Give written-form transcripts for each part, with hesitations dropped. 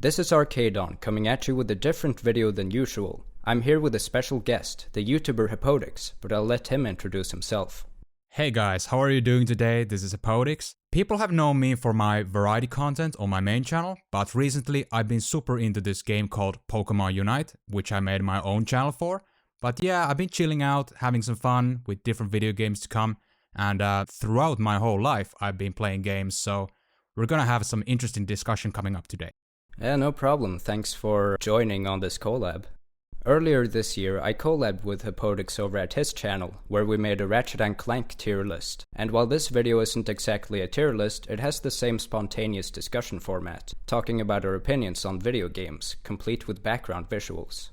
This is Arcaedon, coming at you with a different video than usual. I'm here with a special guest, the YouTuber Hepodix, but I'll let him introduce himself. Hey guys, how are you doing today? This is Hepodix. People have known me for my variety content on my main channel, but recently I've been super into this game called Pokemon Unite, which I made my own channel for. But yeah, I've been chilling out, having some fun with different video games to come, and throughout my whole life I've been playing games, so we're gonna have some interesting discussion coming up today. Yeah, no problem. Thanks for joining on this collab. Earlier this year, I collabed with Hepodix over at his channel, where we made a Ratchet & Clank tier list. And while this video isn't exactly a tier list, it has the same spontaneous discussion format, talking about our opinions on video games, complete with background visuals.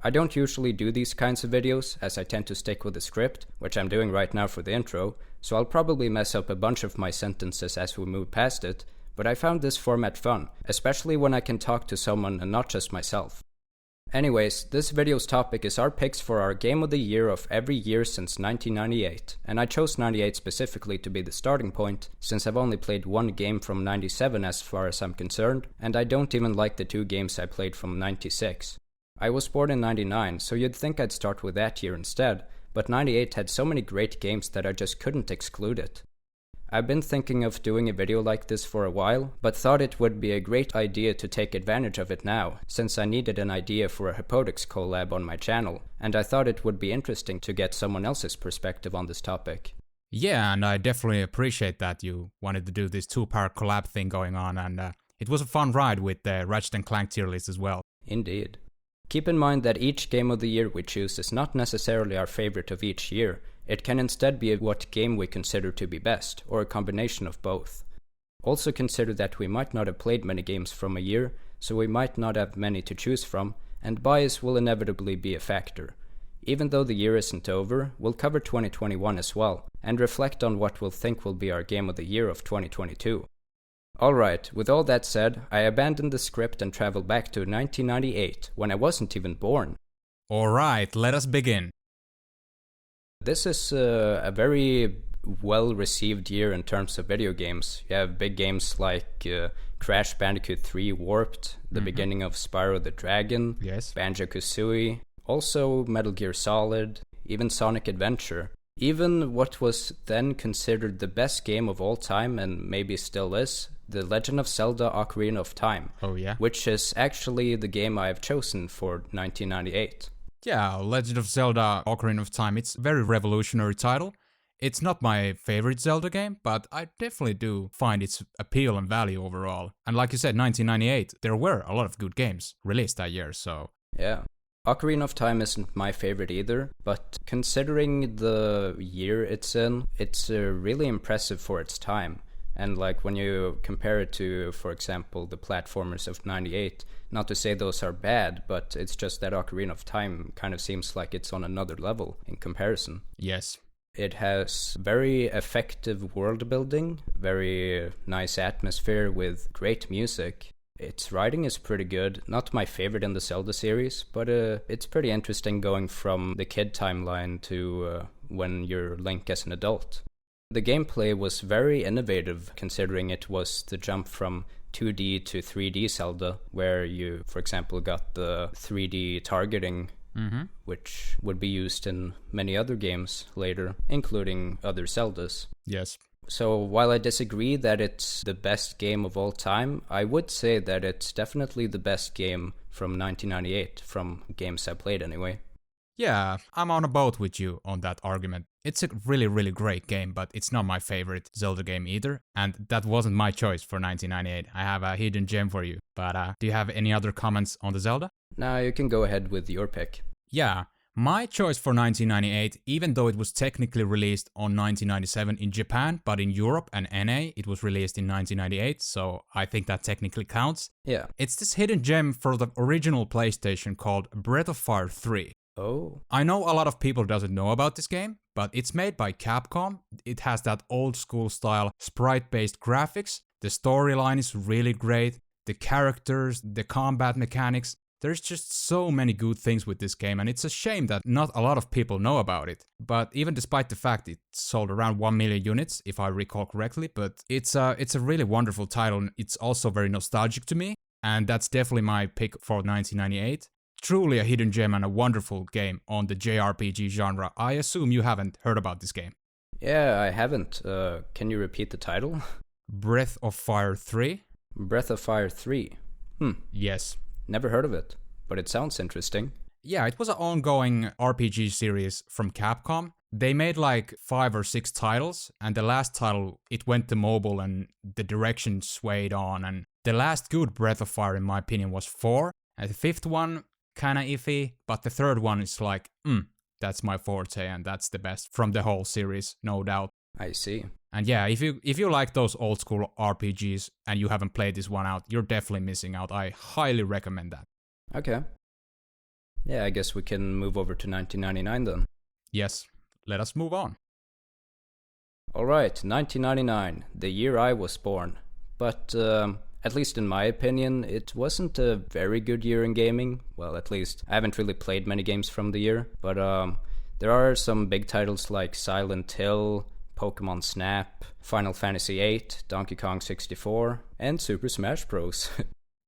I don't usually do these kinds of videos, as I tend to stick with the script, which I'm doing right now for the intro, so I'll probably mess up a bunch of my sentences as we move past it, but I found this format fun, especially when I can talk to someone and not just myself. Anyways, this video's topic is our picks for our Game of the Year of every year since 1998, and I chose 98 specifically to be the starting point, since I've only played one game from 97 as far as I'm concerned, and I don't even like the two games I played from 96. I was born in 99, so you'd think I'd start with that year instead, but 98 had so many great games that I just couldn't exclude it. I've been thinking of doing a video like this for a while, but thought it would be a great idea to take advantage of it now, since I needed an idea for a Hepodix collab on my channel, and I thought it would be interesting to get someone else's perspective on this topic. Yeah, and I definitely appreciate that you wanted to do this two-part collab thing going on, and it was a fun ride with the Ratchet & Clank tier list as well. Indeed. Keep in mind that each Game of the Year we choose is not necessarily our favorite of each year. It can instead be what game we consider to be best, or a combination of both. Also consider that we might not have played many games from a year, so we might not have many to choose from, and bias will inevitably be a factor. Even though the year isn't over, we'll cover 2021 as well, and reflect on what we'll think will be our Game of the Year of 2022. Alright, with all that said, I abandoned the script and traveled back to 1998, when I wasn't even born. Alright, let us begin. This is a very well-received year in terms of video games. You have big games like Crash Bandicoot 3 Warped, the beginning of Spyro the Dragon, Yes. Banjo-Kazooie, also Metal Gear Solid, even Sonic Adventure. Even what was then considered the best game of all time, and maybe still is, The Legend of Zelda Ocarina of Time. Oh yeah? Which is actually the game I've chosen for 1998. Yeah, Legend of Zelda Ocarina of Time, it's a very revolutionary title. It's not my favorite Zelda game, but I definitely do find its appeal and value overall. And like you said, 1998, there were a lot of good games released that year, so... Yeah. Ocarina of Time isn't my favorite either, but considering the year it's in, it's really impressive for its time. And like when you compare it to, for example, the platformers of 98, not to say those are bad, but it's just that Ocarina of Time kind of seems like it's on another level in comparison. Yes. It has very effective world building, very nice atmosphere with great music. Its writing is pretty good, not my favorite in the Zelda series, but it's pretty interesting going from the kid timeline to when you're Link as an adult. The gameplay was very innovative, considering it was the jump from 2D to 3D Zelda, where you, for example, got the 3D targeting, which would be used in many other games later, including other Zeldas. Yes. So while I disagree that it's the best game of all time, I would say that it's definitely the best game from 1998, from games I played anyway. Yeah, I'm on a boat with you on that argument. It's a really, really great game, but it's not my favorite Zelda game either. And that wasn't my choice for 1998. I have a hidden gem for you. But do you have any other comments on the Zelda? Now you can go ahead with your pick. Yeah, my choice for 1998, even though it was technically released on 1997 in Japan, but in Europe and NA, it was released in 1998, so I think that technically counts. Yeah. It's this hidden gem for the original PlayStation called Breath of Fire 3. Oh. I know a lot of people doesn't know about this game, but it's made by Capcom. It has that old school style sprite-based graphics. The storyline is really great. The characters, the combat mechanics. There's just so many good things with this game, and it's a shame that not a lot of people know about it. But even despite the fact it sold around 1 million units, if I recall correctly, but it's a really wonderful title, and it's also very nostalgic to me. and that's definitely my pick for 1998. Truly a hidden gem and a wonderful game on the JRPG genre. I assume you haven't heard about this game. Yeah, I haven't. Can you repeat the title? Breath of Fire 3? Breath of Fire 3. Yes. Never heard of it, but it sounds interesting. Yeah, it was an ongoing RPG series from Capcom. They made like 5 or 6 titles, and the last title, it went to mobile and the direction swayed on. And the last good Breath of Fire, in my opinion, was 4. And the 5th one, kinda iffy, but the 3rd one is like, that's my forte, and that's the best from the whole series, no doubt. I see. And yeah, if you like those old school RPGs and you haven't played this one out, you're definitely missing out. I highly recommend that. Okay. Yeah, I guess we can move over to 1999 then. Yes, let us move on. Alright, 1999, the year I was born. But, at least in my opinion, it wasn't a very good year in gaming. Well, at least I haven't really played many games from the year. But there are some big titles like Silent Hill, Pokemon Snap, Final Fantasy VIII, Donkey Kong 64, and Super Smash Bros.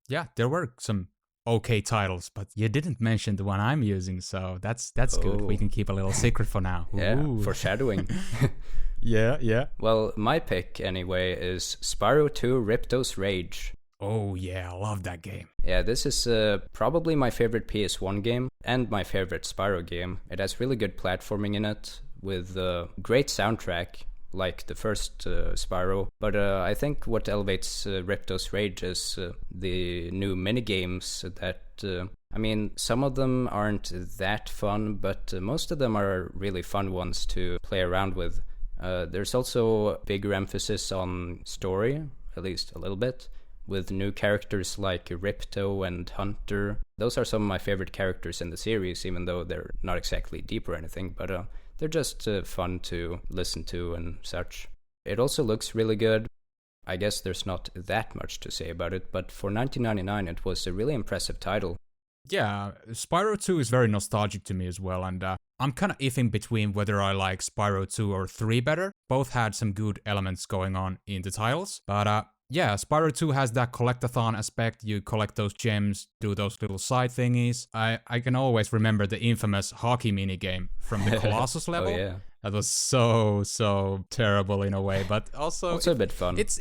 Yeah, there were some okay titles, but you didn't mention the one I'm using, so that's good. We can keep a little secret for now. Yeah, Ooh. foreshadowing. Yeah. Well, my pick, anyway, is Spyro 2 Ripto's Rage. Oh yeah, I love that game. Yeah, this is probably my favorite PS1 game, and my favorite Spyro game. It has really good platforming in it, with a great soundtrack, like the first Spyro. But I think what elevates Ripto's Rage is the new minigames that... I mean, some of them aren't that fun, but most of them are really fun ones to play around with. There's also a bigger emphasis on story, at least a little bit, with new characters like Ripto and Hunter. Those are some of my favorite characters in the series, even though they're not exactly deep or anything, but they're just fun to listen to and such. It also looks really good. I guess there's not that much to say about it, but for 1999 it was a really impressive title. Yeah, Spyro 2 is very nostalgic to me as well, and I'm kind of iffing between whether I like Spyro 2 or 3 better. Both had some good elements going on in the titles, but yeah, Spyro 2 has that collectathon aspect. You collect those gems, do those little side thingies. I can always remember the infamous hockey minigame from the Colossus level. Oh, yeah. That was so terrible in a way, but also a bit fun. It's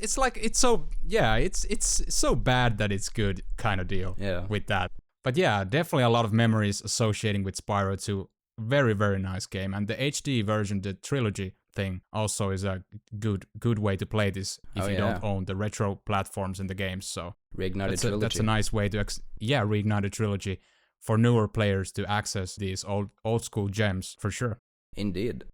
so bad that it's good kind of deal. Yeah. With that. But yeah, definitely a lot of memories associating with Spyro 2. Very nice game, and the HD version, the trilogy thing, also is a good way to play this if you don't own the retro platforms in the games. So Reignited Trilogy. That's a nice way to Reignited Trilogy for newer players to access these old school gems for sure. Indeed.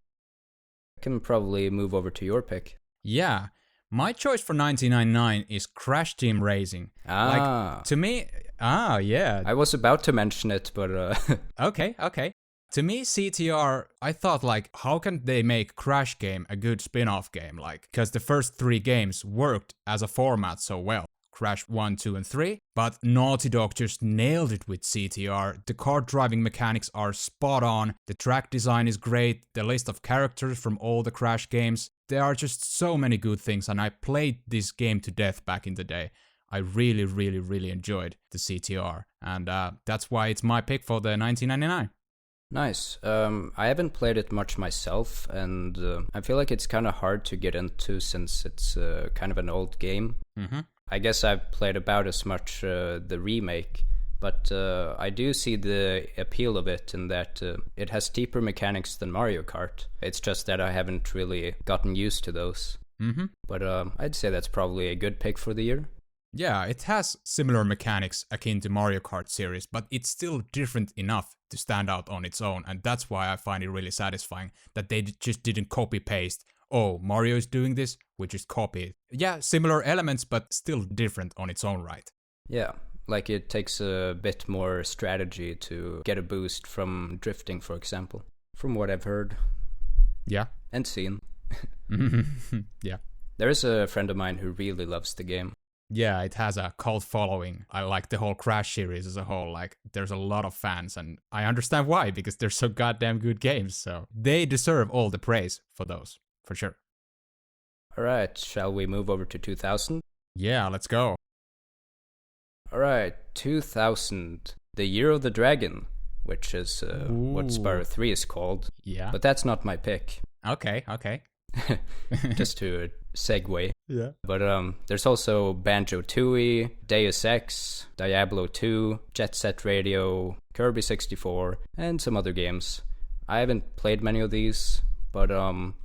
I can probably move over to your pick. Yeah. My choice for 1999 is Crash Team Racing. Like, to me, yeah. I was about to mention it, but... Okay. To me, CTR, I thought like, how can they make Crash Game a good spin-off game? Like, because the first 3 games worked as a format so well. Crash 1, 2, and 3. But Naughty Dog just nailed it with CTR. The kart driving mechanics are spot on. The track design is great. The list of characters from all the Crash games. There are just so many good things, and I played this game to death back in the day. I really enjoyed the CTR, and that's why it's my pick for the 1999. Nice. I haven't played it much myself, and I feel like it's kind of hard to get into since it's kind of an old game. Mm-hmm. I guess I've played about as much the remake, but I do see the appeal of it in that it has deeper mechanics than Mario Kart. It's just that I haven't really gotten used to those. Mm-hmm. But I'd say that's probably a good pick for the year. Yeah, it has similar mechanics akin to Mario Kart series, but it's still different enough to stand out on its own, and that's why I find it really satisfying that they just didn't copy-paste, oh, Mario is doing this, we just copy it. Yeah, similar elements, but still different on its own right. Yeah, like it takes a bit more strategy to get a boost from drifting, for example, from what I've heard. Yeah. And seen. Yeah. There is a friend of mine who really loves the game. Yeah, it has a cult following. I like the whole Crash series as a whole. Like, there's a lot of fans, and I understand why, because they're so goddamn good games, so they deserve all the praise for those, for sure. Alright, shall we move over to 2000? Yeah, let's go. Alright, 2000, the Year of the Dragon, which is what Spyro 3 is called. Yeah. But that's not my pick. Okay. Just to segue. Yeah. But there's also Banjo-Tooie, Deus Ex, Diablo 2, Jet Set Radio, Kirby 64, and some other games. I haven't played many of these, but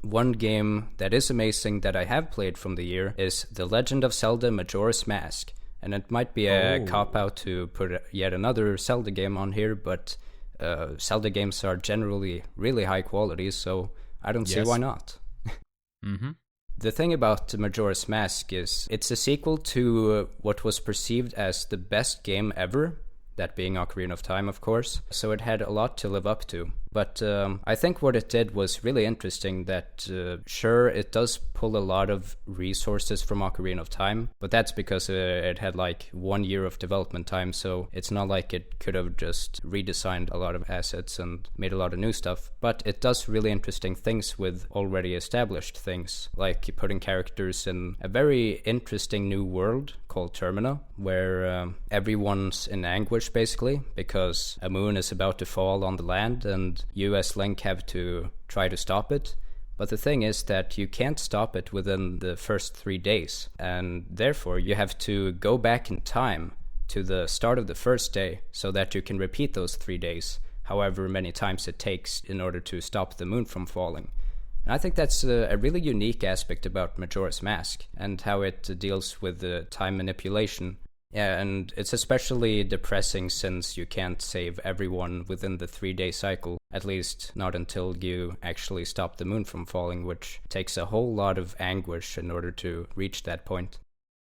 one game that is amazing that I have played from the year is The Legend of Zelda Majora's Mask. And it might be a cop-out to put yet another Zelda game on here, but Zelda games are generally really high quality, so I don't see why not. Mm-hmm. The thing about Majora's Mask is it's a sequel to what was perceived as the best game ever, that being Ocarina of Time, of course, so it had a lot to live up to. But I think what it did was really interesting that, sure, it does pull a lot of resources from Ocarina of Time, but that's because it had like 1 year of development time, so it's not like it could have just redesigned a lot of assets and made a lot of new stuff. But it does really interesting things with already established things, like putting characters in a very interesting new world called Termina, where everyone's in anguish basically, because a moon is about to fall on the land and you as Link have to try to stop it. But the thing is that you can't stop it within the first 3 days, and therefore you have to go back in time to the start of the first day so that you can repeat those 3 days, however many times it takes in order to stop the moon from falling. And I think that's a really unique aspect about Majora's Mask and how it deals with time manipulation. Yeah, and it's especially depressing since you can't save everyone within the 3-day cycle, at least not until you actually stop the moon from falling, which takes a whole lot of anguish in order to reach that point.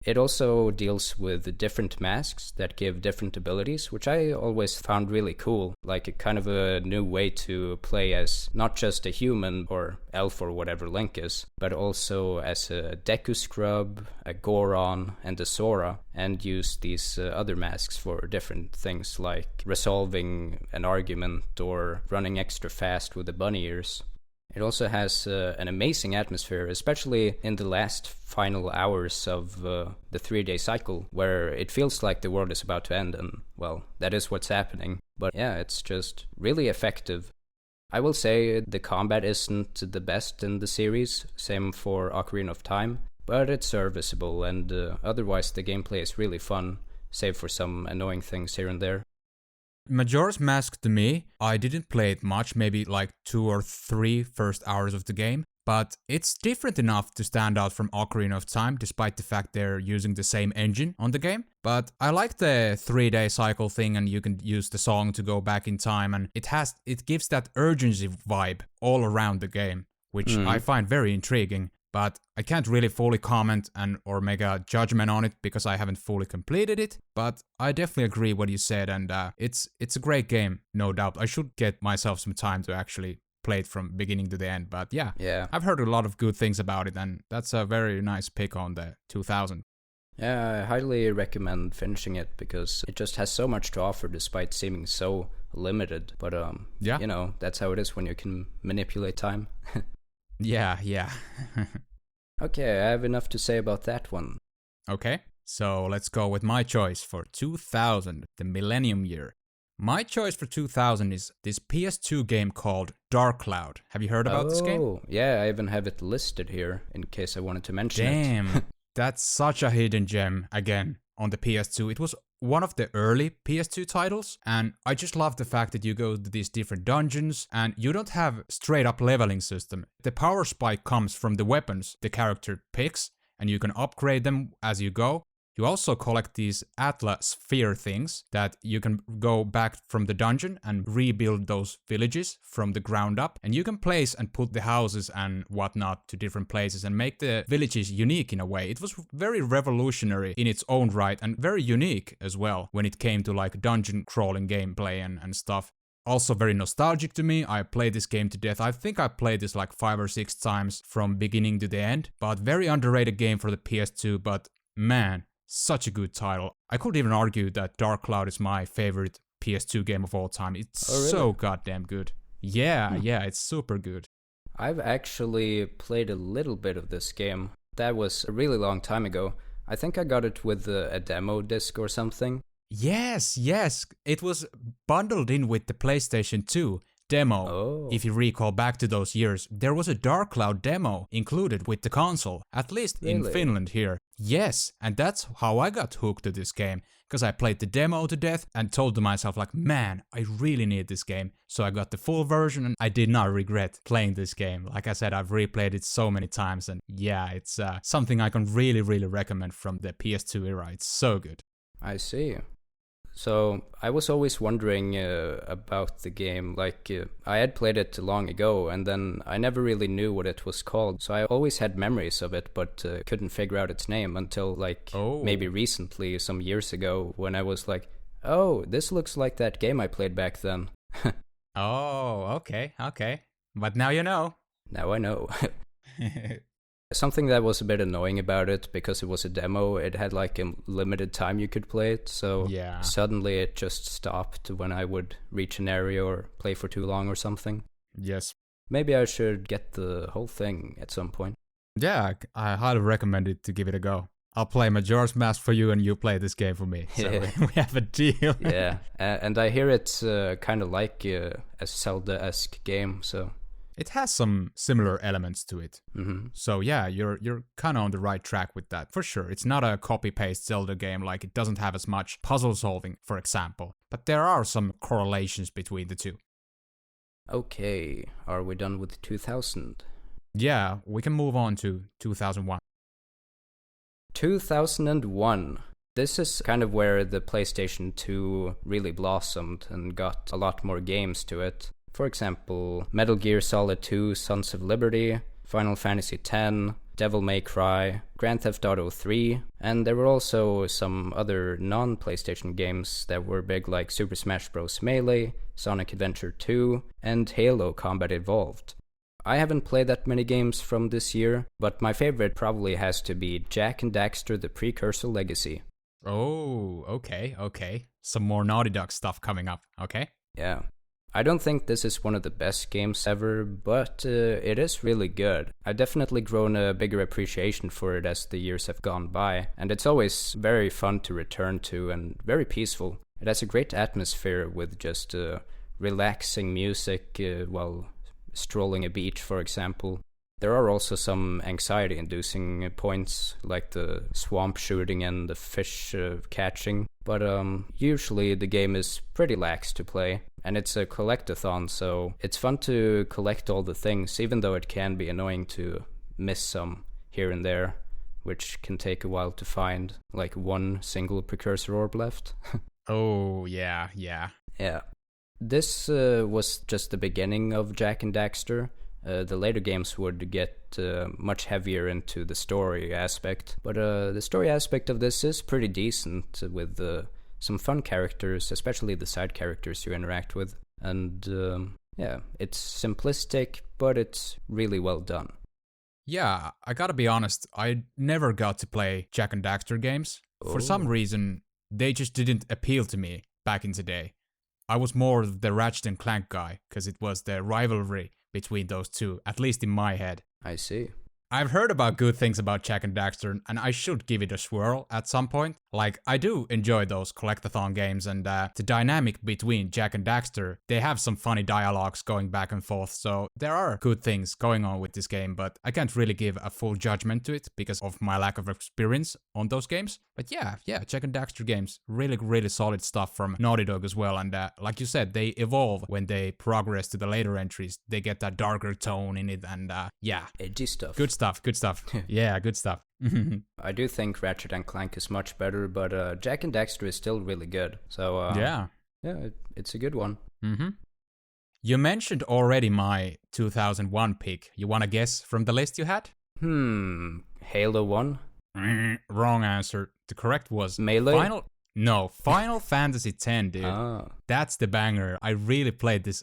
It also deals with different masks that give different abilities, which I always found really cool, like a kind of a new way to play as not just a human or elf or whatever Link is, but also as a Deku Scrub, a Goron, and a Sora, and use these other masks for different things like resolving an argument or running extra fast with the bunny ears. It also has an amazing atmosphere, especially in the last final hours of the 3-day cycle, where it feels like the world is about to end, and, well, that is what's happening. But yeah, it's just really effective. I will say the combat isn't the best in the series, same for Ocarina of Time, but it's serviceable, and otherwise the gameplay is really fun, save for some annoying things here and there. Majora's Mask to me, I didn't play it much, maybe like 2 or 3 first hours of the game, but it's different enough to stand out from Ocarina of Time, despite the fact they're using the same engine on the game. But I like the 3-day cycle thing, and you can use the song to go back in time, and it gives that urgency vibe all around the game, which I find very intriguing. But I can't really fully comment or make a judgment on it because I haven't fully completed it. But I definitely agree what you said, and it's a great game, no doubt. I should get myself some time to actually play it from beginning to the end. But yeah, I've heard a lot of good things about it, and that's a very nice pick on the 2000. Yeah, I highly recommend finishing it because it just has so much to offer despite seeming so limited. But you know, that's how it is when you can manipulate time. Yeah. Okay, I have enough to say about that one. Okay, so let's go with my choice for 2000, the Millennium Year. My choice for 2000 is this PS2 game called Dark Cloud. Have you heard about this game? Oh, yeah, I even have it listed here in case I wanted to mention it. Damn, that's such a hidden gem, again, on the PS2. It was one of the early PS2 titles, and I just love the fact that you go to these different dungeons and you don't have straight up leveling system. The power spike comes from the weapons the character picks, and you can upgrade them as you go. You also collect these Atlas sphere things that you can go back from the dungeon and rebuild those villages from the ground up. And you can place and put the houses and whatnot to different places and make the villages unique in a way. It was very revolutionary in its own right and very unique as well when it came to like dungeon crawling gameplay and stuff. Also very nostalgic to me. I played this game to death. I think I played this like 5 or 6 times from beginning to the end. But very underrated game for the PS2, but man, such a good title. I could even argue that Dark Cloud is my favorite PS2 game of all time. It's so goddamn good. Yeah, it's super good. I've actually played a little bit of this game. That was a really long time ago. I think I got it with a demo disc or something. Yes, yes, it was bundled in with the PlayStation 2 demo. Oh. If you recall back to those years, there was a Dark Cloud demo included with the console, at least in Really? Finland here. Yes, and that's how I got hooked to this game, because I played the demo to death and told to myself like, man, I really need this game. So I got the full version and I did not regret playing this game. Like I said, I've replayed it so many times and yeah, it's something I can really, really recommend from the PS2 era. It's so good. I see. So I was always wondering about the game. Like I had played it long ago, and then I never really knew what it was called. So I always had memories of it, but couldn't figure out its name until like maybe recently, some years ago, when I was like, "Oh, this looks like that game I played back then." Oh, okay. But now you know. Now I know. Something that was a bit annoying about it, because it was a demo, it had like a limited time you could play it, so yeah. Suddenly it just stopped when I would reach an area or play for too long or something. Yes. Maybe I should get the whole thing at some point. Yeah, I highly recommend it to give it a go. I'll play Majora's Mask for you and you play this game for me. So we have a deal. Yeah, and I hear it's kind of like a Zelda-esque game, so... It has some similar elements to it. Mm-hmm. So yeah, you're kind of on the right track with that, for sure. It's not a copy-paste Zelda game, like it doesn't have as much puzzle solving, for example. But there are some correlations between the two. Okay, are we done with 2000? Yeah, we can move on to 2001. 2001. This is kind of where the PlayStation 2 really blossomed and got a lot more games to it. For example, Metal Gear Solid 2, Sons of Liberty, Final Fantasy X, Devil May Cry, Grand Theft Auto 3, and there were also some other non-PlayStation games that were big, like Super Smash Bros. Melee, Sonic Adventure 2, and Halo Combat Evolved. I haven't played that many games from this year, but my favorite probably has to be Jak and Daxter: The Precursor Legacy. Oh, okay. Some more Naughty Dog stuff coming up, okay? Yeah. I don't think this is one of the best games ever, but it is really good. I've definitely grown a bigger appreciation for it as the years have gone by, and it's always very fun to return to and very peaceful. It has a great atmosphere with just relaxing music while strolling a beach, for example. There are also some anxiety-inducing points, like the swamp shooting and the fish catching, but usually the game is pretty lax to play, and it's a collectathon, so it's fun to collect all the things, even though it can be annoying to miss some here and there, which can take a while to find, like one single precursor orb left. Oh, yeah. Yeah. This was just the beginning of Jak and Daxter. The later games would get much heavier into the story aspect, but the story aspect of this is pretty decent, with some fun characters, especially the side characters you interact with, and yeah, it's simplistic, but it's really well done. Yeah, I gotta be honest, I never got to play Jak and Daxter games. For some reason, they just didn't appeal to me back in the day. I was more the Ratchet and Clank guy, because it was the rivalry between those two, at least in my head. I see. I've heard about good things about Jak and Daxter, and I should give it a swirl at some point. Like, I do enjoy those collectathon games, and the dynamic between Jak and Daxter, they have some funny dialogues going back and forth, so there are good things going on with this game, but I can't really give a full judgment to it because of my lack of experience on those games. But yeah, Jak and Daxter games, really, really solid stuff from Naughty Dog as well, and like you said, they evolve when they progress to the later entries. They get that darker tone in it, and yeah. Edgy stuff. Good stuff. Yeah, good stuff. I do think Ratchet and Clank is much better, but Jak and Daxter is still really good. So yeah, it's a good one. Mm-hmm. You mentioned already my 2001 pick. You want to guess from the list you had? Halo 1? Wrong answer. The correct was Melee? No, Final Fantasy X, dude. Ah. That's the banger. I really played this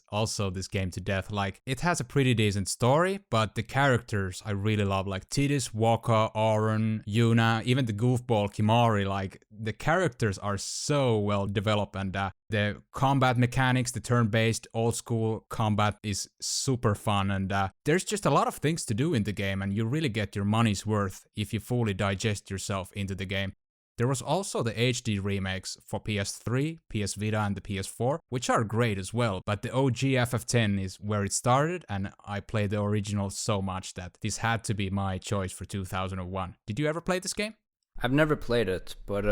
game to death. Like, it has a pretty decent story, but the characters I really love, like Tidus, Waka, Auron, Yuna, even the goofball Kimari, like, the characters are so well developed, and the combat mechanics, the turn-based old school combat is super fun, and there's just a lot of things to do in the game, and you really get your money's worth if you fully digest yourself into the game. There was also the HD remakes for PS3, PS Vita, and the PS4, which are great as well, but the OG FF10 is where it started, and I played the original so much that this had to be my choice for 2001. Did you ever play this game? I've never played it, but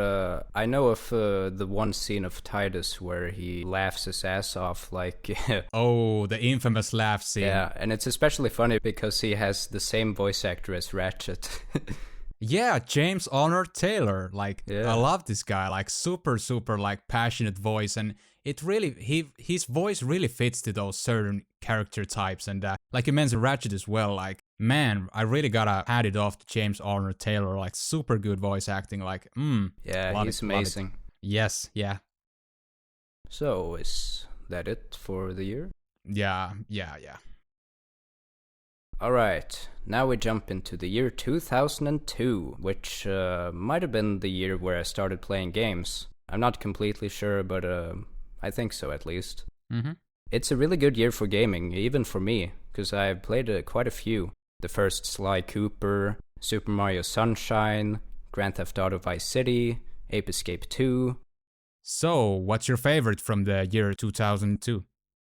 I know of the one scene of Tidus where he laughs his ass off, like... Oh, the infamous laugh scene. Yeah, and it's especially funny because he has the same voice actor as Ratchet. Yeah, James Arnold Taylor. Like, Yeah. I love this guy. Like, super, like, passionate voice. And it really, his voice really fits to those certain character types. And, like you mentioned, Ratchet as well. Like, man, I really gotta hand it off to James Arnold Taylor. Like, super good voice acting. Like, Yeah, he's amazing. Yes, yeah. So, is that it for the year? Yeah. Alright, now we jump into the year 2002, which might have been the year where I started playing games. I'm not completely sure, but I think so at least. Mm-hmm. It's a really good year for gaming, even for me, because I've played quite a few. The first Sly Cooper, Super Mario Sunshine, Grand Theft Auto Vice City, Ape Escape 2. So, what's your favorite from the year 2002?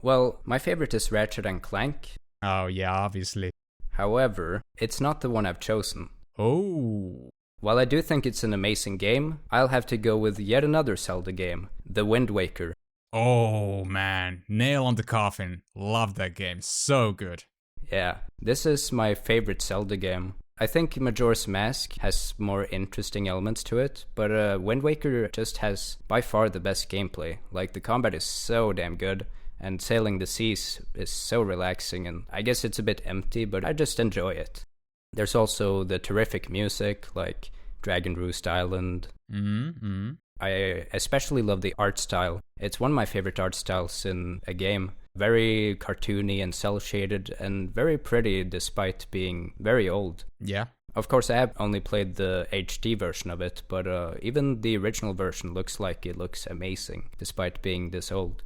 Well, my favorite is Ratchet and Clank. Oh, yeah, obviously. However, it's not the one I've chosen. Oh. While I do think it's an amazing game, I'll have to go with yet another Zelda game, The Wind Waker. Oh, man. Nail on the coffin. Love that game. So good. Yeah, this is my favorite Zelda game. I think Majora's Mask has more interesting elements to it, but Wind Waker just has by far the best gameplay. Like, the combat is so damn good, and sailing the seas is so relaxing, and I guess it's a bit empty, but I just enjoy it. There's also the terrific music, like Dragon Roost Island. Mm-hmm. I especially love the art style. It's one of my favorite art styles in a game. Very cartoony and cel-shaded, and very pretty despite being very old. Yeah. Of course, I have only played the HD version of it, but even the original version looks like it looks amazing, despite being this old.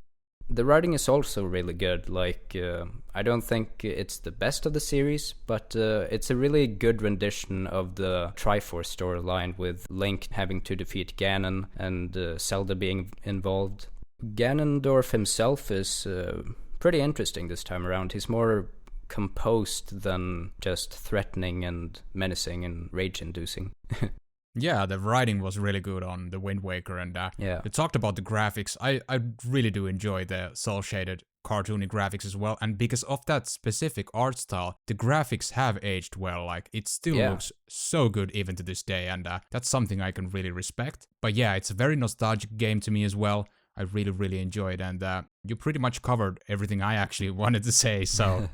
The writing is also really good. Like, I don't think it's the best of the series, but it's a really good rendition of the Triforce storyline, with Link having to defeat Ganon and Zelda being involved. Ganondorf himself is pretty interesting this time around. He's more composed than just threatening and menacing and rage-inducing. Yeah, the writing was really good on the Wind Waker, and Yeah. you talked about the graphics. I really do enjoy the cel-shaded cartoony graphics as well, and because of that specific art style, the graphics have aged well. Like, it still looks so good even to this day, and that's something I can really respect. But yeah, it's a very nostalgic game to me as well. I really enjoy it, and you pretty much covered everything I actually wanted to say, so...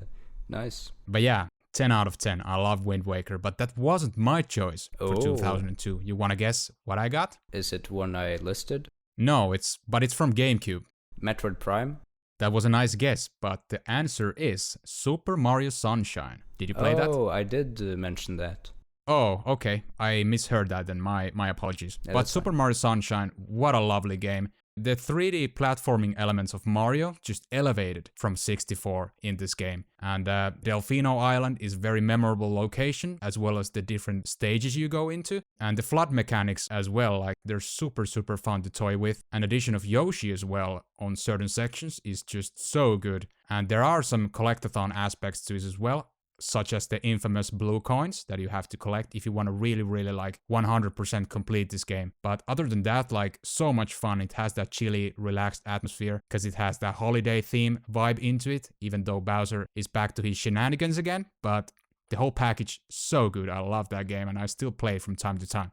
Nice. But yeah, 10 out of 10. I love Wind Waker, but that wasn't my choice for 2002. You wanna guess what I got? Is it one I listed? No, but it's from GameCube. Metroid Prime? That was a nice guess, but the answer is Super Mario Sunshine. Did you play that? Oh, I did mention that. Oh, okay. I misheard that then. My apologies. Yeah, But that's Super fine. Mario Sunshine, what a lovely game. The 3D platforming elements of Mario just elevated from 64 in this game. And Delfino Island is a very memorable location, as well as the different stages you go into. And the flood mechanics as well, like, they're super fun to toy with. An addition of Yoshi as well on certain sections is just so good. And there are some collectathon aspects to it as well, such as the infamous blue coins that you have to collect if you want to really like 100% complete this game. But other than that, like, so much fun. It has that chilly, relaxed atmosphere because it has that holiday theme vibe into it, even though Bowser is back to his shenanigans again. But the whole package, so good. I love that game, and I still play it from time to time.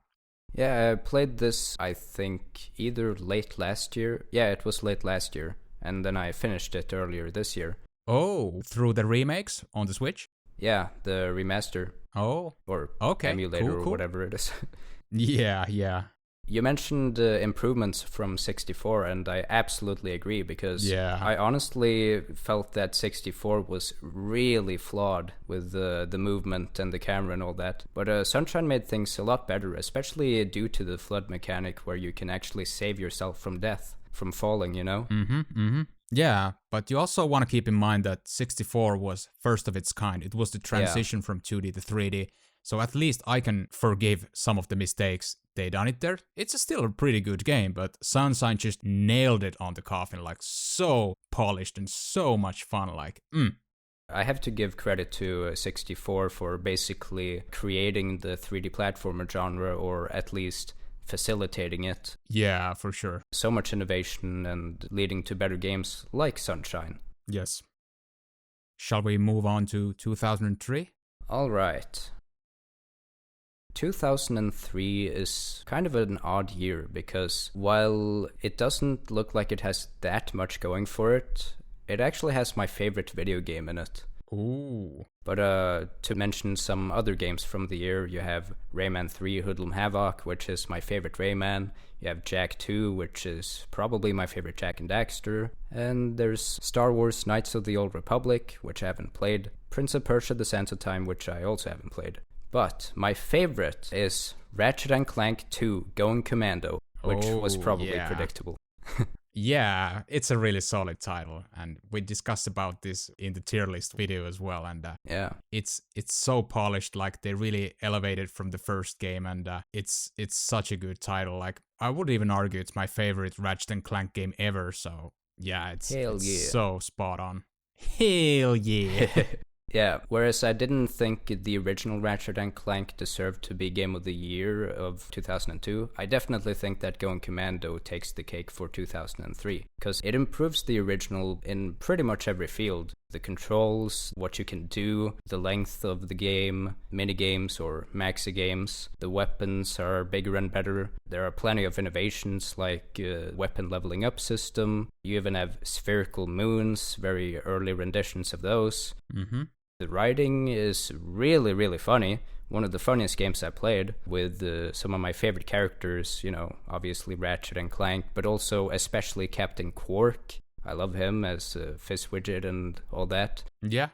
Yeah, I played this, I think, either late last year. Yeah, it was late last year. And then I finished it earlier this year. Oh, through the remakes on the Switch? Yeah, the remaster. Oh, Or okay. emulator Cool. or whatever it is. Yeah. You mentioned improvements from 64, and I absolutely agree, because I honestly felt that 64 was really flawed with the movement and the camera and all that. But Sunshine made things a lot better, especially due to the flood mechanic, where you can actually save yourself from death, from falling, you know? Yeah, but you also want to keep in mind that 64 was first of its kind. It was the transition from 2D to 3D. So at least I can forgive some of the mistakes they done it there. It's still a pretty good game, but Sunshine just nailed it on the coffin, like so polished and so much fun, like, I have to give credit to 64 for basically creating the 3D platformer genre, or at least facilitating it. Yeah, for sure. So much innovation and leading to better games like Sunshine. Yes. Shall we move on to 2003? All right. 2003 is kind of an odd year, because while it doesn't look like it has that much going for it, it actually has my favorite video game in it. Ooh. But to mention some other games from the year, you have Rayman 3 Hoodlum Havoc, which is my favorite Rayman. You have Jak 2, which is probably my favorite Jak and Daxter. And there's Star Wars Knights of the Old Republic, which I haven't played. Prince of Persia The Sands of Time, which I also haven't played. But my favorite is Ratchet & Clank 2 Going Commando, which was probably predictable. Yeah, it's a really solid title, and we discussed about this in the tier list video as well. And it's so polished, like they really elevated from the first game, and it's such a good title. Like I would even argue it's my favorite Ratchet & Clank game ever. So yeah, it's so spot on. Hell yeah. Yeah, whereas I didn't think the original Ratchet & Clank deserved to be Game of the Year of 2002, I definitely think that Going Commando takes the cake for 2003, because it improves the original in pretty much every field. The controls, what you can do, the length of the game, minigames or maxi games, the weapons are bigger and better. There are plenty of innovations like weapon leveling up system. You even have spherical moons, very early renditions of those. The writing is really, really funny. One of the funniest games I played, with some of my favorite characters, you know, obviously Ratchet and Clank, but also especially Captain Quark. I love him as Fizzwidget and all that. Yeah.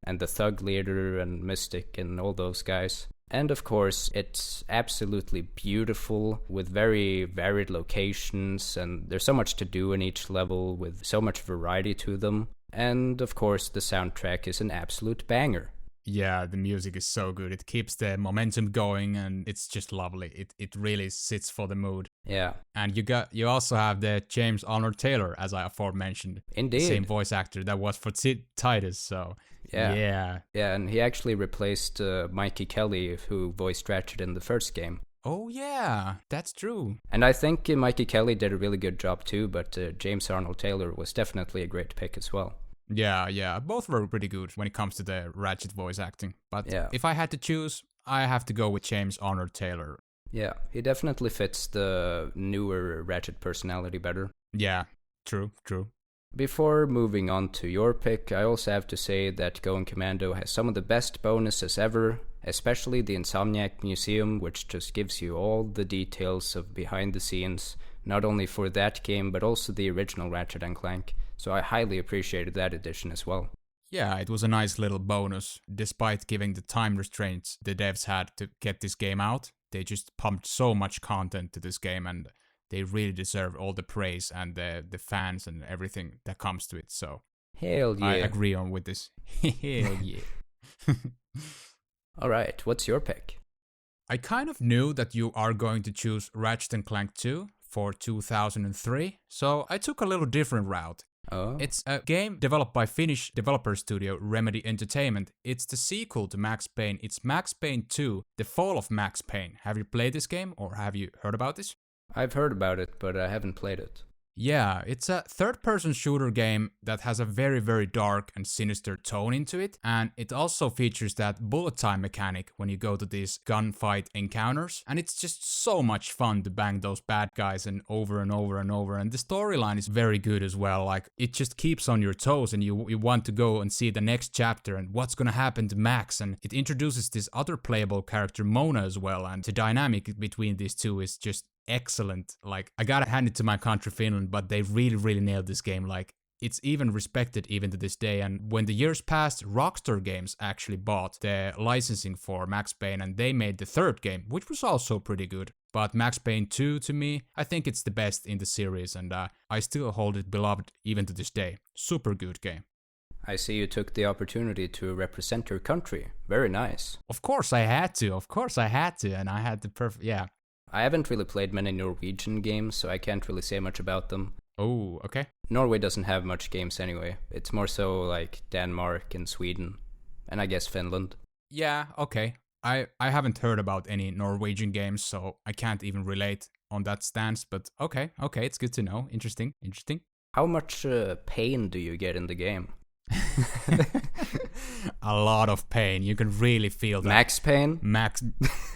And the Thug Leader and Mystic and all those guys. And of course, it's absolutely beautiful, with very varied locations, and there's so much to do in each level, with so much variety to them. And of course, the soundtrack is an absolute banger. Yeah, the music is so good. It keeps the momentum going, and it's just lovely. It really sits for the mood. Yeah. And you also have the James Arnold Taylor, as I aforementioned. Indeed. The same voice actor that was for Titus, so yeah. Yeah, and he actually replaced Mikey Kelly, who voiced Ratchet in the first game. Oh yeah, that's true. And I think Mikey Kelly did a really good job too, but James Arnold Taylor was definitely a great pick as well. Yeah, both were pretty good when it comes to the Ratchet voice acting. But if I had to choose, I have to go with James Arnold Taylor. Yeah, he definitely fits the newer Ratchet personality better. Yeah, true. Before moving on to your pick, I also have to say that Going Commando has some of the best bonuses ever, especially the Insomniac Museum, which just gives you all the details of behind the scenes, not only for that game, but also the original Ratchet & Clank. So I highly appreciated that addition as well. Yeah, it was a nice little bonus. Despite giving the time restraints the devs had to get this game out, they just pumped so much content to this game, and they really deserve all the praise and the fans and everything that comes to it. So hell yeah. I agree on with this. Hell yeah. Alright, what's your pick? I kind of knew that you are going to choose Ratchet & Clank 2 for 2003, so I took a little different route. Oh. It's a game developed by Finnish developer studio Remedy Entertainment. It's the sequel to Max Payne. It's Max Payne 2, The Fall of Max Payne. Have you played this game, or have you heard about this? I've heard about it, but I haven't played it. Yeah, it's a third-person shooter game that has a very, very dark and sinister tone into it, and it also features that bullet time mechanic when you go to these gunfight encounters, and it's just so much fun to bang those bad guys and over and over and over, and the storyline is very good as well. Like, it just keeps on your toes, and you want to go and see the next chapter and what's gonna happen to Max, and it introduces this other playable character, Mona, as well, and the dynamic between these two is just excellent. Like, I gotta hand it to my country, Finland, but they really, really nailed this game. Like, it's even respected even to this day. And when the years passed, Rockstar Games actually bought the licensing for Max Payne, and they made the third game, which was also pretty good. But Max Payne 2, to me, I think it's the best in the series, and I still hold it beloved even to this day. Super good game. I see you took the opportunity to represent your country. Very nice. Of course I had to, and I had the perfect, yeah. I haven't really played many Norwegian games, so I can't really say much about them. Oh, okay. Norway doesn't have much games anyway. It's more so like Denmark and Sweden, and I guess Finland. Yeah, okay. I haven't heard about any Norwegian games, so I can't even relate on that stance, but okay, it's good to know. Interesting. How much pain do you get in the game? A lot of pain. You can really feel that. Max pain? Max.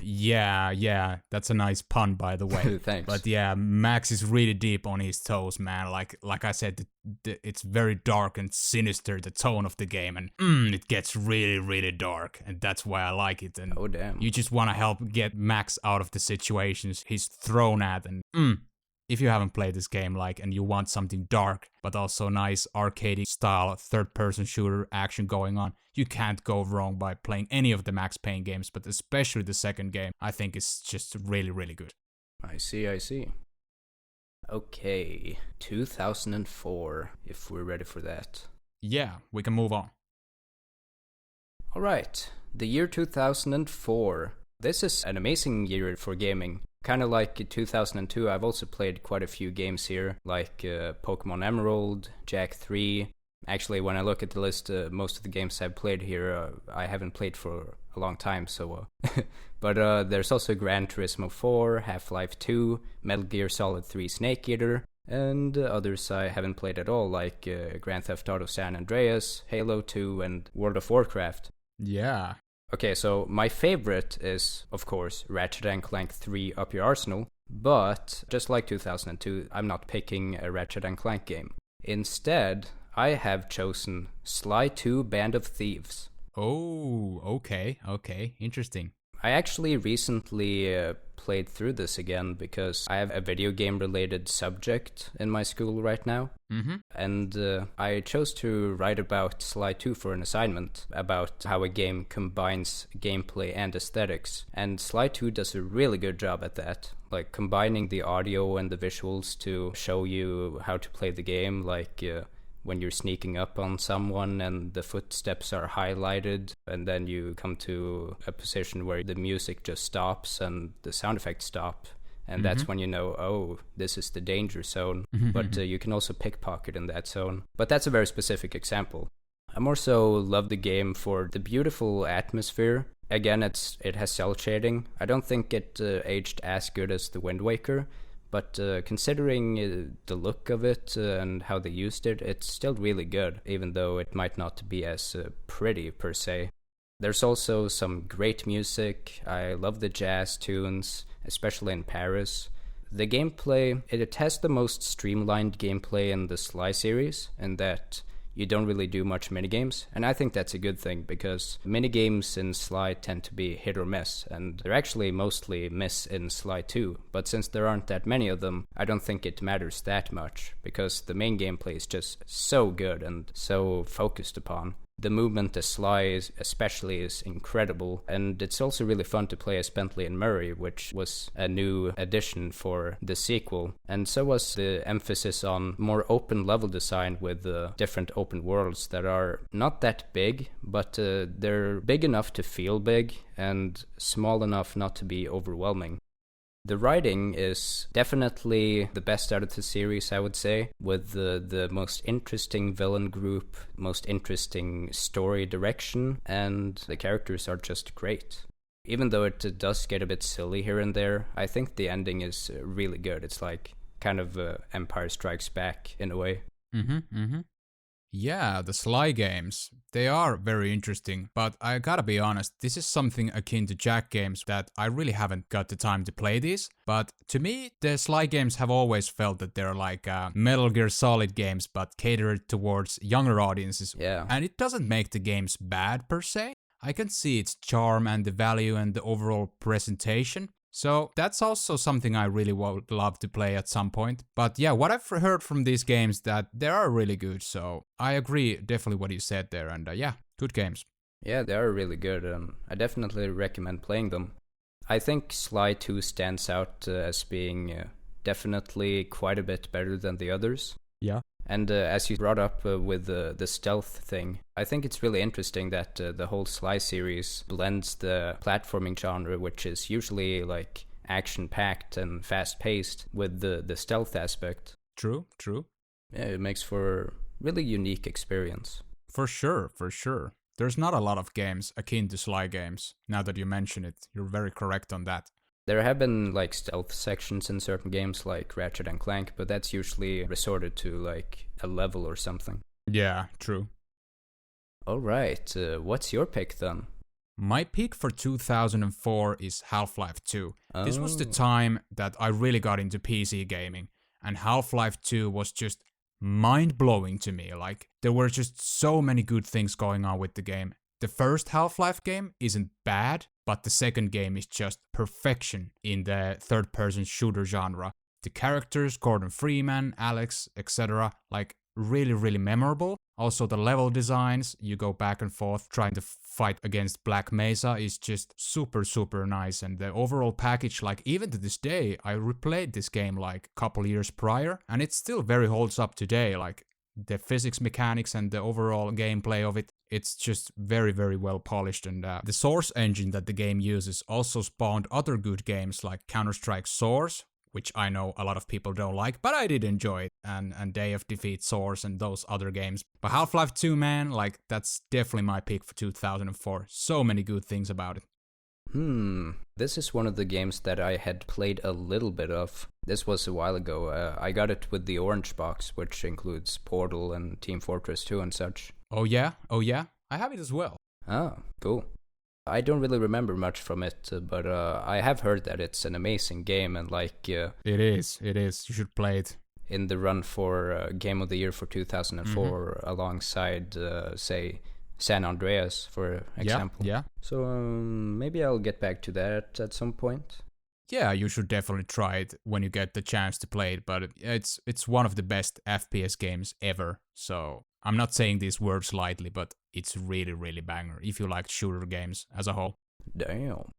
Yeah. That's a nice pun, by the way. Thanks. But yeah, Max is really deep on his toes, man. Like I said, it's very dark and sinister, the tone of the game, and it gets really, really dark, and that's why I like it. And oh damn, you just want to help get Max out of the situations he's thrown at, and if you haven't played this game, and you want something dark, but also nice arcade style third-person shooter action going on, you can't go wrong by playing any of the Max Payne games, but especially the second game, I think is just really, really good. I see. Okay, 2004, if we're ready for that. Yeah, we can move on. Alright, the year 2004. This is an amazing year for gaming. Kind of like 2002, I've also played quite a few games here, like Pokemon Emerald, Jak 3. Actually, when I look at the list, most of the games I've played here, I haven't played for a long time, so... But there's also Gran Turismo 4, Half-Life 2, Metal Gear Solid 3 Snake Eater, and others I haven't played at all, like Grand Theft Auto San Andreas, Halo 2, and World of Warcraft. Yeah. Okay, so my favorite is, of course, Ratchet & Clank 3 Up Your Arsenal, but just like 2002, I'm not picking a Ratchet & Clank game. Instead, I have chosen Sly 2 Band of Thieves. Oh, okay, interesting. I actually recently played through this again because I have a video game related subject in my school right now. Mm-hmm. And I chose to write about Sly 2 for an assignment about how a game combines gameplay and aesthetics. And Sly 2 does a really good job at that, like combining the audio and the visuals to show you how to play the game, like when you're sneaking up on someone and the footsteps are highlighted, and then you come to a position where the music just stops and the sound effects stop. And that's when you know, oh, this is the danger zone. But you can also pickpocket in that zone. But that's a very specific example. I more so love the game for the beautiful atmosphere. Again, it has cel shading. I don't think it aged as good as the Wind Waker. But considering the look of it and how they used it, it's still really good, even though it might not be as pretty per se. There's also some great music. I love the jazz tunes, especially in Paris. The gameplay, it has the most streamlined gameplay in the Sly series, in that you don't really do much minigames, and I think that's a good thing, because minigames in Sly tend to be hit or miss, and they're actually mostly miss in Sly 2, but since there aren't that many of them, I don't think it matters that much, because the main gameplay is just so good and so focused upon. The movement as Sly is incredible, and it's also really fun to play as Bentley and Murray, which was a new addition for the sequel. And so was the emphasis on more open level design with different open worlds that are not that big, but they're big enough to feel big and small enough not to be overwhelming. The writing is definitely the best out of the series, I would say, with the most interesting villain group, most interesting story direction, and the characters are just great. Even though it does get a bit silly here and there, I think the ending is really good. It's like kind of Empire Strikes Back in a way. Yeah, the Sly games, they are very interesting, but I gotta be honest, this is something akin to Jak games that I really haven't got the time to play these, but to me, the Sly games have always felt that they're like Metal Gear Solid games, but catered towards younger audiences. Yeah. And it doesn't make the games bad per se. I can see its charm and the value and the overall presentation. So that's also something I really would love to play at some point. But yeah, what I've heard from these games that they are really good. So I agree definitely what you said there. And yeah, good games. Yeah, they are really good, and I definitely recommend playing them. I think Sly 2 stands out as being definitely quite a bit better than the others. Yeah. And as you brought up with the stealth thing, I think it's really interesting that the whole Sly series blends the platforming genre, which is usually like action-packed and fast-paced, with the stealth aspect. True, true. Yeah, it makes for a really unique experience. For sure, for sure. There's not a lot of games akin to Sly games, now that you mention it. You're very correct on that. There have been like stealth sections in certain games like Ratchet and Clank, but that's usually resorted to like a level or something. Yeah, true. Alright, what's your pick then? My pick for 2004 is Half-Life 2. This was the time that I really got into PC gaming, and Half-Life 2 was just mind-blowing to me. Like, there were just so many good things going on with the game. The first Half-Life game isn't bad, but the second game is just perfection in the third-person shooter genre. The characters, Gordon Freeman, Alex, etc., like, really, really memorable. Also, the level designs, you go back and forth trying to fight against Black Mesa is just super, super nice. And the overall package, like, even to this day, I replayed this game like a couple years prior, and it still very holds up today. Like, the physics mechanics and the overall gameplay of it, it's just very, very well polished. And the Source engine that the game uses also spawned other good games like Counter-Strike Source, which I know a lot of people don't like, but I did enjoy it, and Day of Defeat Source and those other games. But Half-Life 2, man, like, that's definitely my pick for 2004. So many good things about it. This is one of the games that I had played a little bit of. This was a while ago. I got it with the orange box, which includes Portal and Team Fortress 2 and such. Oh yeah? Oh yeah? I have it as well. Ah, cool. I don't really remember much from it, but I have heard that it's an amazing game, and like... It is. You should play it. In the run for Game of the Year for 2004, alongside, say, San Andreas, for example. Yeah. So maybe I'll get back to that at some point. Yeah, you should definitely try it when you get the chance to play it, but it's one of the best FPS games ever, so I'm not saying these words lightly, but it's really, really banger if you like shooter games as a whole. Damn.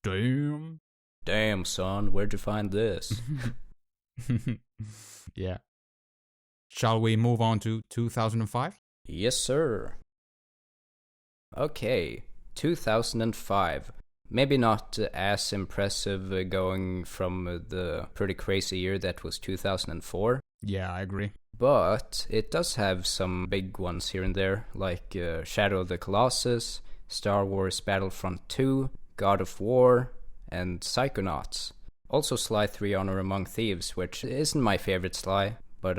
Damn. Damn, son, where'd you find this? Yeah. Shall we move on to 2005? Yes, sir. Okay, 2005. Maybe not as impressive going from the pretty crazy year that was 2004. Yeah, I agree. But it does have some big ones here and there, like Shadow of the Colossus, Star Wars Battlefront 2, God of War, and Psychonauts. Also Sly 3 Honor Among Thieves, which isn't my favorite Sly, but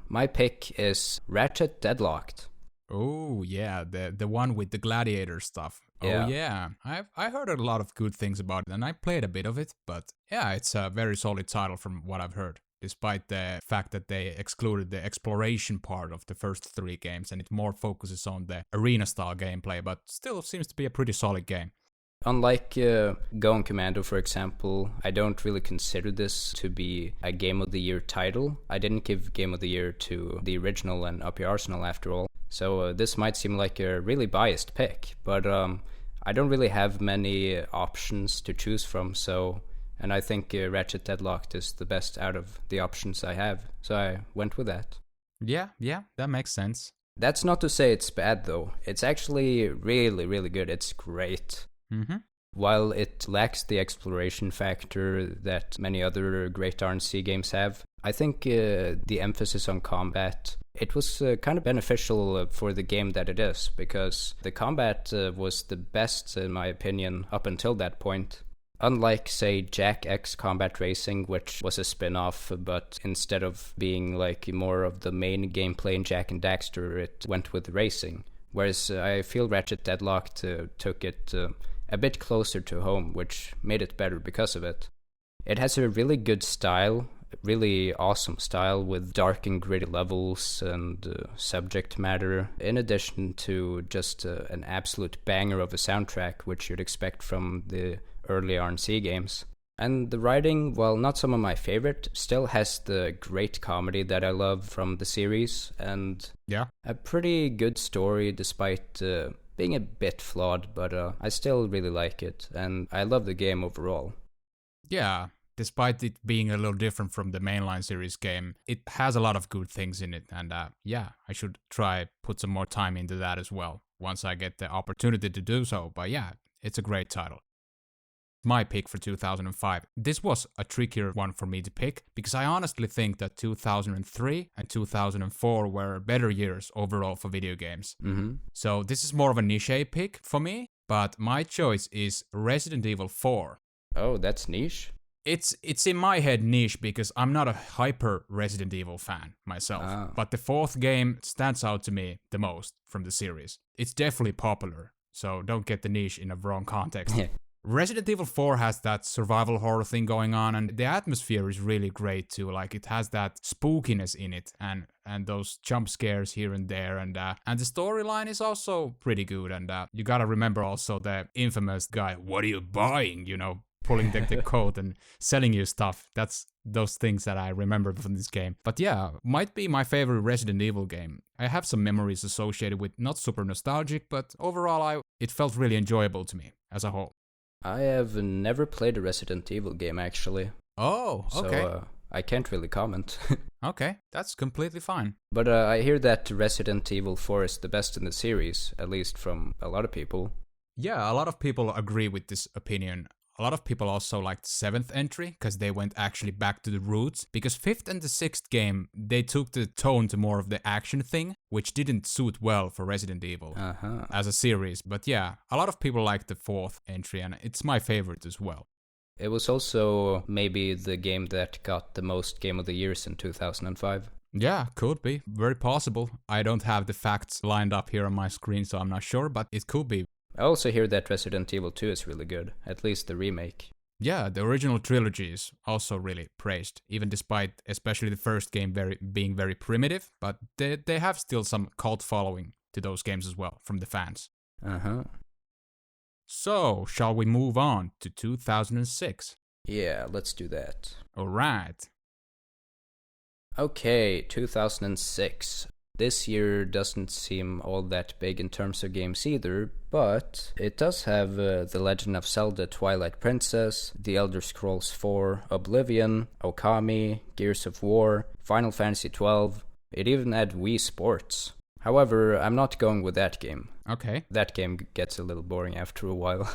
my pick is Ratchet Deadlocked. Oh yeah, the one with the gladiator stuff. Yeah. Oh yeah, I heard a lot of good things about it, and I played a bit of it. But yeah, it's a very solid title from what I've heard, despite the fact that they excluded the exploration part of the first 3 games, and it more focuses on the arena-style gameplay. But still seems to be a pretty solid game. Unlike Going Commando, for example, I don't really consider this to be a Game of the Year title. I didn't give Game of the Year to the original and Up Your Arsenal after all. So this might seem like a really biased pick, but I don't really have many options to choose from, and I think Ratchet Deadlocked is the best out of the options I have, so I went with that. Yeah, that makes sense. That's not to say it's bad, though. It's actually really, really good. It's great. Mm-hmm. While it lacks the exploration factor that many other great RNC games have, I think the emphasis on combat, it was kind of beneficial for the game that it is, because the combat was the best, in my opinion, up until that point. Unlike, say, Jack X Combat Racing, which was a spin-off, but instead of being like more of the main gameplay in Jak and Daxter, it went with racing. Whereas I feel Ratchet Deadlocked took it a bit closer to home, which made it better because of it. It has a really good style, really awesome style with dark and gritty levels and subject matter, in addition to just an absolute banger of a soundtrack, which you'd expect from the early RNC games. And the writing, while not some of my favorite, still has the great comedy that I love from the series, and a pretty good story despite being a bit flawed, but I still really like it, and I love the game overall. Yeah, despite it being a little different from the mainline series game, it has a lot of good things in it, and I should try put some more time into that as well, once I get the opportunity to do so, but yeah, it's a great title. My pick for 2005. This was a trickier one for me to pick, because I honestly think that 2003 and 2004 were better years overall for video games. So this is more of a niche pick for me, but my choice is Resident Evil 4. Oh, that's niche? It's in my head niche because I'm not a hyper Resident Evil fan myself, but the fourth game stands out to me the most from the series. It's definitely popular, so don't get the niche in a wrong context. Resident Evil 4 has that survival horror thing going on, and the atmosphere is really great too. Like, it has that spookiness in it, and those jump scares here and there, and the storyline is also pretty good. And you gotta remember also the infamous guy, "What are you buying?" You know, pulling the coat and selling you stuff. That's those things that I remember from this game. But yeah, might be my favorite Resident Evil game. I have some memories associated with, not super nostalgic, but overall it felt really enjoyable to me as a whole. I have never played a Resident Evil game, actually. Oh, okay. So I can't really comment. Okay, that's completely fine. But I hear that Resident Evil 4 is the best in the series, at least from a lot of people. Yeah, a lot of people agree with this opinion. A lot of people also liked 7th entry, because they went actually back to the roots. Because 5th and the 6th game, they took the tone to more of the action thing, which didn't suit well for Resident Evil as a series. But yeah, a lot of people liked the 4th entry, and it's my favorite as well. It was also maybe the game that got the most Game of the Years in 2005. Yeah, could be. Very possible. I don't have the facts lined up here on my screen, so I'm not sure, but it could be. I also hear that Resident Evil 2 is really good, at least the remake. Yeah, the original trilogy is also really praised, even despite especially the first game being very primitive, but they have still some cult following to those games as well from the fans. So, shall we move on to 2006? Yeah, let's do that. Alright. Okay, 2006. This year doesn't seem all that big in terms of games either, but it does have The Legend of Zelda Twilight Princess, The Elder Scrolls 4, Oblivion, Okami, Gears of War, Final Fantasy XII. It even had Wii Sports. However, I'm not going with that game. Okay. That game gets a little boring after a while.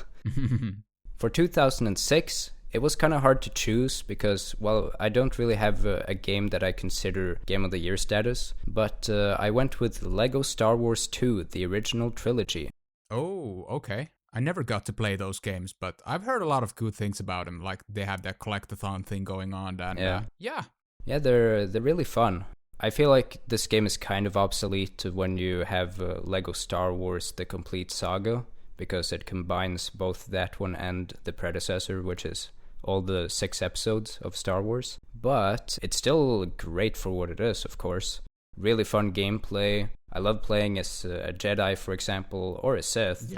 For 2006, it was kind of hard to choose because, well, I don't really have a game that I consider Game of the Year status, but I went with Lego Star Wars 2, the original trilogy. Oh, okay. I never got to play those games, but I've heard a lot of good things about them, like they have that collectathon thing going on. And, Yeah, they're really fun. I feel like this game is kind of obsolete when you have Lego Star Wars The Complete Saga, because it combines both that one and the predecessor, which is all the 6 episodes of Star Wars. But it's still great for what it is, of course. Really fun gameplay. I love playing as a Jedi, for example, or a Sith,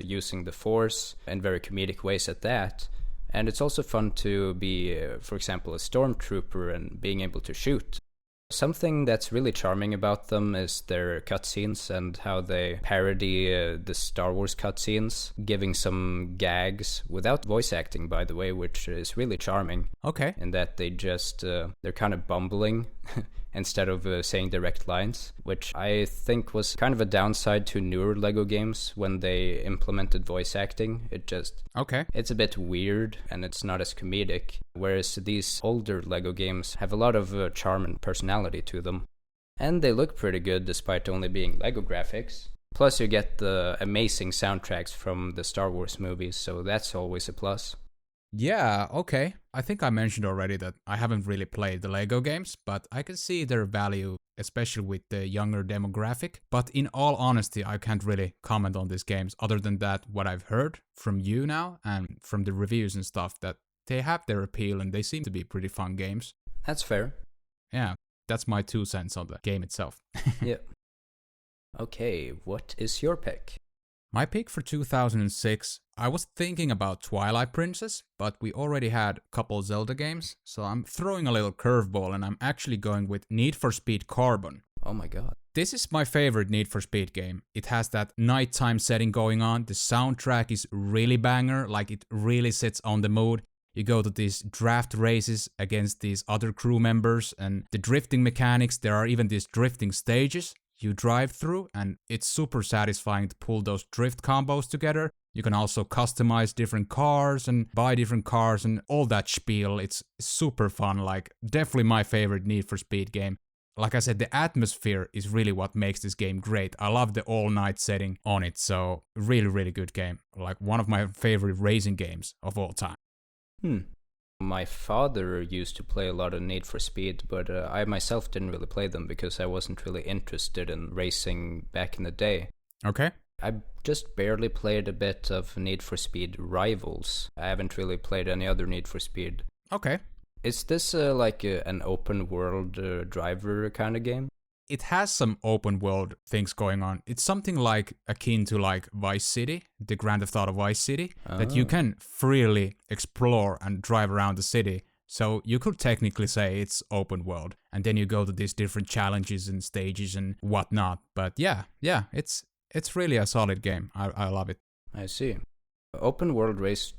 using the Force in very comedic ways at that. And it's also fun to be, for example, a stormtrooper and being able to shoot. Something that's really charming about them is their cutscenes and how they parody the Star Wars cutscenes, giving some gags without voice acting, by the way, which is really charming. Okay. In that they just, they're kind of bumbling instead of saying direct lines, which I think was kind of a downside to newer Lego games when they implemented voice acting. It's a bit weird and it's not as comedic, whereas these older Lego games have a lot of charm and personality to them. And they look pretty good despite only being Lego graphics. Plus you get the amazing soundtracks from the Star Wars movies, so that's always a plus. Yeah, okay. I think I mentioned already that I haven't really played the Lego games, but I can see their value, especially with the younger demographic. But in all honesty, I can't really comment on these games other than that what I've heard from you now and from the reviews and stuff, that they have their appeal and they seem to be pretty fun games. That's fair. Yeah, that's my 2 cents on the game itself. Yeah. Okay, what is your pick? My pick for 2006, I was thinking about Twilight Princess, but we already had a couple Zelda games, so I'm throwing a little curveball and I'm actually going with Need for Speed Carbon. Oh my god. This is my favorite Need for Speed game. It has that nighttime setting going on, the soundtrack is really banger, like it really sets on the mood. You go to these draft races against these other crew members and the drifting mechanics, there are even these drifting stages you drive through and it's super satisfying to pull those drift combos together. You can also customize different cars and buy different cars and all that spiel. It's super fun, like definitely my favorite Need for Speed game. Like I said, the atmosphere is really what makes this game great. I love the all-night setting on it, so really, really good game. Like one of my favorite racing games of all time. My father used to play a lot of Need for Speed, but I myself didn't really play them because I wasn't really interested in racing back in the day. Okay. I just barely played a bit of Need for Speed Rivals. I haven't really played any other Need for Speed. Okay. Is this like an open world driver kind of game? It has some open world things going on. It's something like akin to like Vice City, the Grand Theft Auto Vice City, that you can freely explore and drive around the city. So you could technically say it's open world. And then you go to these different challenges and stages and whatnot. But yeah, it's really a solid game. I love it. I see. Open world race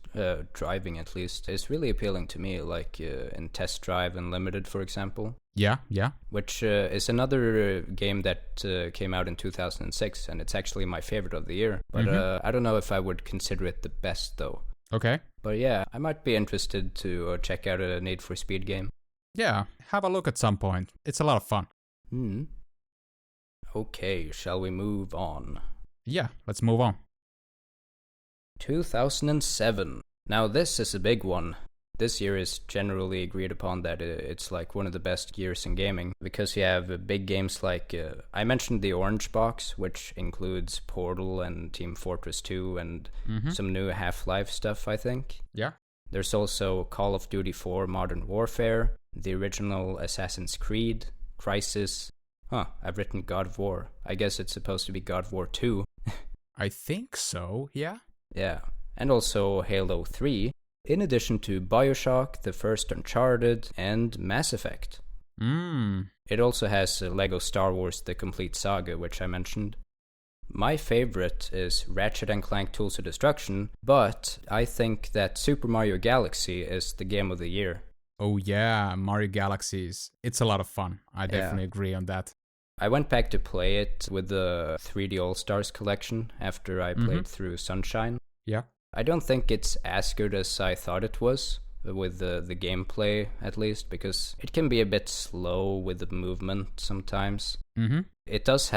driving, at least, is really appealing to me, like in Test Drive Unlimited, for example. Yeah. Which is another game that came out in 2006, and it's actually my favorite of the year. But I don't know if I would consider it the best, though. Okay. But yeah, I might be interested to check out a Need for Speed game. Yeah, have a look at some point. It's a lot of fun. Okay, shall we move on? Yeah, let's move on. 2007. Now this is a big one. This year is generally agreed upon that it's like one of the best years in gaming, because you have big games like, I mentioned the Orange Box, which includes Portal and Team Fortress 2 and some new Half-Life stuff, I think. Yeah. There's also Call of Duty 4 Modern Warfare, the original Assassin's Creed, Crysis. I've written God of War. I guess it's supposed to be God of War 2. I think so, yeah. Yeah, and also Halo 3, in addition to Bioshock, the first Uncharted, and Mass Effect. It also has Lego Star Wars The Complete Saga, which I mentioned. My favorite is Ratchet & Clank Tools of Destruction, but I think that Super Mario Galaxy is the game of the year. Oh yeah, Mario Galaxies. It's a lot of fun. I definitely agree on that. I went back to play it with the 3D All-Stars collection after I played through Sunshine. Yeah. I don't think it's as good as I thought it was, with the gameplay at least, because it can be a bit slow with the movement sometimes. It does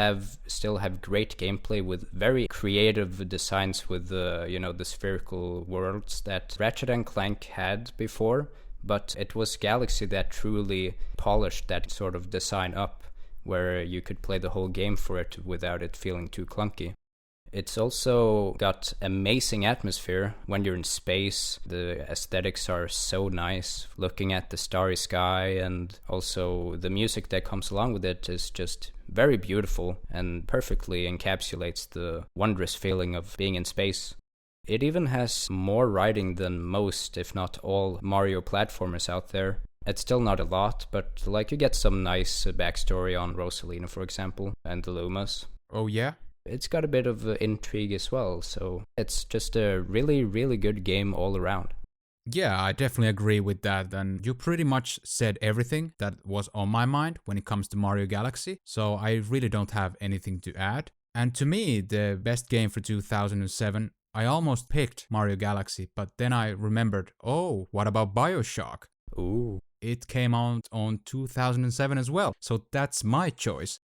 still have great gameplay with very creative designs with the spherical worlds that Ratchet & Clank had before, but it was Galaxy that truly polished that sort of design up, where you could play the whole game for it without it feeling too clunky. It's also got amazing atmosphere when you're in space. The aesthetics are so nice, looking at the starry sky, and also the music that comes along with it is just very beautiful and perfectly encapsulates the wondrous feeling of being in space. It even has more writing than most, if not all, Mario platformers out there. It's still not a lot, but like you get some nice backstory on Rosalina, for example, and the Lumas. Oh yeah? It's got a bit of intrigue as well, so it's just a really, really good game all around. Yeah, I definitely agree with that, and you pretty much said everything that was on my mind when it comes to Mario Galaxy, so I really don't have anything to add. And to me, the best game for 2007, I almost picked Mario Galaxy, but then I remembered, oh, what about Bioshock? Ooh. It came out on 2007 as well, so that's my choice.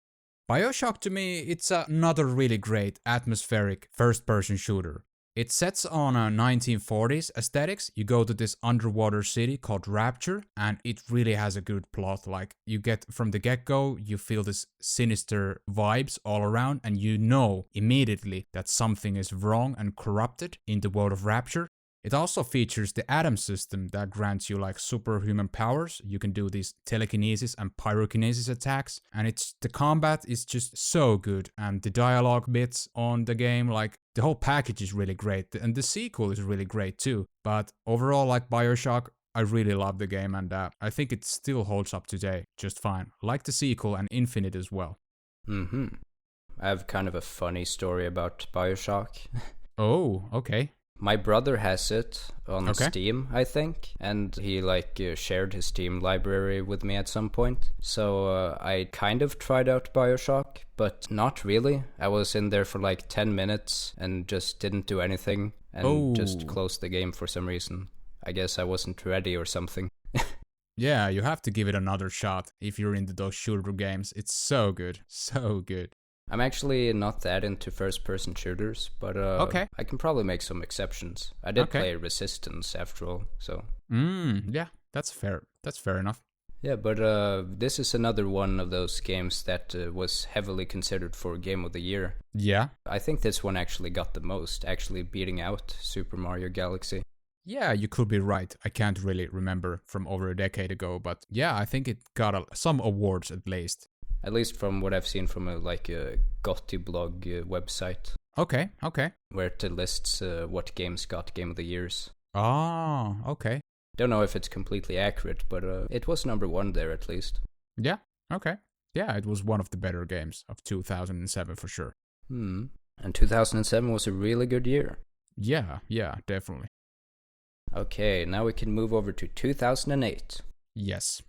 Bioshock, to me, it's another really great atmospheric first-person shooter. It sets on a 1940s aesthetics. You go to this underwater city called Rapture, and it really has a good plot. Like, you get from the get-go, you feel this sinister vibes all around, and you know immediately that something is wrong and corrupted in the world of Rapture. It also features the Atom system that grants you like superhuman powers. You can do these telekinesis and pyrokinesis attacks, and the combat is just so good, and the dialogue bits on the game, like the whole package is really great, and the sequel is really great too. But overall, like BioShock, I really love the game, and I think it still holds up today just fine. Like the sequel and Infinite as well. Mm-hmm. I have kind of a funny story about BioShock. Oh, okay. My brother has it on Steam, I think, and he shared his Steam library with me at some point. So I kind of tried out BioShock, but not really. I was in there for like 10 minutes and just didn't do anything and just closed the game for some reason. I guess I wasn't ready or something. Yeah, you have to give it another shot if you're into those shooter games. It's so good, so good. I'm actually not that into first-person shooters, but I can probably make some exceptions. I did play Resistance after all, so... Yeah, that's fair. That's fair enough. Yeah, but this is another one of those games that was heavily considered for Game of the Year. Yeah. I think this one actually got the most, actually beating out Super Mario Galaxy. Yeah, you could be right. I can't really remember from over a decade ago, but yeah, I think it got some awards at least. At least from what I've seen from a GOTY blog website. Okay. Where it lists what games got Game of the Years. Oh, okay. Don't know if it's completely accurate, but it was number 1 there at least. Yeah, okay. Yeah, it was one of the better games of 2007 for sure. And 2007 was a really good year. Yeah, definitely. Okay, now we can move over to 2008. Yes.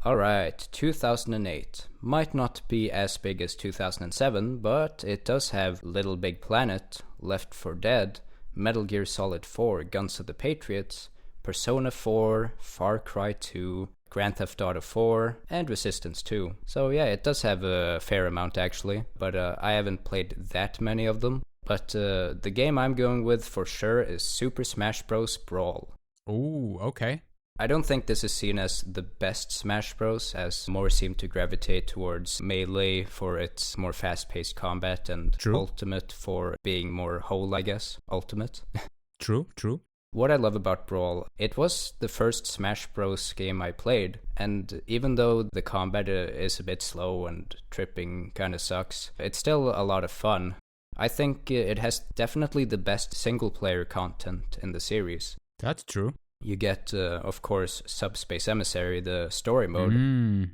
Alright, 2008. Might not be as big as 2007, but it does have Little Big Planet, Left 4 Dead, Metal Gear Solid 4, Guns of the Patriots, Persona 4, Far Cry 2, Grand Theft Auto 4, and Resistance 2. So yeah, it does have a fair amount actually, but I haven't played that many of them. But the game I'm going with for sure is Super Smash Bros. Brawl. Ooh, okay. I don't think this is seen as the best Smash Bros, as more seem to gravitate towards Melee for its more fast-paced combat and Ultimate for being more whole, I guess. Ultimate. True. What I love about Brawl, it was the first Smash Bros game I played, and even though the combat is a bit slow and tripping kind of sucks, it's still a lot of fun. I think it has definitely the best single-player content in the series. That's true. You get, of course, Subspace Emissary, the story mode.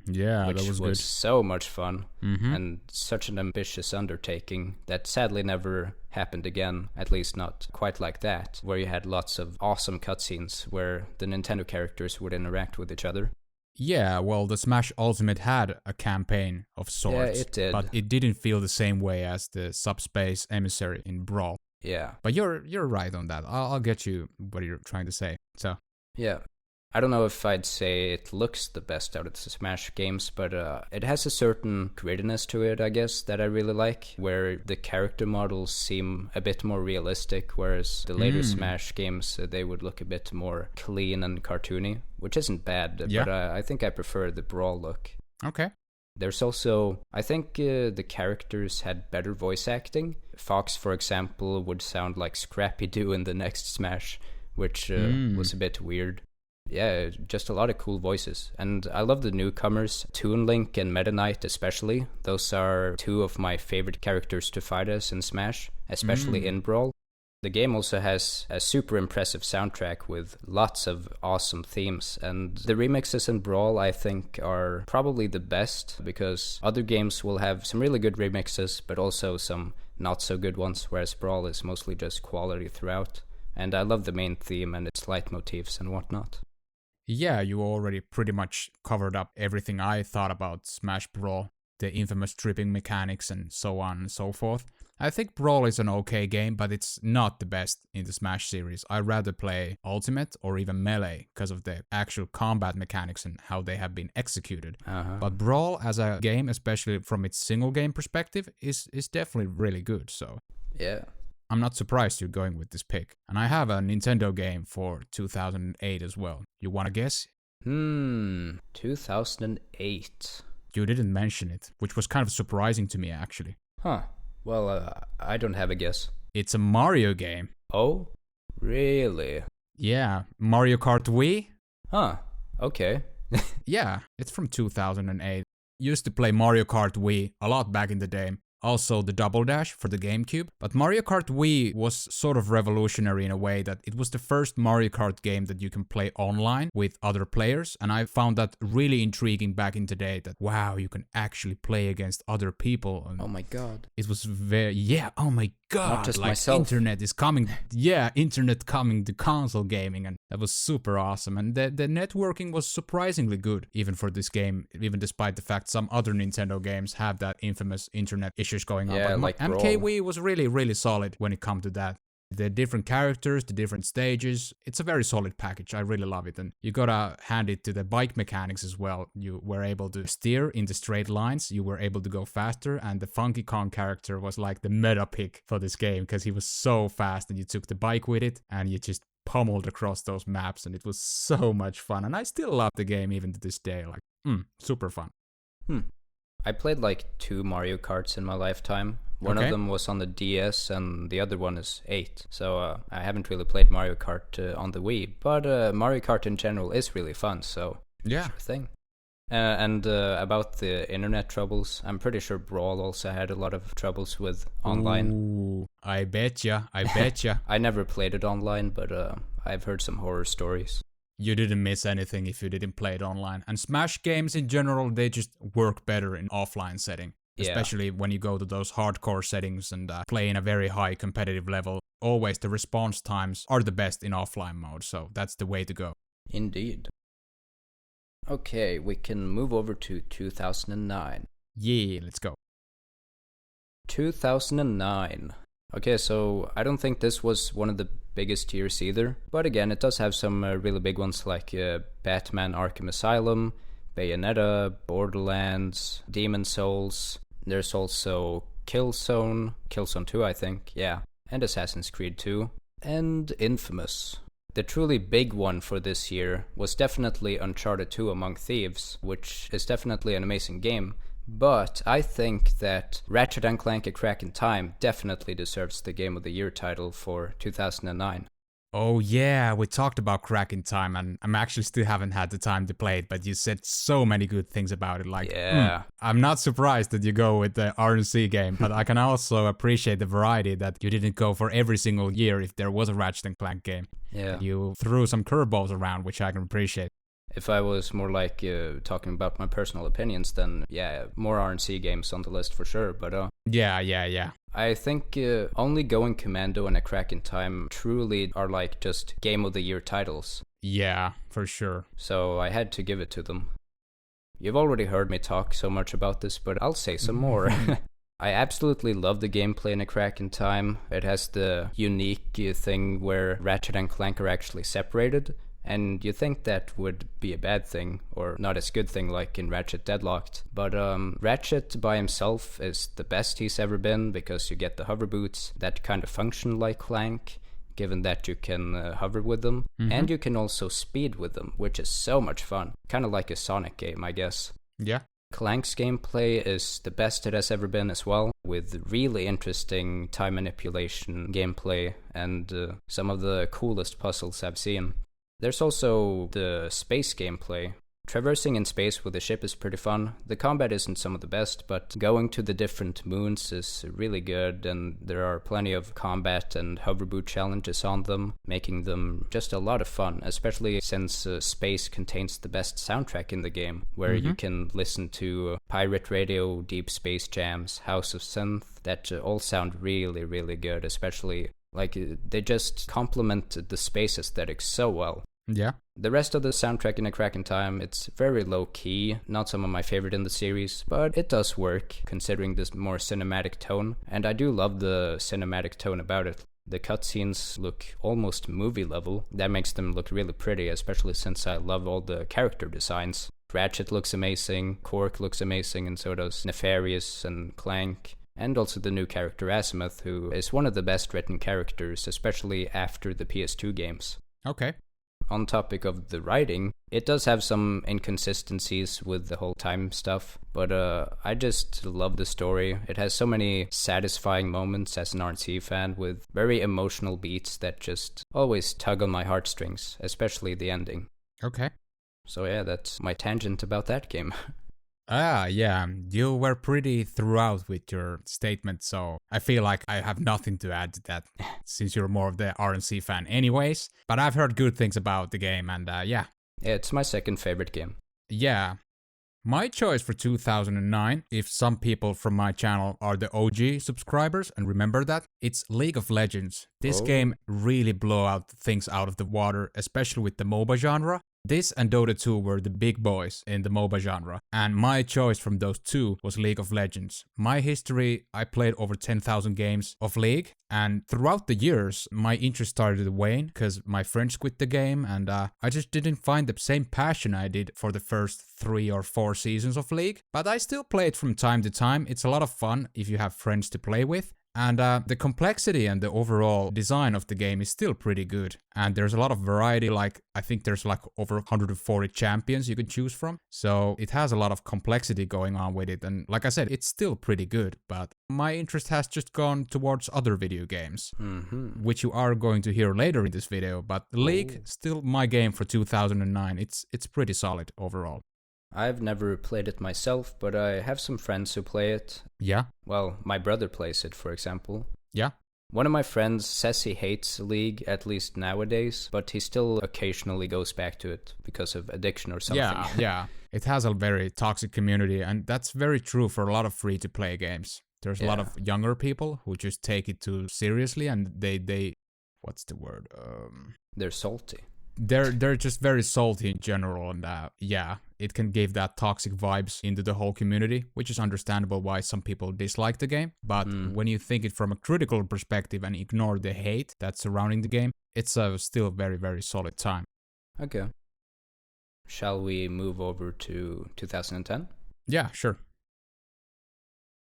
Yeah, which that was good. So much fun and such an ambitious undertaking that sadly never happened again, at least not quite like that, where you had lots of awesome cutscenes where the Nintendo characters would interact with each other. Yeah, well, the Smash Ultimate had a campaign of sorts. Yeah, it did. But it didn't feel the same way as the Subspace Emissary in Brawl. Yeah. But you're right on that. I'll get you what you're trying to say. So. Yeah. I don't know if I'd say it looks the best out of the Smash games, but it has a certain grittiness to it, I guess, that I really like, where the character models seem a bit more realistic, whereas the later Smash games, they would look a bit more clean and cartoony, which isn't bad, but I think I prefer the Brawl look. Okay. There's also, I think the characters had better voice acting. Fox, for example, would sound like Scrappy-Doo in the next Smash, which was a bit weird. Yeah, just a lot of cool voices. And I love the newcomers, Toon Link and Meta Knight especially. Those are two of my favorite characters to fight as in Smash, especially in Brawl. The game also has a super impressive soundtrack with lots of awesome themes, and the remixes in Brawl I think are probably the best, because other games will have some really good remixes, but also some not so good ones, whereas Brawl is mostly just quality throughout. And I love the main theme and its leitmotifs and whatnot. Yeah, you already pretty much covered up everything I thought about Smash Brawl, the infamous tripping mechanics and so on and so forth. I think Brawl is an okay game, but it's not the best in the Smash series. I'd rather play Ultimate or even Melee because of the actual combat mechanics and how they have been executed. But Brawl as a game, especially from its single game perspective, is definitely really good, so... Yeah. I'm not surprised you're going with this pick. And I have a Nintendo game for 2008 as well. You wanna guess? 2008. You didn't mention it, which was kind of surprising to me actually. Huh. Well, I don't have a guess. It's a Mario game. Oh? Really? Yeah, Mario Kart Wii? Huh. Okay. Yeah, it's from 2008. Used to play Mario Kart Wii a lot back in the day. Also the Double Dash for the GameCube. But Mario Kart Wii was sort of revolutionary in a way that it was the first Mario Kart game that you can play online with other players. And I found that really intriguing back in the day that, wow, you can actually play against other people. And oh my god. it was oh my god. Not just like myself. Internet is coming. Yeah, internet coming to console gaming. And that was super awesome. And the networking was surprisingly good, even for this game, even despite the fact some other Nintendo games have that infamous internet issues going on. Yeah, But like MKWii was really, really solid when it comes to that. The different characters, the different stages, it's a very solid package. I really love it. And you gotta hand it to the bike mechanics as well. You were able to steer in the straight lines, you were able to go faster, and the Funky Kong character was like the meta pick for this game because he was so fast and you took the bike with it and you just pummeled across those maps and it was so much fun. And I still love the game even to this day. Like, super fun. I played like 2 Mario Karts in my lifetime. One of them was on the DS and the other one is 8. So I haven't really played Mario Kart on the Wii, but Mario Kart in general is really fun, so yeah. Sure thing. And about the internet troubles, I'm pretty sure Brawl also had a lot of troubles with online. Ooh, I betcha. I never played it online, but I've heard some horror stories. You didn't miss anything if you didn't play it online. And Smash games in general, they just work better in offline setting. Yeah. Especially when you go to those hardcore settings and play in a very high competitive level. Always the response times are the best in offline mode, so that's the way to go. Indeed. Okay, we can move over to 2009. Yeah, let's go. 2009. Okay, so I don't think this was one of the biggest years either, but again, it does have some really big ones like Batman Arkham Asylum, Bayonetta, Borderlands, Demon Souls. There's also Killzone 2 I think, yeah, and Assassin's Creed 2, and Infamous. The truly big one for this year was definitely Uncharted 2 Among Thieves, which is definitely an amazing game. But I think that Ratchet & Clank A Crack in Time definitely deserves the Game of the Year title for 2009. Oh yeah, we talked about Crack in Time and I'm actually still haven't had the time to play it, but you said so many good things about it. Like, yeah. I'm not surprised that you go with the RNC game, but I can also appreciate the variety that you didn't go for every single year if there was a Ratchet & Clank game. Yeah. You threw some curveballs around, which I can appreciate. If I was more like talking about my personal opinions, then yeah, more RNC games on the list for sure, but Yeah. I think only Going Commando and A Crack in Time truly are like just Game of the Year titles. Yeah, for sure. So I had to give it to them. You've already heard me talk so much about this, but I'll say some more. I absolutely love the gameplay in A Crack in Time. It has the unique thing where Ratchet and Clank are actually separated. And you think that would be a bad thing, or not as good thing like in Ratchet Deadlocked. But Ratchet by himself is the best he's ever been, because you get the hover boots that kind of function like Clank, given that you can hover with them. Mm-hmm. And you can also speed with them, which is so much fun. Kind of like a Sonic game, I guess. Yeah. Clank's gameplay is the best it has ever been as well, with really interesting time manipulation gameplay and some of the coolest puzzles I've seen. There's also the space gameplay. Traversing in space with a ship is pretty fun. The combat isn't some of the best, but going to the different moons is really good, and there are plenty of combat and hoverboot challenges on them, making them just a lot of fun, especially since space contains the best soundtrack in the game, where you can listen to Pirate Radio, Deep Space Jams, House of Synth, that all sound really, really good, especially like they just complement the space aesthetic so well. Yeah. The rest of the soundtrack in A Crack in Time, it's very low-key, not some of my favorite in the series, but it does work, considering this more cinematic tone, and I do love the cinematic tone about it. The cutscenes look almost movie level. That makes them look really pretty, especially since I love all the character designs. Ratchet looks amazing, Cork looks amazing, and so does Nefarious and Clank. And also the new character Azimuth, who is one of the best written characters, especially after the PS2 games. Okay. on topic of the writing, it does have some inconsistencies with the whole time stuff, but I just love the story. It has so many satisfying moments as an RNC fan with very emotional beats that just always tug on my heartstrings, especially the ending. Okay. So yeah, that's my tangent about that game. Yeah, you were pretty throughout with your statement, so I feel like I have nothing to add to that, since you're more of the RNC fan anyways. But I've heard good things about the game, and yeah. Yeah, it's my second favorite game. Yeah. My choice for 2009, if some people from my channel are the OG subscribers and remember that, it's League of Legends. This game really blew out things out of the water, especially with the MOBA genre. This and Dota 2 were the big boys in the MOBA genre, and my choice from those two was League of Legends. My history, I played over 10,000 games of League, and throughout the years, my interest started to wane because my friends quit the game, and I just didn't find the same passion I did for the first 3 or 4 seasons of League. But I still play it from time to time. It's a lot of fun if you have friends to play with. And the complexity and the overall design of the game is still pretty good. And there's a lot of variety, like I think there's like over 140 champions you can choose from. So it has a lot of complexity going on with it. And like I said, it's still pretty good. But my interest has just gone towards other video games, which you are going to hear later in this video. But League, still my game for 2009. It's pretty solid overall. I've never played it myself, but I have some friends who play it. Yeah? Well, my brother plays it, for example. Yeah? One of my friends says he hates League, at least nowadays, but he still occasionally goes back to it because of addiction or something. Yeah. It has a very toxic community, and that's very true for a lot of free-to-play games. There's a lot of younger people who just take it too seriously, and they what's the word? They're salty. They're just very salty in general, and it can give that toxic vibes into the whole community, which is understandable why some people dislike the game. But when you think it from a critical perspective and ignore the hate that's surrounding the game, it's still a very, very solid time. Okay. Shall we move over to 2010? Yeah, sure.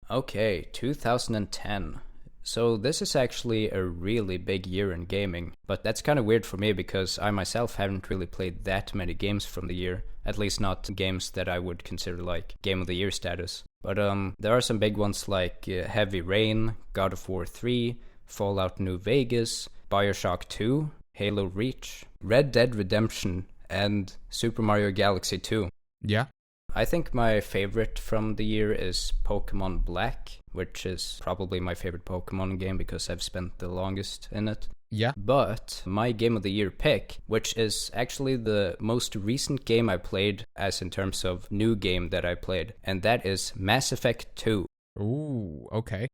Okay, 2010. So this is actually a really big year in gaming, but that's kind of weird for me because I myself haven't really played that many games from the year, at least not games that I would consider like Game of the Year status. But there are some big ones like Heavy Rain, God of War 3, Fallout New Vegas, BioShock 2, Halo Reach, Red Dead Redemption, and Super Mario Galaxy 2. Yeah. I think my favorite from the year is Pokemon Black, which is probably my favorite Pokemon game because I've spent the longest in it. Yeah. But my Game of the Year pick, which is actually the most recent game I played as in terms of new game that I played, and that is Mass Effect 2. Ooh, okay.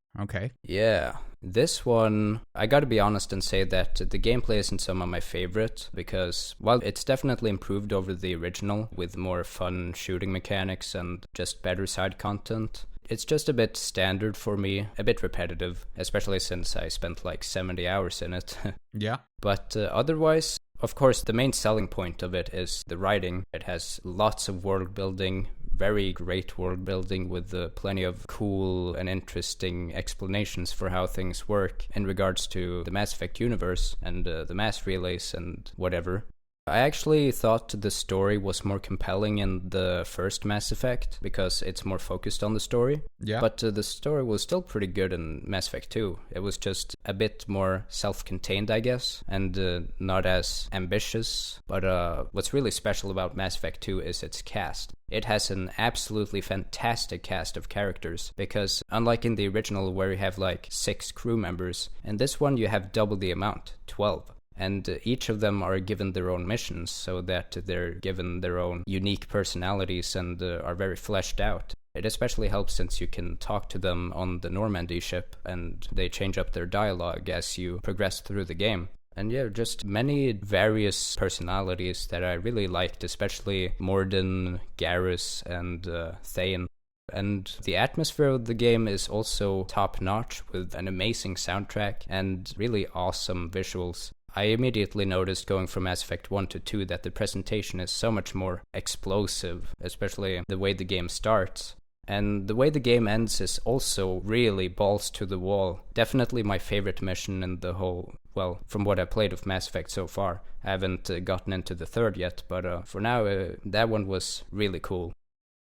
Yeah. This one, I gotta be honest and say that the gameplay isn't some of my favorite, because while it's definitely improved over the original with more fun shooting mechanics and just better side content, it's just a bit standard for me, a bit repetitive, especially since I spent like 70 hours in it. Yeah. But otherwise, of course, the main selling point of it is the writing. It has lots of world building, very great world building with plenty of cool and interesting explanations for how things work in regards to the Mass Effect universe and the mass relays and whatever. I actually thought the story was more compelling in the first Mass Effect because it's more focused on the story. Yeah. But the story was still pretty good in Mass Effect 2. It was just a bit more self-contained, I guess, and not as ambitious. But what's really special about Mass Effect 2 is its cast. It has an absolutely fantastic cast of characters because unlike in the original where you have like 6 crew members, in this one you have double the amount, 12. And each of them are given their own missions so that they're given their own unique personalities and are very fleshed out. It especially helps since you can talk to them on the Normandy ship and they change up their dialogue as you progress through the game. And yeah, just many various personalities that I really liked, especially Mordin, Garrus, and Thane. And the atmosphere of the game is also top-notch with an amazing soundtrack and really awesome visuals. I immediately noticed going from Mass Effect 1 to 2 that the presentation is so much more explosive, especially the way the game starts. And the way the game ends is also really balls to the wall. Definitely my favorite mission in the whole, well, from what I played of Mass Effect so far. I haven't gotten into the third yet, but for now, that one was really cool.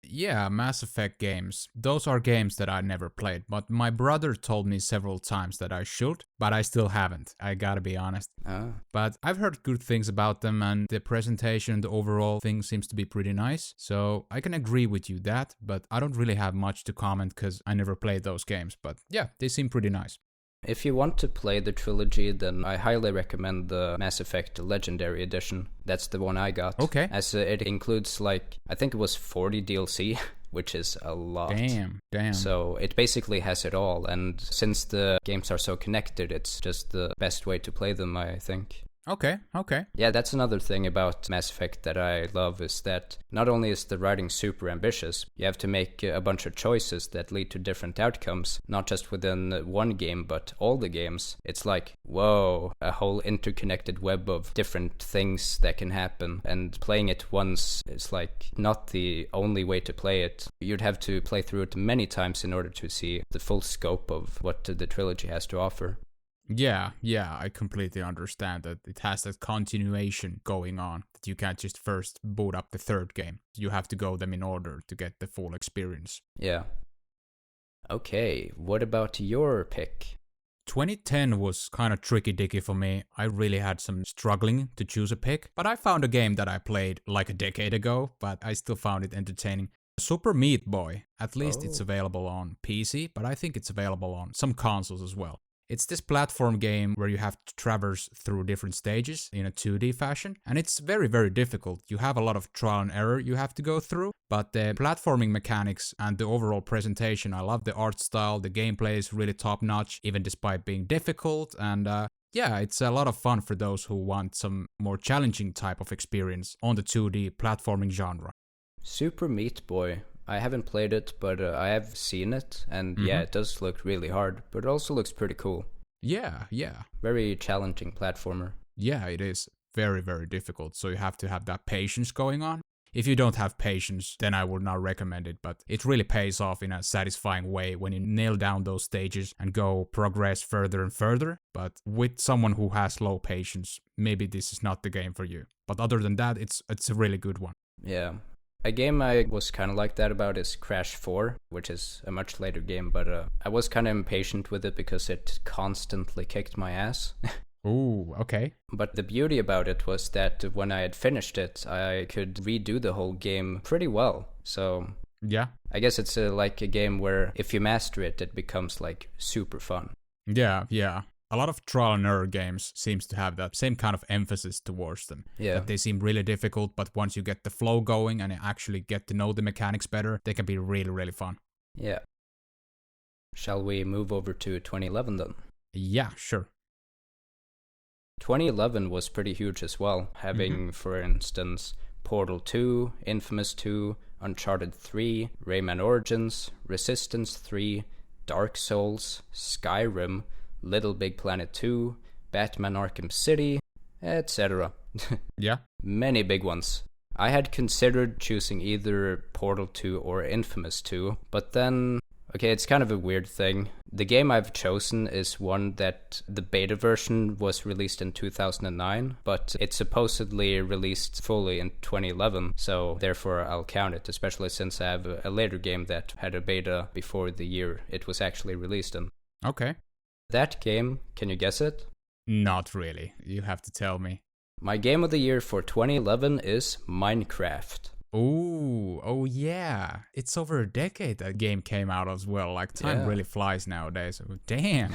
Yeah, Mass Effect games. Those are games that I never played, but my brother told me several times that I should, but I still haven't. I gotta be honest. But I've heard good things about them, and the presentation, the overall thing seems to be pretty nice. So I can agree with you that, but I don't really have much to comment because I never played those games. But yeah, they seem pretty nice. If you want to play the trilogy, then I highly recommend the Mass Effect Legendary Edition. That's the one I got. Okay. As it includes, like, I think it was 40 DLC, which is a lot. Damn. So it basically has it all, and since the games are so connected, it's just the best way to play them, I think. Okay. Yeah, that's another thing about Mass Effect that I love, is that not only is the writing super ambitious, you have to make a bunch of choices that lead to different outcomes, not just within one game, but all the games. It's like, whoa, a whole interconnected web of different things that can happen, and playing it once is like not the only way to play it. You'd have to play through it many times in order to see the full scope of what the trilogy has to offer. Yeah, I completely understand that it has that continuation going on, that you can't just first boot up the third game. You have to go them in order to get the full experience. Yeah. Okay, what about your pick? 2010 was kind of tricky-dicky for me. I really had some struggling to choose a pick, but I found a game that I played like a decade ago, but I still found it entertaining. Super Meat Boy. At least it's available on PC, but I think it's available on some consoles as well. It's this platform game where you have to traverse through different stages in a 2D fashion, and it's very, very difficult. You have a lot of trial and error you have to go through, but the platforming mechanics and the overall presentation, I love the art style, the gameplay is really top-notch, even despite being difficult, and yeah, it's a lot of fun for those who want some more challenging type of experience on the 2D platforming genre. Super Meat Boy. I haven't played it, but I have seen it, and yeah, it does look really hard, but it also looks pretty cool. Yeah. Very challenging platformer. Yeah, it is very, very difficult, so you have to have that patience going on. If you don't have patience, then I would not recommend it, but it really pays off in a satisfying way when you nail down those stages and progress further and further. But with someone who has low patience, maybe this is not the game for you. But other than that, it's a really good one. Yeah. A game I was kind of like that about is Crash 4, which is a much later game, but I was kind of impatient with it because it constantly kicked my ass. Ooh, okay. But the beauty about it was that when I had finished it, I could redo the whole game pretty well. So yeah, I guess it's like a game where if you master it, it becomes like super fun. Yeah. A lot of trial and error games seems to have that same kind of emphasis towards them. Yeah. That they seem really difficult, but once you get the flow going and you actually get to know the mechanics better, they can be really, really fun. Yeah. Shall we move over to 2011 then? Yeah, sure. 2011 was pretty huge as well, having, for instance, Portal 2, Infamous 2, Uncharted 3, Rayman Origins, Resistance 3, Dark Souls, Skyrim, Little Big Planet 2, Batman Arkham City, etc. Yeah. Many big ones. I had considered choosing either Portal 2 or Infamous 2, but then, okay, it's kind of a weird thing. The game I've chosen is one that the beta version was released in 2009, but it's supposedly released fully in 2011, so therefore I'll count it, especially since I have a later game that had a beta before the year it was actually released in. Okay. That game, can you guess it? Not really. You have to tell me. My game of the year for 2011 is Minecraft. Ooh, oh yeah. It's over a decade that game came out as well. Like, time really flies nowadays. Damn.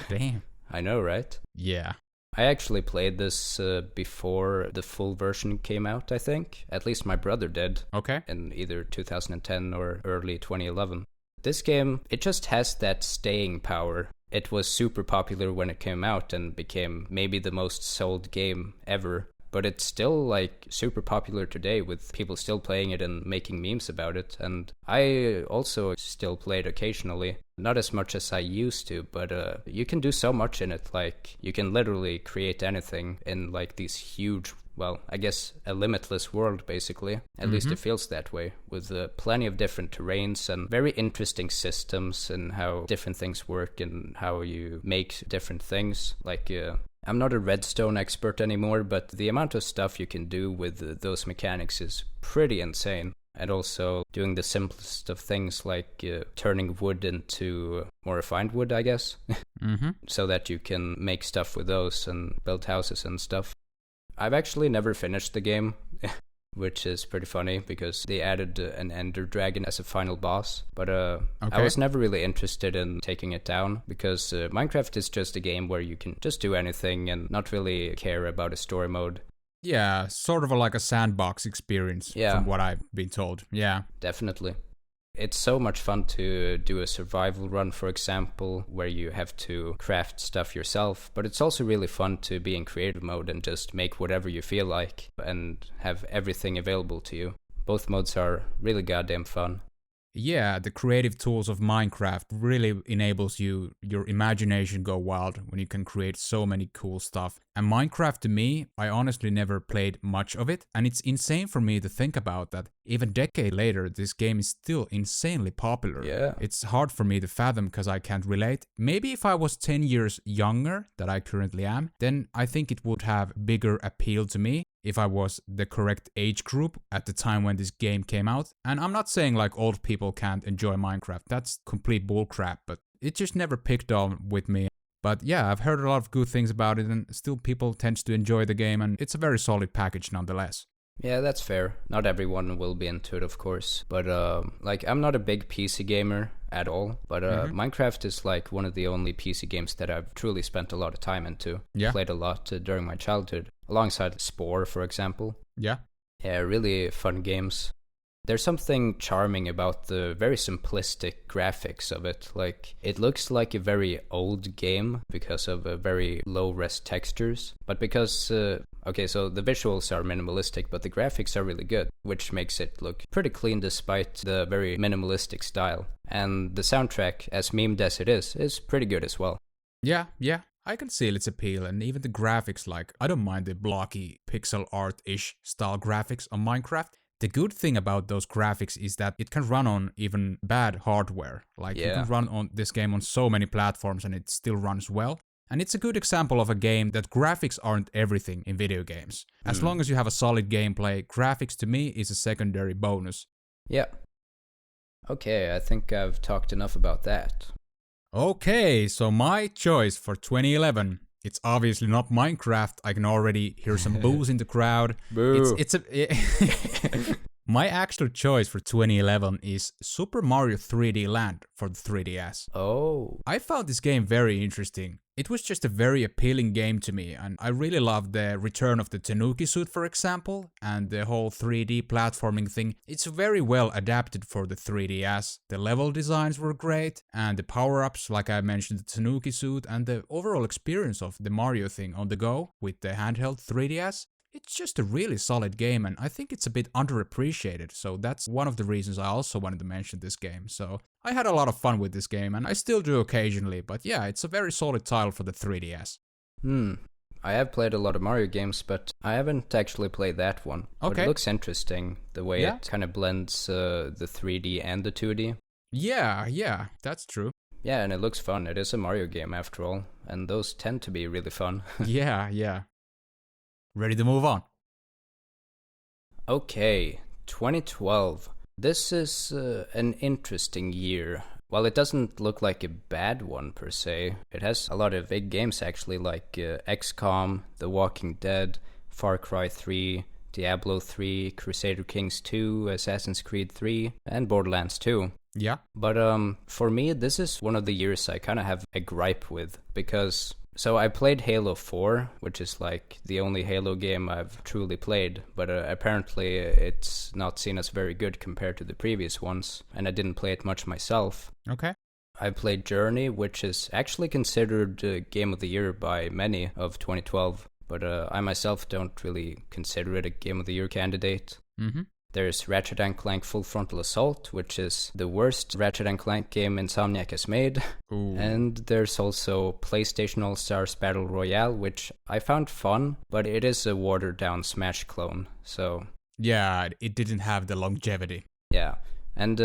I know, right? Yeah. I actually played this before the full version came out, I think. At least my brother did. Okay. In either 2010 or early 2011. This game, it just has that staying power. It was super popular when it came out and became maybe the most sold game ever. But it's still like super popular today with people still playing it and making memes about it. And I also still play it occasionally. Not as much as I used to, but you can do so much in it. Like, you can literally create anything in like these huge well, I guess a limitless world, basically. At least it feels that way, with plenty of different terrains and very interesting systems and how different things work and how you make different things. Like, I'm not a redstone expert anymore, but the amount of stuff you can do with those mechanics is pretty insane. And also doing the simplest of things like turning wood into more refined wood, I guess, so that you can make stuff with those and build houses and stuff. I've actually never finished the game, which is pretty funny because they added an ender dragon as a final boss. But I was never really interested in taking it down because Minecraft is just a game where you can just do anything and not really care about a story mode. Yeah, sort of like a sandbox experience, from what I've been told. Yeah. Definitely. It's so much fun to do a survival run, for example, where you have to craft stuff yourself. But it's also really fun to be in creative mode and just make whatever you feel like and have everything available to you. Both modes are really goddamn fun. Yeah, the creative tools of Minecraft really enables your imagination go wild when you can create so many cool stuff. And Minecraft, to me, I honestly never played much of it, and it's insane for me to think about that even a decade later, this game is still insanely popular. Yeah. It's hard for me to fathom because I can't relate. Maybe if I was 10 years younger than I currently am, then I think it would have bigger appeal to me. If I was the correct age group at the time when this game came out. And I'm not saying like old people can't enjoy Minecraft, that's complete bullcrap, but it just never picked on with me. But yeah, I've heard a lot of good things about it and still people tend to enjoy the game and it's a very solid package nonetheless. Yeah, that's fair. Not everyone will be into it, of course. But like, I'm not a big PC gamer at all. But Minecraft is like one of the only PC games that I've truly spent a lot of time into. Yeah. Played a lot during my childhood. Alongside Spore, for example. Yeah. Yeah, really fun games. There's something charming about the very simplistic graphics of it. Like, it looks like a very old game because of very low-res textures. But because, so the visuals are minimalistic, but the graphics are really good, which makes it look pretty clean despite the very minimalistic style. And the soundtrack, as memed as it is pretty good as well. Yeah. I can see its appeal, and even the graphics, like, I don't mind the blocky pixel art-ish style graphics on Minecraft. The good thing about those graphics is that it can run on even bad hardware. Like, you can run on this game on so many platforms and it still runs well. And it's a good example of a game that graphics aren't everything in video games. As long as you have a solid gameplay, graphics to me is a secondary bonus. Yeah. Okay, I think I've talked enough about that. Okay, so my choice for 2011. It's obviously not Minecraft. I can already hear some boos in the crowd. Boo. My actual choice for 2011 is Super Mario 3D Land for the 3DS. Oh. I found this game very interesting. It was just a very appealing game to me, and I really loved the return of the Tanuki suit, for example, and the whole 3D platforming thing. It's very well adapted for the 3DS. The level designs were great, and the power-ups, like I mentioned, the Tanuki suit, and the overall experience of the Mario thing on the go with the handheld 3DS. It's just a really solid game, and I think it's a bit underappreciated, so that's one of the reasons I also wanted to mention this game. So I had a lot of fun with this game, and I still do occasionally, but yeah, it's a very solid title for the 3DS. I have played a lot of Mario games, but I haven't actually played that one. Okay. But it looks interesting, the way it kind of blends the 3D and the 2D. Yeah, that's true. Yeah, and it looks fun. It is a Mario game after all, and those tend to be really fun. Yeah. Ready to move on? Okay, 2012. This is an interesting year. While it doesn't look like a bad one per se, it has a lot of big games actually, like XCOM, The Walking Dead, Far Cry 3, Diablo 3, Crusader Kings 2, Assassin's Creed 3, and Borderlands 2. Yeah. But for me, this is one of the years I kind of have a gripe with, because... So I played Halo 4, which is like the only Halo game I've truly played, but apparently it's not seen as very good compared to the previous ones, and I didn't play it much myself. Okay. I played Journey, which is actually considered Game of the Year by many of 2012, but I myself don't really consider it a Game of the Year candidate. Mm-hmm. There's Ratchet & Clank Full Frontal Assault, which is the worst Ratchet & Clank game Insomniac has made. Ooh. And there's also PlayStation All-Stars Battle Royale, which I found fun, but it is a watered-down Smash clone, so... Yeah, it didn't have the longevity. Yeah, and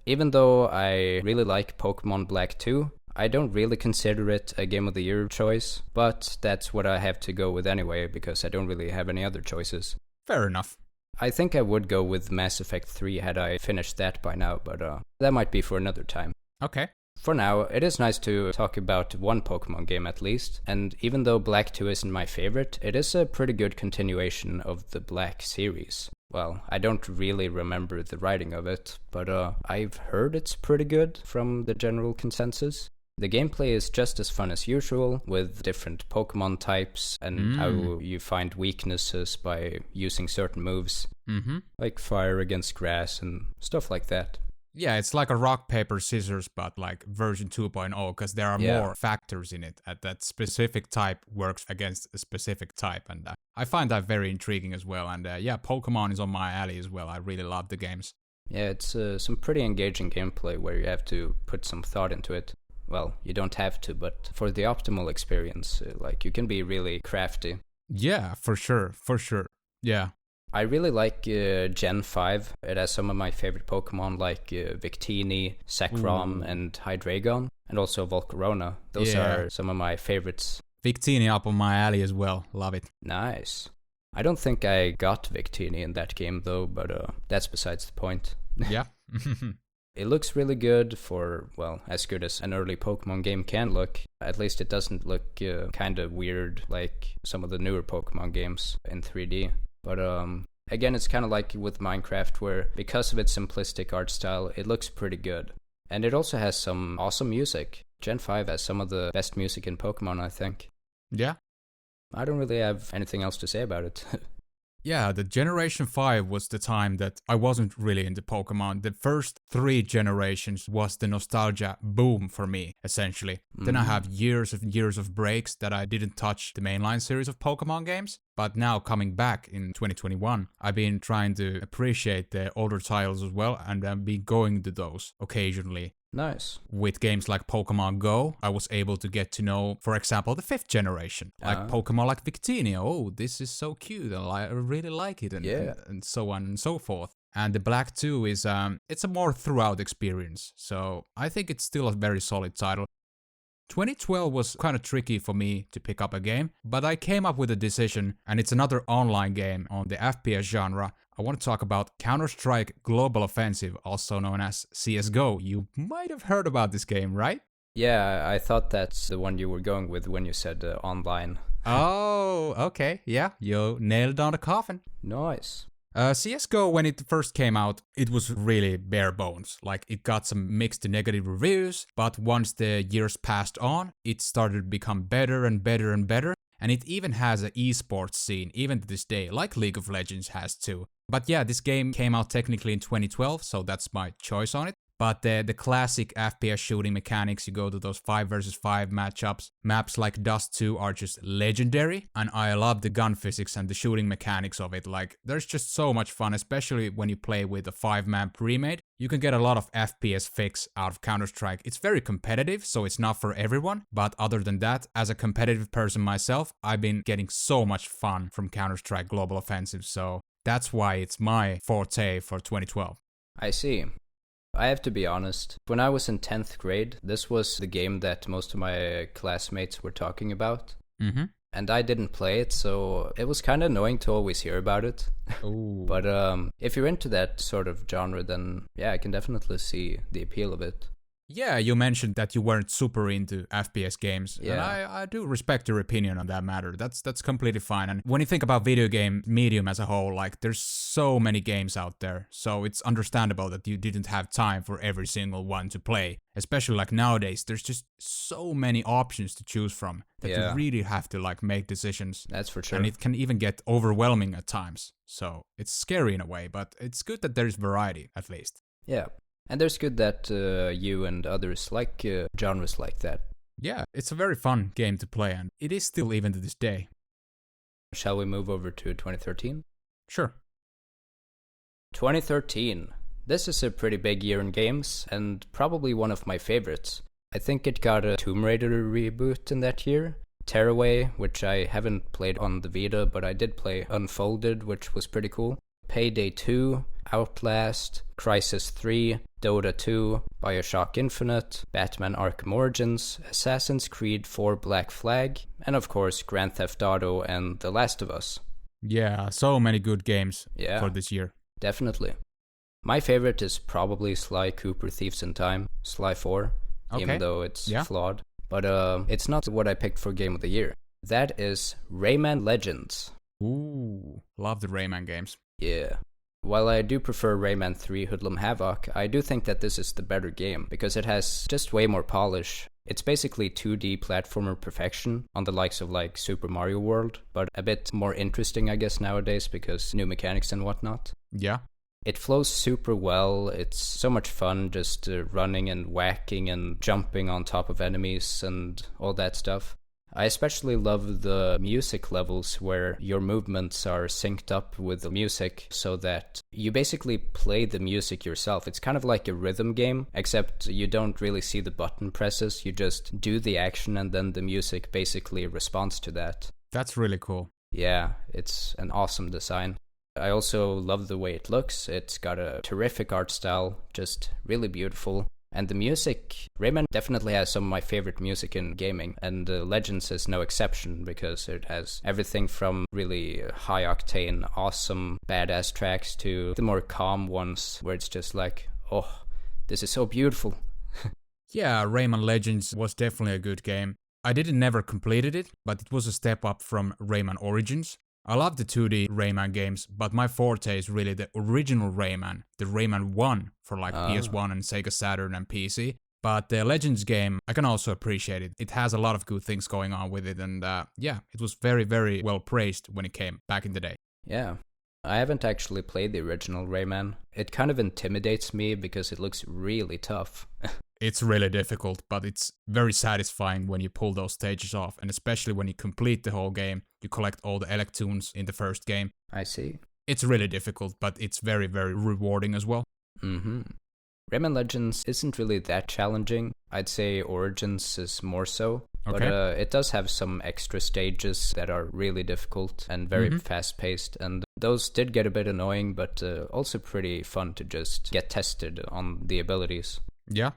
even though I really like Pokemon Black 2, I don't really consider it a Game of the Year choice, but that's what I have to go with anyway, because I don't really have any other choices. Fair enough. I think I would go with Mass Effect 3 had I finished that by now, but that might be for another time. Okay. For now, it is nice to talk about one Pokemon game at least, and even though Black 2 isn't my favorite, it is a pretty good continuation of the Black series. Well, I don't really remember the writing of it, but I've heard it's pretty good from the general consensus. The gameplay is just as fun as usual, with different Pokemon types and how you find weaknesses by using certain moves, like fire against grass and stuff like that. Yeah, it's like a rock, paper, scissors, but like version 2.0, because there are more factors in it. That specific type works against a specific type, and I find that very intriguing as well. And yeah, Pokemon is on my alley as well. I really love the games. Yeah, it's some pretty engaging gameplay where you have to put some thought into it. Well, you don't have to, but for the optimal experience, like, you can be really crafty. Yeah, for sure, yeah. I really like Gen 5. It has some of my favorite Pokemon like Victini, Zekrom, and Hydreigon, and also Volcarona. Those are some of my favorites. Victini up on my alley as well, love it. Nice. I don't think I got Victini in that game though, but that's besides the point. Yeah. It looks really good for, well, as good as an early Pokemon game can look. At least it doesn't look kind of weird like some of the newer Pokemon games in 3D. But again, it's kind of like with Minecraft, where because of its simplistic art style, it looks pretty good. And it also has some awesome music. Gen 5 has some of the best music in Pokemon, I think. Yeah. I don't really have anything else to say about it. Yeah, the Generation 5 was the time that I wasn't really into Pokemon. The first 3 generations was the nostalgia boom for me, essentially. Then I have years of breaks that I didn't touch the mainline series of Pokemon games. But now coming back in 2021, I've been trying to appreciate the older titles as well, and I've been going to those occasionally. Nice. With games like Pokemon Go, I was able to get to know, for example, the 5th generation. Like Pokemon like Victini. Oh, this is so cute. I really like it. And so on and so forth. And the Black 2 is, it's a more throughout experience. So I think it's still a very solid title. 2012 was kind of tricky for me to pick up a game, but I came up with a decision, and it's another online game on the FPS genre. I want to talk about Counter-Strike Global Offensive, also known as CSGO. You might have heard about this game, right? Yeah, I thought that's the one you were going with when you said online. Oh, okay. Yeah, you nailed on the coffin. Nice. CSGO, when it first came out, it was really bare bones. Like, it got some mixed to negative reviews, but once the years passed on, it started to become better and better and better. And it even has an esports scene, even to this day, like League of Legends has too. But yeah, this game came out technically in 2012, so that's my choice on it. But the classic FPS shooting mechanics, you go to those 5 versus 5 matchups. Maps like Dust 2 are just legendary, and I love the gun physics and the shooting mechanics of it. Like, there's just so much fun, especially when you play with a 5-man pre-made. You can get a lot of FPS fix out of Counter-Strike. It's very competitive, so it's not for everyone. But other than that, as a competitive person myself, I've been getting so much fun from Counter-Strike Global Offensive, so that's why it's my forte for 2012. I see. I have to be honest, when I was in 10th grade, this was the game that most of my classmates were talking about. And I didn't play it, so it was kind of annoying to always hear about it. Ooh. But if you're into that sort of genre, then yeah, I can definitely see the appeal of it. Yeah, you mentioned that you weren't super into FPS games, and I do respect your opinion on that matter. That's completely fine. And when you think about video game medium as a whole, like, there's so many games out there, so it's understandable that you didn't have time for every single one to play. Especially like nowadays, there's just so many options to choose from that you really have to like make decisions. That's for sure. And it can even get overwhelming at times. So it's scary in a way, but it's good that there's variety at least. Yeah. And there's good that you and others like genres like that. Yeah, it's a very fun game to play, and it is still even to this day. Shall we move over to 2013? Sure. 2013. This is a pretty big year in games, and probably one of my favorites. I think it got a Tomb Raider reboot in that year. Tearaway, which I haven't played on the Vita, but I did play Unfolded, which was pretty cool. Payday 2, Outlast, Crysis 3, Dota 2, Bioshock Infinite, Batman Arkham Origins, Assassin's Creed 4 Black Flag, and of course Grand Theft Auto and The Last of Us. Yeah, so many good games for this year. Definitely. My favorite is probably Sly Cooper Thieves in Time, Sly 4, even though it's flawed. But it's not what I picked for Game of the Year. That is Rayman Legends. Ooh, love the Rayman games. Yeah. While I do prefer Rayman 3 Hoodlum Havoc, I do think that this is the better game, because it has just way more polish. It's basically 2D platformer perfection on the likes of like Super Mario World, but a bit more interesting I guess nowadays because new mechanics and whatnot. Yeah. It flows super well, it's so much fun just running and whacking and jumping on top of enemies and all that stuff. I especially love the music levels where your movements are synced up with the music so that you basically play the music yourself. It's kind of like a rhythm game, except you don't really see the button presses. You just do the action and then the music basically responds to that. That's really cool. Yeah, it's an awesome design. I also love the way it looks. It's got a terrific art style, just really beautiful. And the music, Rayman definitely has some of my favorite music in gaming, and Legends is no exception because it has everything from really high-octane, awesome, badass tracks to the more calm ones where it's just like, oh, this is so beautiful. Yeah, Rayman Legends was definitely a good game. I didn't never completed it, but it was a step up from Rayman Origins. I love the 2D Rayman games, but my forte is really the original Rayman, the Rayman 1 for like PS1 and Sega Saturn and PC. But the Legends game, I can also appreciate it. It has a lot of good things going on with it, and it was very, very well praised when it came back in the day. Yeah. I haven't actually played the original Rayman. It kind of intimidates me because it looks really tough. It's really difficult, but it's very satisfying when you pull those stages off, and especially when you complete the whole game, you collect all the Electoons in the first game. I see. It's really difficult, but it's very, very rewarding as well. Mm-hmm. Rayman Legends isn't really that challenging. I'd say Origins is more so. But it does have some extra stages that are really difficult and very fast-paced, and those did get a bit annoying, but also pretty fun to just get tested on the abilities. Yeah.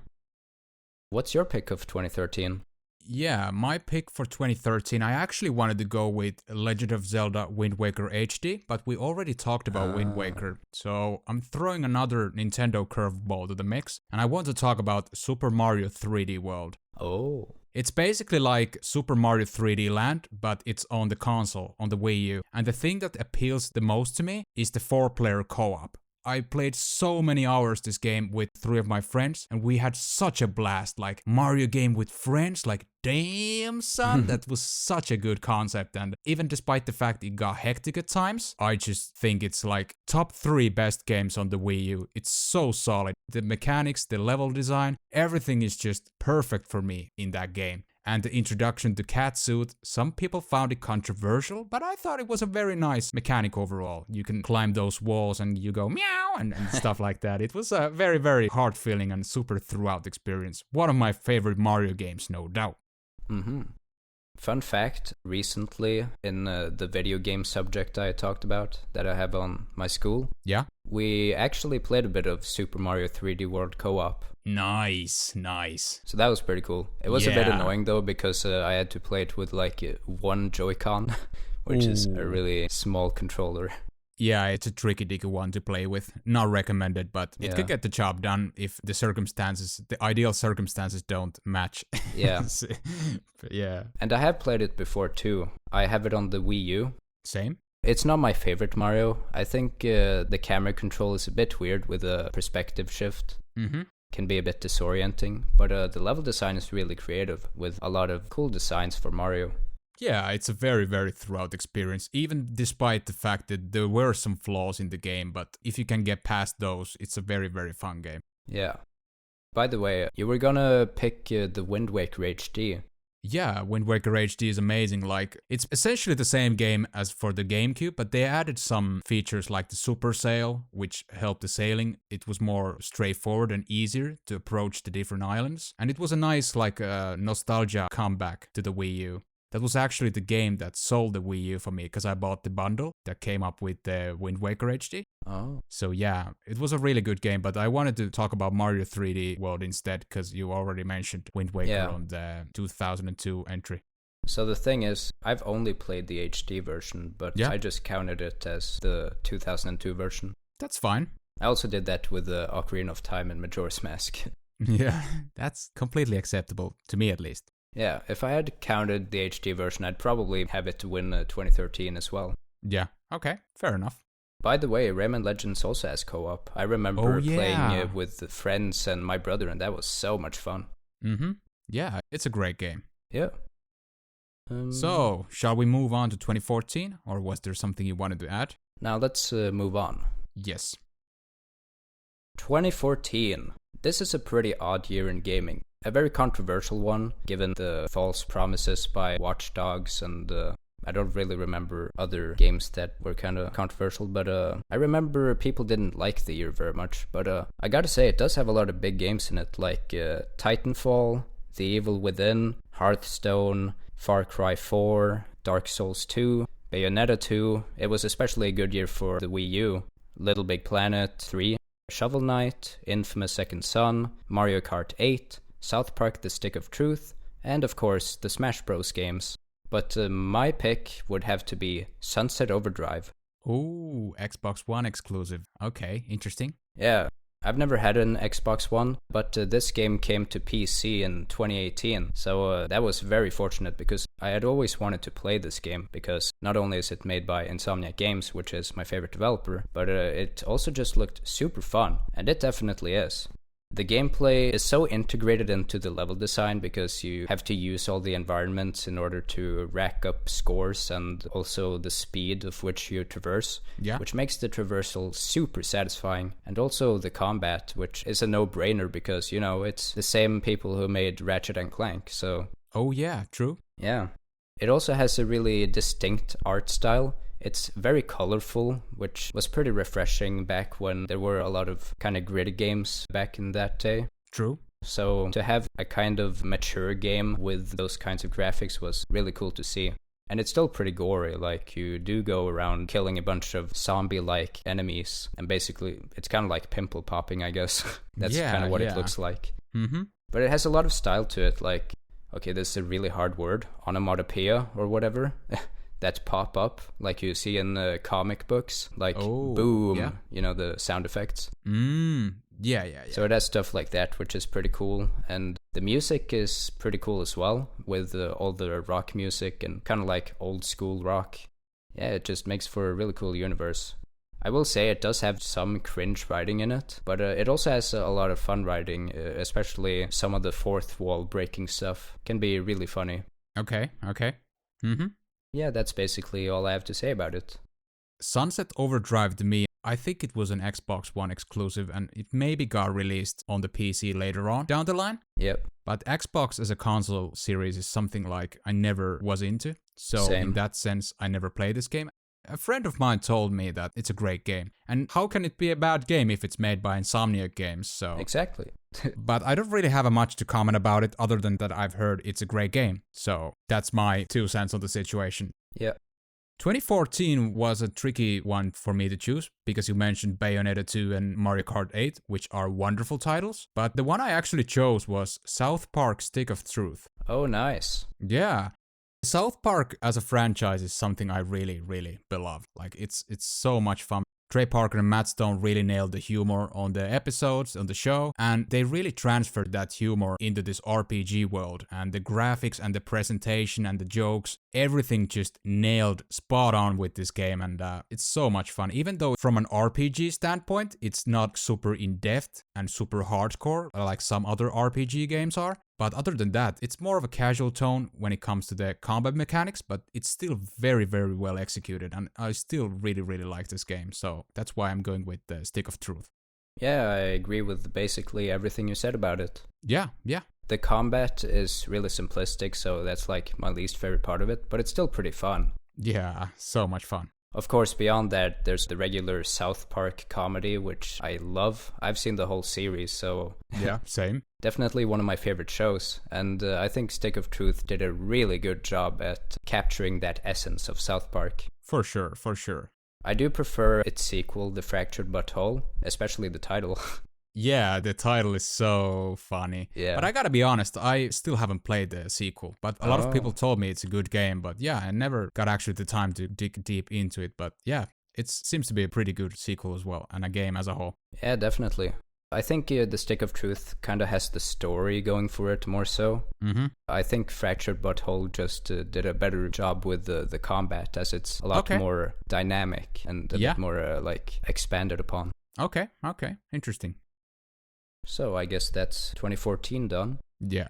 What's your pick of 2013? Yeah, my pick for 2013, I actually wanted to go with Legend of Zelda Wind Waker HD, but we already talked about Wind Waker, so I'm throwing another Nintendo curveball to the mix, and I want to talk about Super Mario 3D World. Oh. It's basically like Super Mario 3D Land, but it's on the console, on the Wii U, and the thing that appeals the most to me is the 4-player co-op. I played so many hours this game with 3 of my friends, and we had such a blast. Like, Mario game with friends, like, damn son, that was such a good concept. And even despite the fact it got hectic at times, I just think it's like top 3 best games on the Wii U. It's so solid. The mechanics, the level design, everything is just perfect for me in that game. And the introduction to Catsuit, some people found it controversial, but I thought it was a very nice mechanic overall. You can climb those walls and you go meow and stuff like that. It was a very, very heart-filling and super throughout experience. One of my favorite Mario games, no doubt. Mm-hmm. Fun fact, recently in the video game subject I talked about that I have on my school, we actually played a bit of Super Mario 3D World co-op. Nice, nice. So that was pretty cool. It was a bit annoying though because I had to play it with like one Joy-Con, which is a really small controller. Yeah, it's a tricky-dicky one to play with. Not recommended, but it could get the job done if the ideal circumstances don't match. Yeah. Yeah. And I have played it before too. I have it on the Wii U. Same. It's not my favorite Mario. I think the camera control is a bit weird with a perspective shift. Mm-hmm. Can be a bit disorienting, but the level design is really creative with a lot of cool designs for Mario. Yeah, it's a very, very throughout experience, even despite the fact that there were some flaws in the game, but if you can get past those, it's a very, very fun game. Yeah. By the way, you were gonna pick the Wind Waker HD. Yeah, Wind Waker HD is amazing. Like, it's essentially the same game as for the GameCube, but they added some features like the super sail, which helped the sailing. It was more straightforward and easier to approach the different islands. And it was a nice, like, nostalgia comeback to the Wii U. That was actually the game that sold the Wii U for me, because I bought the bundle that came up with the Wind Waker HD. Oh. So yeah, it was a really good game, but I wanted to talk about Mario 3D World instead, because you already mentioned Wind Waker on the 2002 entry. So the thing is, I've only played the HD version, but I just counted it as the 2002 version. That's fine. I also did that with the Ocarina of Time and Majora's Mask. Yeah, that's completely acceptable, to me at least. Yeah, if I had counted the HD version, I'd probably have it win 2013 as well. Yeah, okay, fair enough. By the way, Rayman Legends also has co-op. I remember playing it with friends and my brother, and that was so much fun. Mm-hmm. Yeah, it's a great game. Yeah. So, shall we move on to 2014, or was there something you wanted to add? Now let's move on. Yes. 2014. This is a pretty odd year in gaming. A very controversial one, given the false promises by Watch Dogs, and I don't really remember other games that were kind of controversial, but I remember people didn't like the year very much. But I gotta say, it does have a lot of big games in it, like Titanfall, The Evil Within, Hearthstone, Far Cry 4, Dark Souls 2, Bayonetta 2. It was especially a good year for the Wii U. Little Big Planet 3, Shovel Knight, Infamous Second Son, Mario Kart 8, South Park The Stick of Truth, and of course the Smash Bros. Games. But my pick would have to be Sunset Overdrive. Ooh, Xbox One exclusive. Okay, interesting. Yeah, I've never had an Xbox One, but this game came to PC in 2018, so that was very fortunate because I had always wanted to play this game, because not only is it made by Insomniac Games, which is my favorite developer, but it also just looked super fun, and it definitely is. The gameplay is so integrated into the level design because you have to use all the environments in order to rack up scores and also the speed of which you traverse, which makes the traversal super satisfying. And also the combat, which is a no-brainer because, you know, it's the same people who made Ratchet and Clank, so... Oh yeah, true. Yeah. It also has a really distinct art style. It's very colorful, which was pretty refreshing back when there were a lot of kind of gritty games back in that day. True. So to have a kind of mature game with those kinds of graphics was really cool to see. And it's still pretty gory, like you do go around killing a bunch of zombie-like enemies, and basically it's kind of like pimple popping, I guess. That's kind of what it looks like. Mm-hmm. But it has a lot of style to it, like, okay, this is a really hard word, onomatopoeia or whatever. That pop up, like you see in the comic books, like boom, you know, the sound effects. Yeah. So it has stuff like that, which is pretty cool. And the music is pretty cool as well, with all the rock music and kind of like old school rock. Yeah, it just makes for a really cool universe. I will say it does have some cringe writing in it, but it also has a lot of fun writing, especially some of the fourth wall breaking stuff can be really funny. Okay. Mm-hmm. Yeah, that's basically all I have to say about it. Sunset Overdrive to me, I think it was an Xbox One exclusive and it maybe got released on the PC later on down the line. Yep. But Xbox as a console series is something like I never was into. So in that sense, I never played this game. A friend of mine told me that it's a great game. And how can it be a bad game if it's made by Insomniac Games? So exactly. But I don't really have much to comment about it other than that I've heard it's a great game. So that's my 2 cents on the situation. Yeah. 2014 was a tricky one for me to choose because you mentioned Bayonetta 2 and Mario Kart 8, which are wonderful titles. But the one I actually chose was South Park Stick of Truth. Oh, nice. Yeah. South Park as a franchise is something I really, really beloved. Like, it's so much fun. Trey Parker and Matt Stone really nailed the humor on the episodes, on the show, and they really transferred that humor into this RPG world. And the graphics and the presentation and the jokes, everything just nailed spot on with this game, and it's so much fun. Even though from an RPG standpoint, it's not super in-depth and super hardcore like some other RPG games are. But other than that, it's more of a casual tone when it comes to the combat mechanics, but it's still very, very well executed, and I still really, really like this game, so that's why I'm going with the Stick of Truth. Yeah, I agree with basically everything you said about it. Yeah. The combat is really simplistic, so that's like my least favorite part of it, but it's still pretty fun. Yeah, so much fun. Of course, beyond that, there's the regular South Park comedy, which I love. I've seen the whole series, so... Yeah, same. Definitely one of my favorite shows, and I think Stick of Truth did a really good job at capturing that essence of South Park. For sure, for sure. I do prefer its sequel, The Fractured But Whole, especially the title. Yeah, the title is so funny. Yeah. But I gotta be honest, I still haven't played the sequel. But a lot of people Oh. told me it's a good game. But yeah, I never got actually the time to dig deep into it. But yeah, it seems to be a pretty good sequel as well, and a game as a whole. Yeah, definitely. I think the Stick of Truth kind of has the story going for it more so. Mm-hmm. I think Fractured But Whole just did a better job with the combat, as it's a lot more dynamic and a bit more like expanded upon. Okay, interesting. So I guess that's 2014 done. Yeah.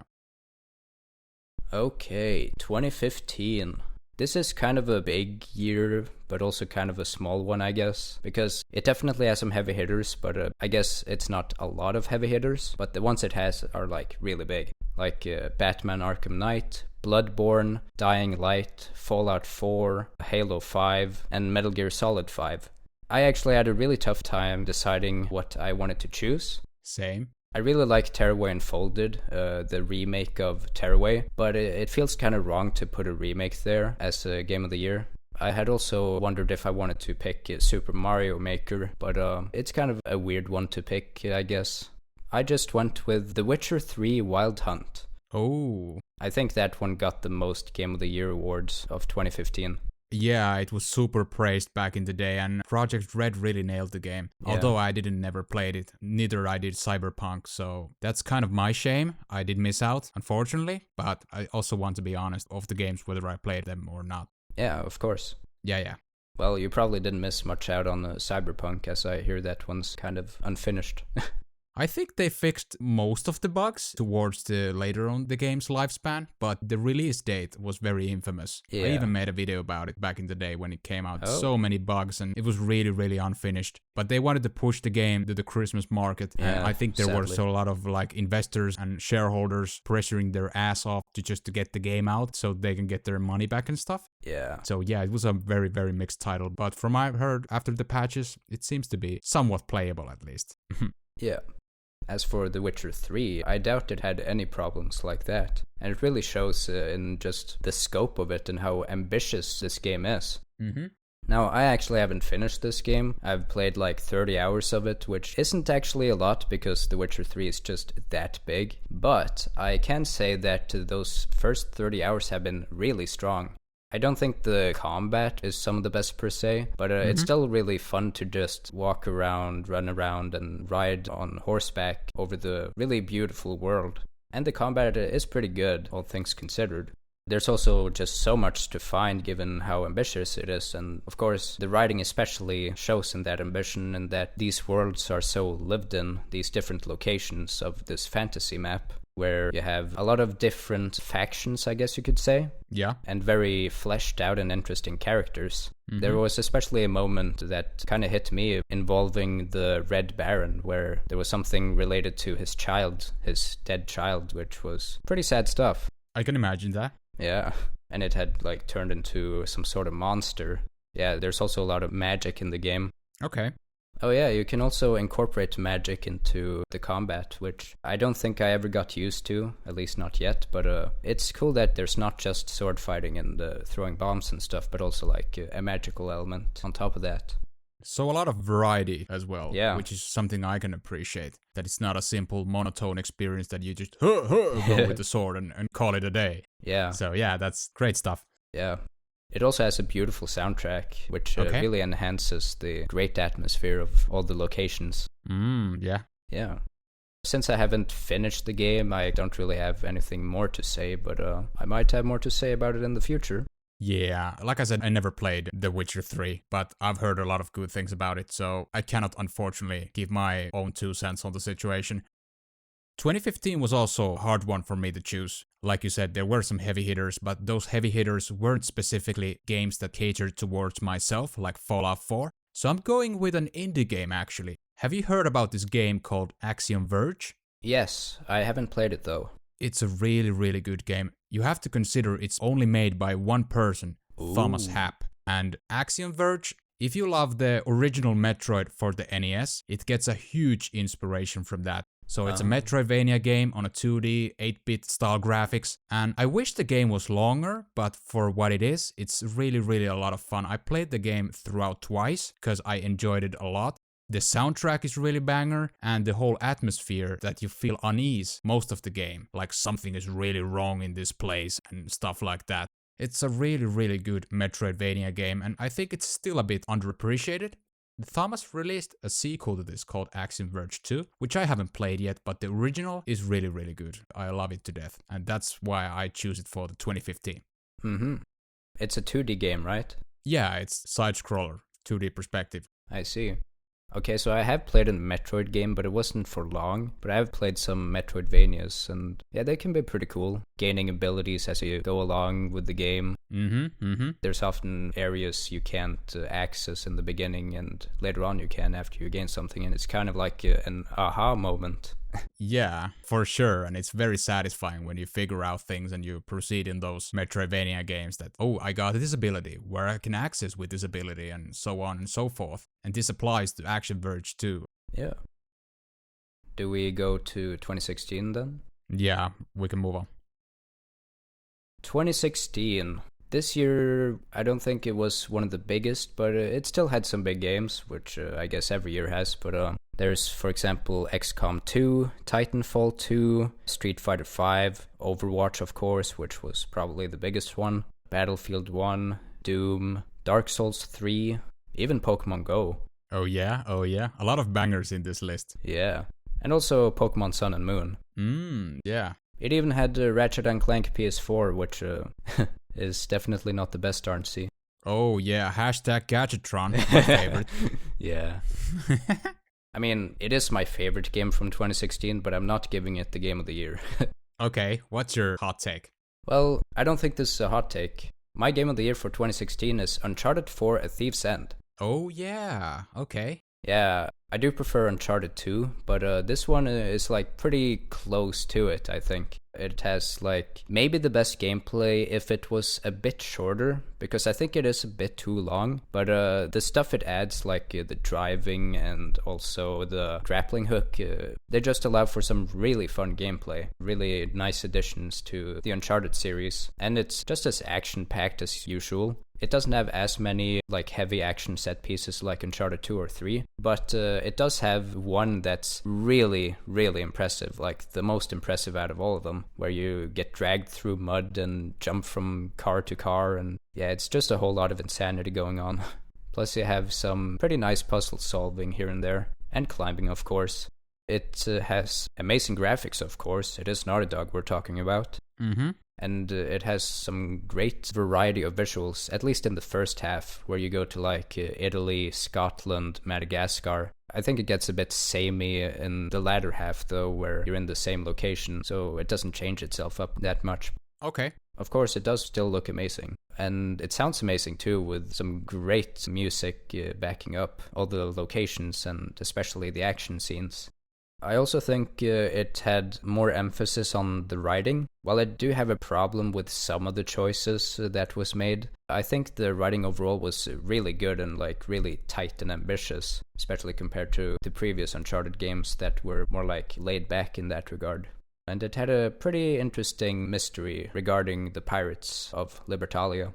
Okay, 2015. This is kind of a big year, but also kind of a small one, I guess, because it definitely has some heavy hitters, but I guess it's not a lot of heavy hitters, but the ones it has are like really big, like Batman Arkham Knight, Bloodborne, Dying Light, Fallout 4, Halo 5, and Metal Gear Solid 5. I actually had a really tough time deciding what I wanted to choose. Same. I really like Tearaway Unfolded, the remake of Tearaway, but it feels kind of wrong to put a remake there as a Game of the Year. I had also wondered if I wanted to pick Super Mario Maker, but it's kind of a weird one to pick, I guess. I just went with The Witcher 3 Wild Hunt. Oh. I think that one got the most Game of the Year awards of 2015. Yeah, it was super praised back in the day, and Project Red really nailed the game. Yeah. Although I didn't never played it, neither I did Cyberpunk, so that's kind of my shame. I did miss out, unfortunately, but I also want to be honest of the games, whether I played them or not. Yeah, of course. Yeah. Well, you probably didn't miss much out on Cyberpunk, as I hear that one's kind of unfinished. I think they fixed most of the bugs towards the later on the game's lifespan, but the release date was very infamous. Yeah. I even made a video about it back in the day when it came out. Oh. So many bugs, and it was really, really unfinished. But they wanted to push the game to the Christmas market, and I think there were so a lot of like investors and shareholders pressuring their ass off to get the game out so they can get their money back and stuff. Yeah. So yeah, it was a very, very mixed title. But from what I've heard after the patches, it seems to be somewhat playable at least. Yeah. As for The Witcher 3, I doubt it had any problems like that. And it really shows in just the scope of it and how ambitious this game is. Mm-hmm. Now, I actually haven't finished this game. I've played like 30 hours of it, which isn't actually a lot because The Witcher 3 is just that big. But I can say that those first 30 hours have been really strong. I don't think the combat is some of the best per se, but it's still really fun to just walk around, run around, and ride on horseback over the really beautiful world. And the combat is pretty good, all things considered. There's also just so much to find given how ambitious it is, and of course the writing especially shows in that ambition and that these worlds are so lived in, these different locations of this fantasy map, where you have a lot of different factions, I guess you could say. Yeah. And very fleshed out and interesting characters. There was especially a moment that kind of hit me involving the Red Baron, where there was something related to his child, his dead child, which was pretty sad stuff. I can imagine that. Yeah, and it had like turned into some sort of monster. Yeah, there's also a lot of magic in the game. Okay. Oh yeah, you can also incorporate magic into the combat, which I don't think I ever got used to, at least not yet, but it's cool that there's not just sword fighting and throwing bombs and stuff, but also like a magical element on top of that. So a lot of variety as well, Yeah. which is something I can appreciate. That it's not a simple monotone experience that you just go with the sword and call it a day. Yeah. So yeah, that's great stuff. Yeah. It also has a beautiful soundtrack, which really enhances the great atmosphere of all the locations. Yeah. Yeah. Since I haven't finished the game, I don't really have anything more to say, but I might have more to say about it in the future. Yeah, like I said, I never played The Witcher 3, but I've heard a lot of good things about it, so I cannot unfortunately give my own 2 cents on the situation. 2015 was also a hard one for me to choose. Like you said, there were some heavy hitters, but those heavy hitters weren't specifically games that catered towards myself, like Fallout 4. So I'm going with an indie game actually. Have you heard about this game called Axiom Verge? Yes, I haven't played it though. It's a really, really good game. You have to consider it's only made by one person, Thomas Happ. And Axiom Verge, if you love the original Metroid for the NES, it gets a huge inspiration from that. So it's a Metroidvania game on a 2D, 8-bit style graphics. And I wish the game was longer, but for what it is, it's really, really a lot of fun. I played the game throughout twice because I enjoyed it a lot. The soundtrack is really banger, and the whole atmosphere that you feel unease most of the game, like something is really wrong in this place and stuff like that. It's a really, really good Metroidvania game, and I think it's still a bit underappreciated. Thomas released a sequel to this called Axiom Verge 2, which I haven't played yet, but the original is really, really good. I love it to death, and that's why I choose it for the 2015. It's a 2D game, right? Yeah, it's side-scroller, 2D perspective. I see. Okay, so I have played a Metroid game, but it wasn't for long. But I have played some Metroidvanias, and yeah, they can be pretty cool. Gaining abilities as you go along with the game. There's often areas you can't access in the beginning, and later on you can after you gain something, and it's kind of like an aha moment. Yeah, for sure, and it's very satisfying when you figure out things and you proceed in those Metroidvania games that, oh, I got this ability, where I can access with this ability, and so on and so forth. And this applies to Axiom Verge too. Yeah. Do we go to 2016 then? Yeah, we can move on. 2016. This year, I don't think it was one of the biggest, but it still had some big games, which I guess every year has. But there's, for example, XCOM 2, Titanfall 2, Street Fighter 5, Overwatch, of course, which was probably the biggest one, Battlefield 1, Doom, Dark Souls 3, even Pokemon Go. Oh yeah. A lot of bangers in this list. Yeah. And also Pokemon Sun and Moon. Yeah. It even had Ratchet & Clank PS4, which is definitely not the best RNC. Oh yeah, hashtag Gadgetron, my favorite. Yeah. I mean, it is my favorite game from 2016, but I'm not giving it the game of the year. Okay, what's your hot take? Well, I don't think this is a hot take. My game of the year for 2016 is Uncharted 4: A Thief's End. Oh yeah, okay. Yeah, I do prefer Uncharted 2, but this one is like pretty close to it, I think. It has like maybe the best gameplay if it was a bit shorter, because I think it is a bit too long. But the stuff it adds, like the driving and also the grappling hook, they just allow for some really fun gameplay. Really nice additions to the Uncharted series. And it's just as action-packed as usual. It doesn't have as many like heavy action set pieces like Uncharted 2 or 3, but it does have one that's really, really impressive, like the most impressive out of all of them, where you get dragged through mud and jump from car to car, and yeah, it's just a whole lot of insanity going on. Plus you have some pretty nice puzzle solving here and there, and climbing of course. It has amazing graphics of course, it is Naughty Dog we're talking about. And it has some great variety of visuals, at least in the first half, where you go to like Italy, Scotland, Madagascar. I think it gets a bit samey in the latter half though, where you're in the same location, so it doesn't change itself up that much. Okay. Of course, it does still look amazing. And it sounds amazing too, with some great music backing up all the locations and especially the action scenes. I also think it had more emphasis on the writing. While I do have a problem with some of the choices that was made, I think the writing overall was really good and like really tight and ambitious, especially compared to the previous Uncharted games that were more like laid back in that regard. And it had a pretty interesting mystery regarding the pirates of Libertalia.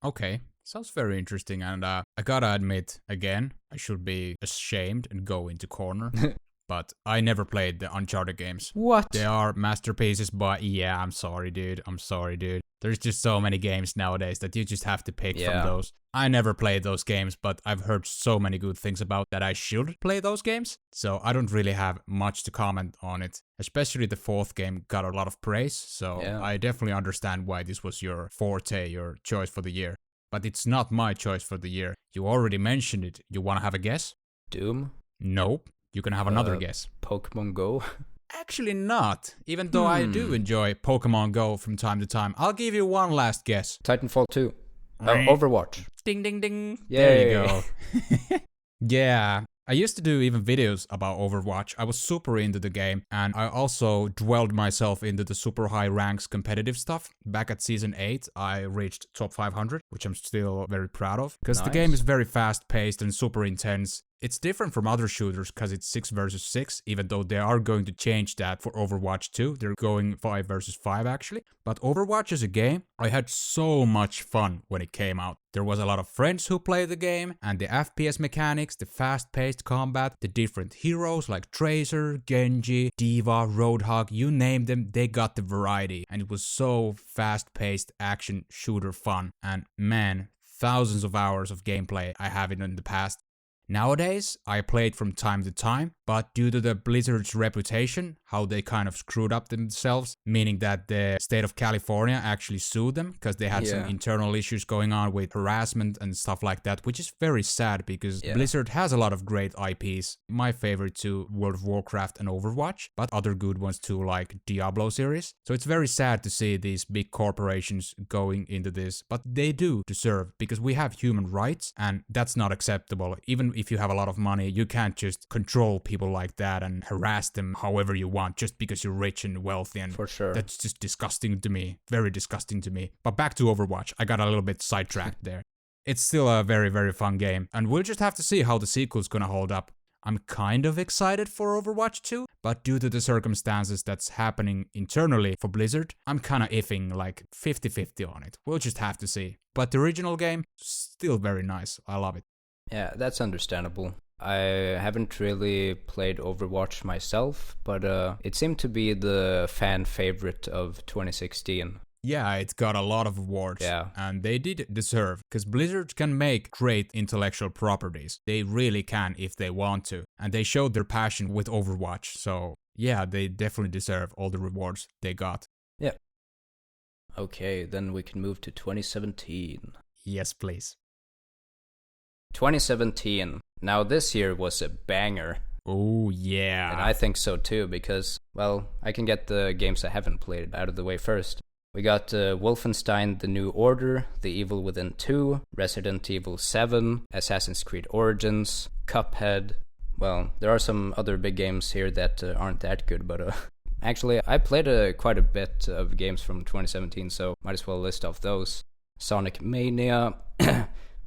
Okay, sounds very interesting, and I gotta admit, again, I should be ashamed and go into corner. But I never played the Uncharted games. What? They are masterpieces, but yeah, I'm sorry, dude. There's just so many games nowadays that you just have to pick from those. I never played those games, but I've heard so many good things about that I should play those games. So I don't really have much to comment on it. Especially the fourth game got a lot of praise, so I definitely understand why this was your forte, your choice for the year. But it's not my choice for the year. You already mentioned it. You wanna have a guess? Doom? Nope. You can have another guess. Pokemon Go? Actually not. Even though I do enjoy Pokemon Go from time to time. I'll give you one last guess. Titanfall 2. Overwatch. Ding ding ding. Yay. There you go. Yeah. I used to do even videos about Overwatch. I was super into the game, and I also dwelled myself into the super high ranks competitive stuff. Back at Season 8, I reached top 500, which I'm still very proud of, because the game is very fast-paced and super intense. It's different from other shooters because it's 6 versus 6, even though they are going to change that for Overwatch 2. They're going 5 versus 5 actually. But Overwatch as a game, I had so much fun when it came out. There was a lot of friends who played the game, and the FPS mechanics, the fast-paced combat, the different heroes like Tracer, Genji, D.Va, Roadhog, you name them, they got the variety. And it was so fast-paced action shooter fun. And man, thousands of hours of gameplay I have in the past. Nowadays, I play it from time to time, but due to the Blizzard's reputation, how they kind of screwed up themselves, meaning that the state of California actually sued them because they had some internal issues going on with harassment and stuff like that, which is very sad because Blizzard has a lot of great IPs. My favorite two, World of Warcraft and Overwatch, but other good ones too, like Diablo series. So it's very sad to see these big corporations going into this, but they do deserve, because we have human rights and that's not acceptable. Even if you have a lot of money, you can't just control people like that and harass them however you want just because you're rich and wealthy. And for sure, that's just disgusting to me. Very disgusting to me. But back to Overwatch. I got a little bit sidetracked there. It's still a very, very fun game, and we'll just have to see how the sequel's gonna hold up. I'm kind of excited for Overwatch 2, but due to the circumstances that's happening internally for Blizzard, I'm kinda iffing like 50-50 on it. We'll just have to see. But the original game, still very nice. I love it. Yeah, that's understandable. I haven't really played Overwatch myself, but it seemed to be the fan favorite of 2016. Yeah, it got a lot of awards. Yeah. And they did deserve, because Blizzard can make great intellectual properties. They really can if they want to. And they showed their passion with Overwatch. So yeah, they definitely deserve all the rewards they got. Yeah. Okay, then we can move to 2017. Yes, please. 2017. Now this year was a banger. Oh yeah. And I think so too, because, well, I can get the games I haven't played out of the way first. We got Wolfenstein: The New Order, The Evil Within 2, Resident Evil 7, Assassin's Creed Origins, Cuphead. Well, there are some other big games here that aren't that good, but actually I played quite a bit of games from 2017, so might as well list off those. Sonic Mania,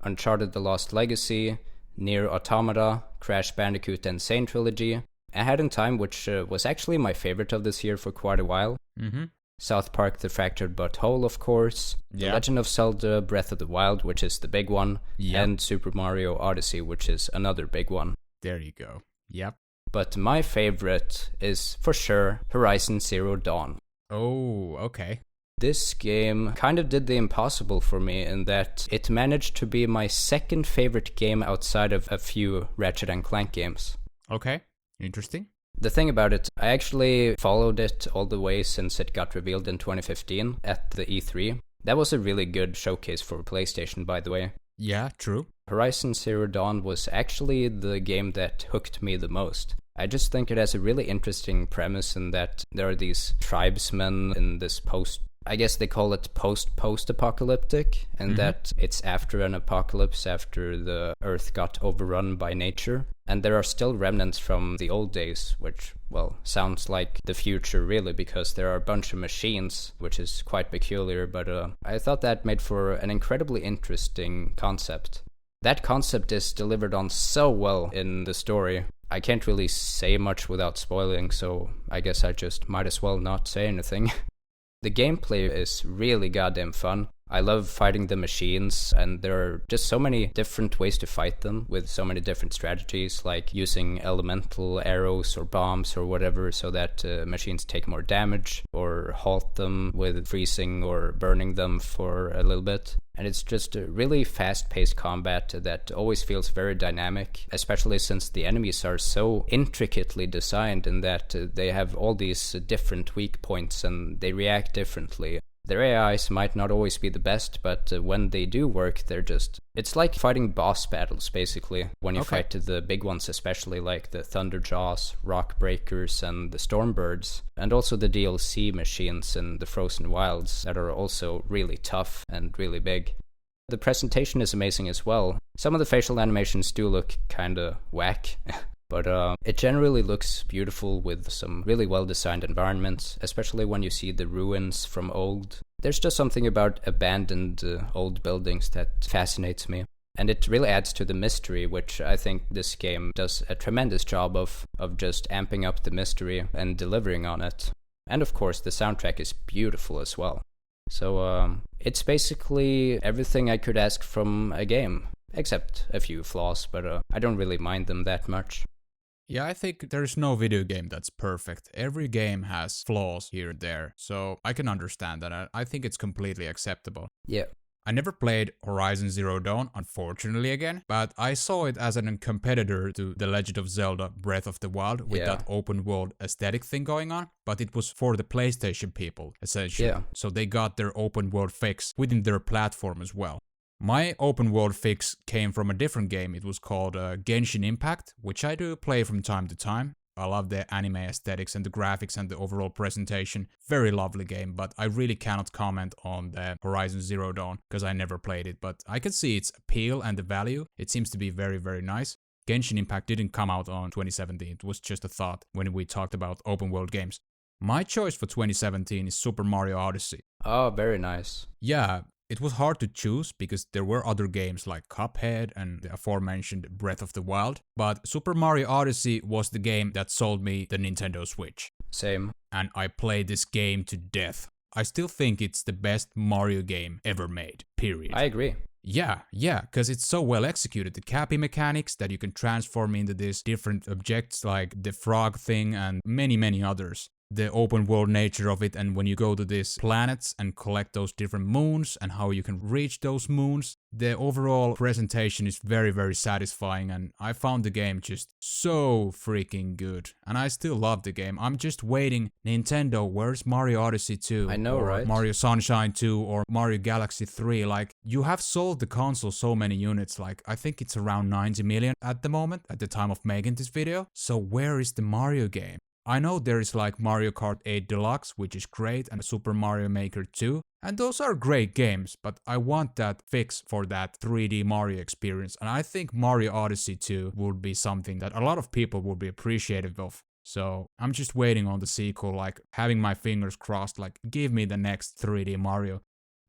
Uncharted: The Lost Legacy, Nier Automata, Crash Bandicoot and Insane Trilogy, A Hat in Time, which was actually my favorite of this year for quite a while. Mm-hmm. South Park: The Fractured But Whole, of course. The Legend of Zelda: Breath of the Wild, which is the big one. And Super Mario Odyssey, which is another big one. There you go. Yep. But my favorite is, for sure, Horizon Zero Dawn. Oh, okay. This game kind of did the impossible for me in that it managed to be my second favorite game outside of a few Ratchet & Clank games. Okay, interesting. The thing about it, I actually followed it all the way since it got revealed in 2015 at the E3. That was a really good showcase for PlayStation, by the way. Yeah, true. Horizon Zero Dawn was actually the game that hooked me the most. I just think it has a really interesting premise in that there are these tribesmen in this I guess they call it post-apocalyptic, and that it's after an apocalypse, after the Earth got overrun by nature. And there are still remnants from the old days, which, well, sounds like the future really, because there are a bunch of machines, which is quite peculiar, but I thought that made for an incredibly interesting concept. That concept is delivered on so well in the story. I can't really say much without spoiling, so I guess I just might as well not say anything. The gameplay is really goddamn fun. I love fighting the machines, and there are just so many different ways to fight them with so many different strategies, like using elemental arrows or bombs or whatever so that machines take more damage, or halt them with freezing or burning them for a little bit. And it's just a really fast-paced combat that always feels very dynamic, especially since the enemies are so intricately designed in that they have all these different weak points and they react differently. Their AIs might not always be the best, but when they do work, they're just... It's like fighting boss battles, basically, when you fight the big ones, especially like the Thunderjaws, Rock Breakers, and the Stormbirds, and also the DLC machines in the Frozen Wilds that are also really tough and really big. The presentation is amazing as well. Some of the facial animations do look kinda whack, but it generally looks beautiful with some really well-designed environments, especially when you see the ruins from old. There's just something about abandoned old buildings that fascinates me. And it really adds to the mystery, which I think this game does a tremendous job of just amping up the mystery and delivering on it. And of course, the soundtrack is beautiful as well. So it's basically everything I could ask from a game, except a few flaws, but I don't really mind them that much. Yeah, I think there's no video game that's perfect. Every game has flaws here and there, so I can understand that. I think it's completely acceptable. Yeah. I never played Horizon Zero Dawn, unfortunately again, but I saw it as a competitor to The Legend of Zelda Breath of the Wild with that open world aesthetic thing going on, but it was for the PlayStation people, essentially. Yeah. So they got their open world fix within their platform as well. My open world fix came from a different game. It was called Genshin Impact, which I do play from time to time. I love the anime aesthetics and the graphics and the overall presentation. Very lovely game, but I really cannot comment on the Horizon Zero Dawn because I never played it, but I can see its appeal and the value. It seems to be very, very nice. Genshin Impact didn't come out on 2017. It was just a thought when we talked about open world games. My choice for 2017 is Super Mario Odyssey. Oh, very nice. Yeah. It was hard to choose because there were other games like Cuphead and the aforementioned Breath of the Wild, but Super Mario Odyssey was the game that sold me the Nintendo Switch. Same. And I played this game to death. I still think it's the best Mario game ever made, period. I agree. Yeah, because it's so well executed. The Cappy mechanics that you can transform into these different objects like the frog thing and many, many others. The open world nature of it, and when you go to these planets and collect those different moons and how you can reach those moons, the overall presentation is very, very satisfying, and I found the game just so freaking good. And I still love the game. I'm just waiting, Nintendo, where's Mario Odyssey 2? I know, or right? Mario Sunshine 2 or Mario Galaxy 3. Like, you have sold the console so many units, like I think it's around 90 million at the moment, at the time of making this video. So where is the Mario game? I know there is like Mario Kart 8 Deluxe, which is great, and Super Mario Maker 2, and those are great games, but I want that fix for that 3D Mario experience, and I think Mario Odyssey 2 would be something that a lot of people would be appreciative of. So I'm just waiting on the sequel, like having my fingers crossed, like give me the next 3D Mario.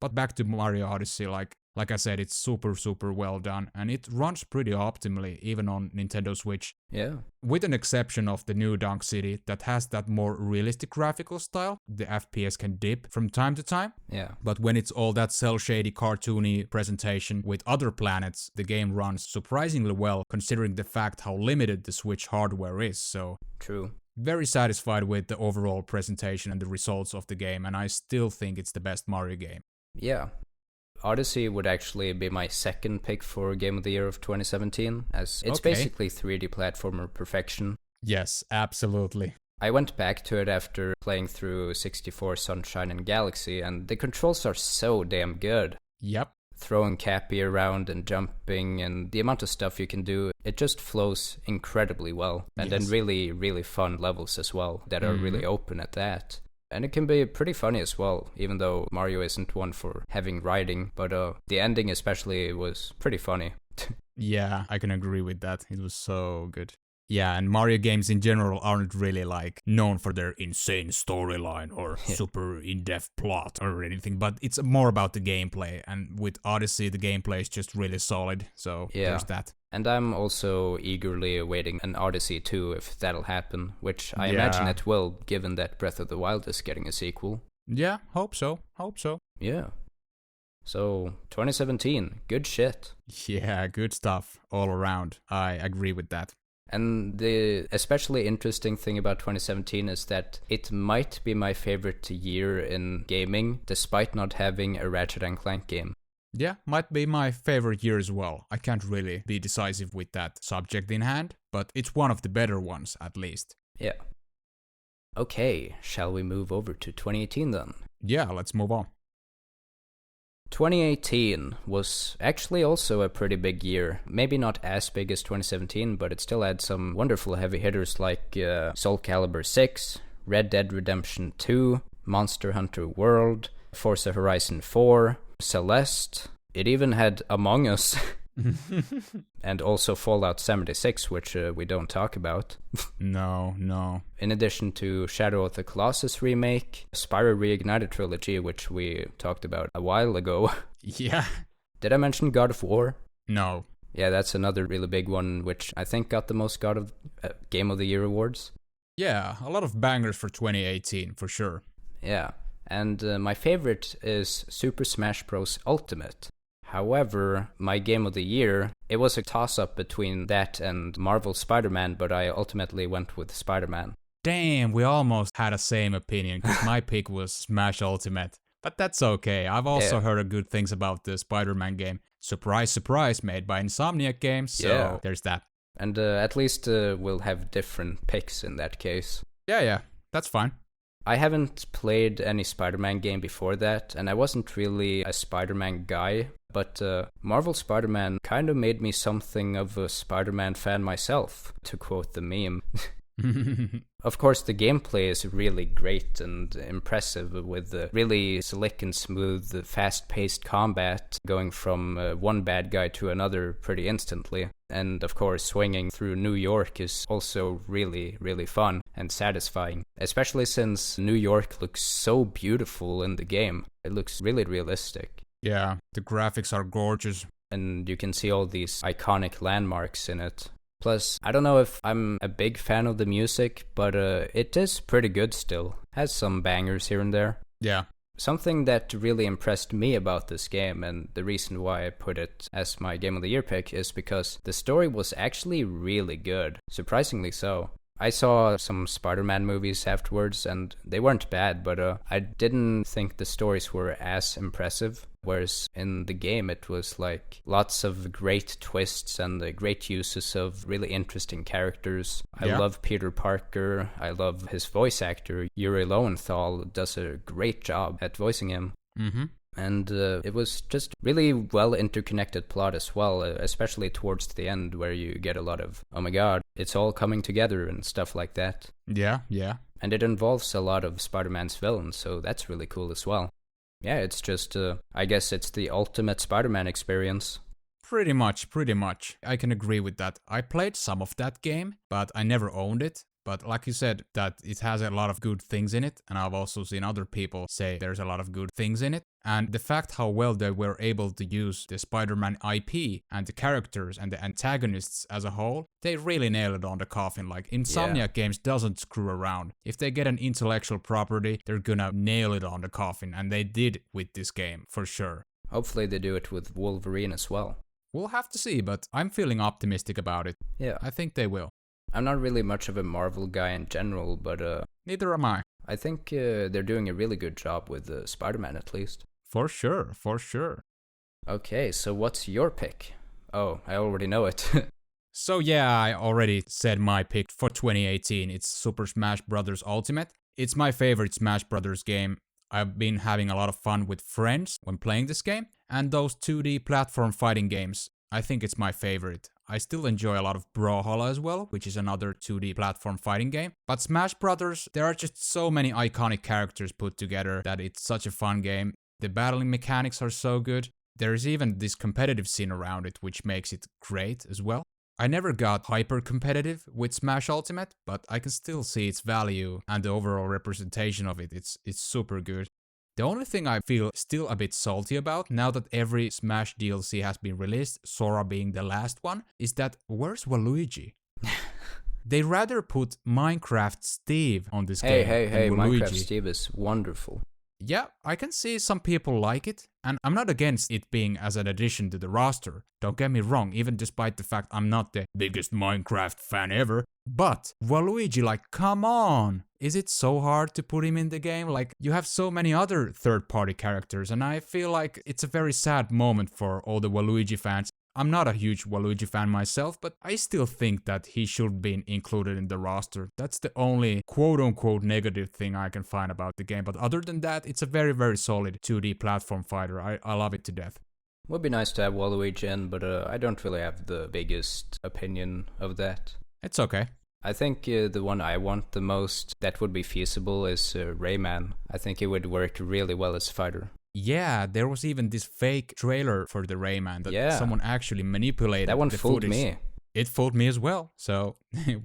But back to Mario Odyssey, like I said, it's super, super well done, and it runs pretty optimally, even on Nintendo Switch. Yeah. With an exception of the new Dunk City that has that more realistic graphical style, the FPS can dip from time to time. Yeah. But when it's all that cel-shady, cartoony presentation with other planets, the game runs surprisingly well, considering the fact how limited the Switch hardware is, so... True. Very satisfied with the overall presentation and the results of the game, and I still think it's the best Mario game. Yeah. Odyssey would actually be my second pick for Game of the Year of 2017, as it's basically 3D platformer perfection. Yes, absolutely. I went back to it after playing through 64 Sunshine and Galaxy, and the controls are so damn good. Yep. Throwing Cappy around and jumping and the amount of stuff you can do, it just flows incredibly well. And then really, really fun levels as well that are really open at that. And it can be pretty funny as well, even though Mario isn't one for having writing, but the ending especially was pretty funny. Yeah, I can agree with that. It was so good. Yeah, and Mario games in general aren't really like known for their insane storyline or super in-depth plot or anything, but it's more about the gameplay, and with Odyssey the gameplay is just really solid, so there's that. And I'm also eagerly awaiting an Odyssey 2 if that'll happen, which I imagine it will, given that Breath of the Wild is getting a sequel. Yeah, hope so. Yeah. So, 2017, good shit. Yeah, good stuff all around. I agree with that. And the especially interesting thing about 2017 is that it might be my favorite year in gaming, despite not having a Ratchet & Clank game. Yeah, might be my favorite year as well. I can't really be decisive with that subject in hand, but it's one of the better ones, at least. Yeah. Okay, shall we move over to 2018 then? Yeah, let's move on. 2018 was actually also a pretty big year. Maybe not as big as 2017, but it still had some wonderful heavy hitters like Soul Calibur 6, Red Dead Redemption 2, Monster Hunter World, Forza Horizon 4, Celeste, It even had Among Us. And also Fallout 76, which we don't talk about. No. In addition to Shadow of the Colossus remake, Spyro Reignited trilogy, which we talked about a while ago. Yeah. Did I mention God of War? No. Yeah, that's another really big one, which I think got the most Game of the Year awards. Yeah, a lot of bangers for 2018, for sure. Yeah, and my favorite is Super Smash Bros. Ultimate. However, my Game of the Year, it was a toss-up between that and Marvel Spider-Man, but I ultimately went with Spider-Man. Damn, we almost had the same opinion, because my pick was Smash Ultimate. But that's okay, I've also heard good things about the Spider-Man game. Surprise, surprise, made by Insomniac Games, so there's that. And at least we'll have different picks in that case. Yeah, that's fine. I haven't played any Spider-Man game before that, and I wasn't really a Spider-Man guy, but Marvel Spider-Man kind of made me something of a Spider-Man fan myself, to quote the meme. Of course, the gameplay is really great and impressive, with the really slick and smooth, fast-paced combat, going from one bad guy to another pretty instantly. And of course, swinging through New York is also really, really fun and satisfying, especially since New York looks so beautiful in the game. It looks really realistic. Yeah, the graphics are gorgeous. And you can see all these iconic landmarks in it. Plus, I don't know if I'm a big fan of the music, but it is pretty good still. Has some bangers here and there. Yeah. Something that really impressed me about this game, and the reason why I put it as my Game of the Year pick, is because the story was actually really good. Surprisingly so. I saw some Spider-Man movies afterwards, and they weren't bad, but I didn't think the stories were as impressive. Whereas in the game, it was like lots of great twists and great uses of really interesting characters. I love Peter Parker. I love his voice actor. Yuri Lowenthal does a great job at voicing him. Mm-hmm. And it was just really well interconnected plot as well, especially towards the end where you get a lot of, oh my god, it's all coming together and stuff like that. Yeah. And it involves a lot of Spider-Man's villains, so that's really cool as well. Yeah, it's just, I guess it's the ultimate Spider-Man experience. Pretty much. I can agree with that. I played some of that game, but I never owned it. But like you said, that it has a lot of good things in it, and I've also seen other people say there's a lot of good things in it. And the fact how well they were able to use the Spider-Man IP and the characters and the antagonists as a whole, they really nailed it on the coffin. Like, Insomniac Games doesn't screw around. If they get an intellectual property, they're gonna nail it on the coffin, and they did with this game, for sure. Hopefully they do it with Wolverine as well. We'll have to see, but I'm feeling optimistic about it. Yeah. I think they will. I'm not really much of a Marvel guy in general, but neither am I. I think they're doing a really good job with Spider-Man at least. For sure. Okay, so what's your pick? Oh, I already know it. So yeah, I already said my pick for 2018. It's Super Smash Bros. Ultimate. It's my favorite Smash Bros. Game. I've been having a lot of fun with friends when playing this game, and those 2D platform fighting games, I think it's my favorite. I still enjoy a lot of Brawlhalla as well, which is another 2D platform fighting game. But Smash Brothers, there are just so many iconic characters put together that it's such a fun game. The battling mechanics are so good. There's even this competitive scene around it, which makes it great as well. I never got hyper competitive with Smash Ultimate, but I can still see its value and the overall representation of it. It's super good. The only thing I feel still a bit salty about, now that every Smash DLC has been released, Sora being the last one, is that where's Waluigi? They rather put Minecraft Steve on this game. Hey, Minecraft Steve is wonderful. Yeah, I can see some people like it, and I'm not against it being as an addition to the roster. Don't get me wrong, even despite the fact I'm not the biggest Minecraft fan ever. But Waluigi, like, come on! Is it so hard to put him in the game? Like, you have so many other third-party characters, and I feel like it's a very sad moment for all the Waluigi fans. I'm not a huge Waluigi fan myself, but I still think that he should be included in the roster. That's the only quote-unquote negative thing I can find about the game. But other than that, it's a very, very solid 2D platform fighter. I love it to death. Would be nice to have Waluigi in, but I don't really have the biggest opinion of that. It's okay. I think the one I want the most that would be feasible is Rayman. I think it would work really well as a fighter. Yeah, there was even this fake trailer for the Rayman that Yeah. someone actually manipulated. That one the fooled footage. me. It fooled me as well. So,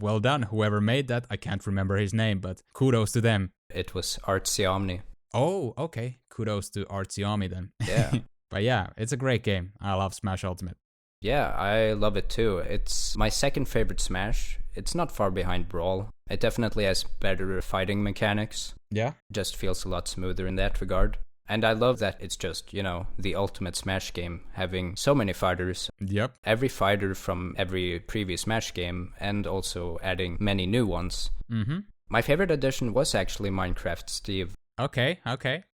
well done, whoever made that. I can't remember his name, but kudos to them. It was Arcaedon. Oh, okay. Kudos to Artsiomi then. Yeah. But yeah, it's a great game. I love Smash Ultimate. Yeah, I love it too. It's my second favorite Smash. It's not far behind Brawl. It definitely has better fighting mechanics. Yeah. Just feels a lot smoother in that regard. And I love that it's just, the ultimate Smash game, having so many fighters. Yep. Every fighter from every previous Smash game, and also adding many new ones. Mm-hmm. My favorite addition was actually Minecraft Steve. Okay.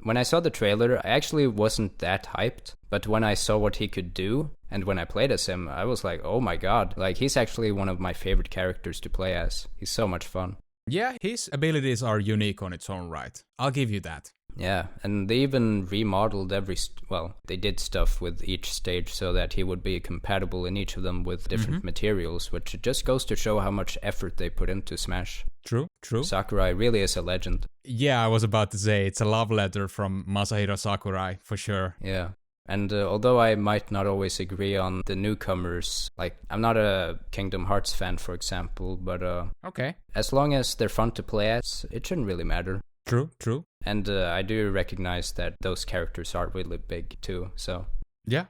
When I saw the trailer, I actually wasn't that hyped, but when I saw what he could do, and when I played as him, I was like, oh my god, like he's actually one of my favorite characters to play as. He's so much fun. Yeah, his abilities are unique on its own right. I'll give you that. Yeah, and they even remodeled they did stuff with each stage so that he would be compatible in each of them with different materials, which just goes to show how much effort they put into Smash. True. Sakurai really is a legend. Yeah, I was about to say, it's a love letter from Masahiro Sakurai, for sure. Yeah. And although I might not always agree on the newcomers, like, I'm not a Kingdom Hearts fan, for example, but okay. As long as they're fun to play as, it shouldn't really matter. True. And I do recognize that those characters are really big too, so... Yeah,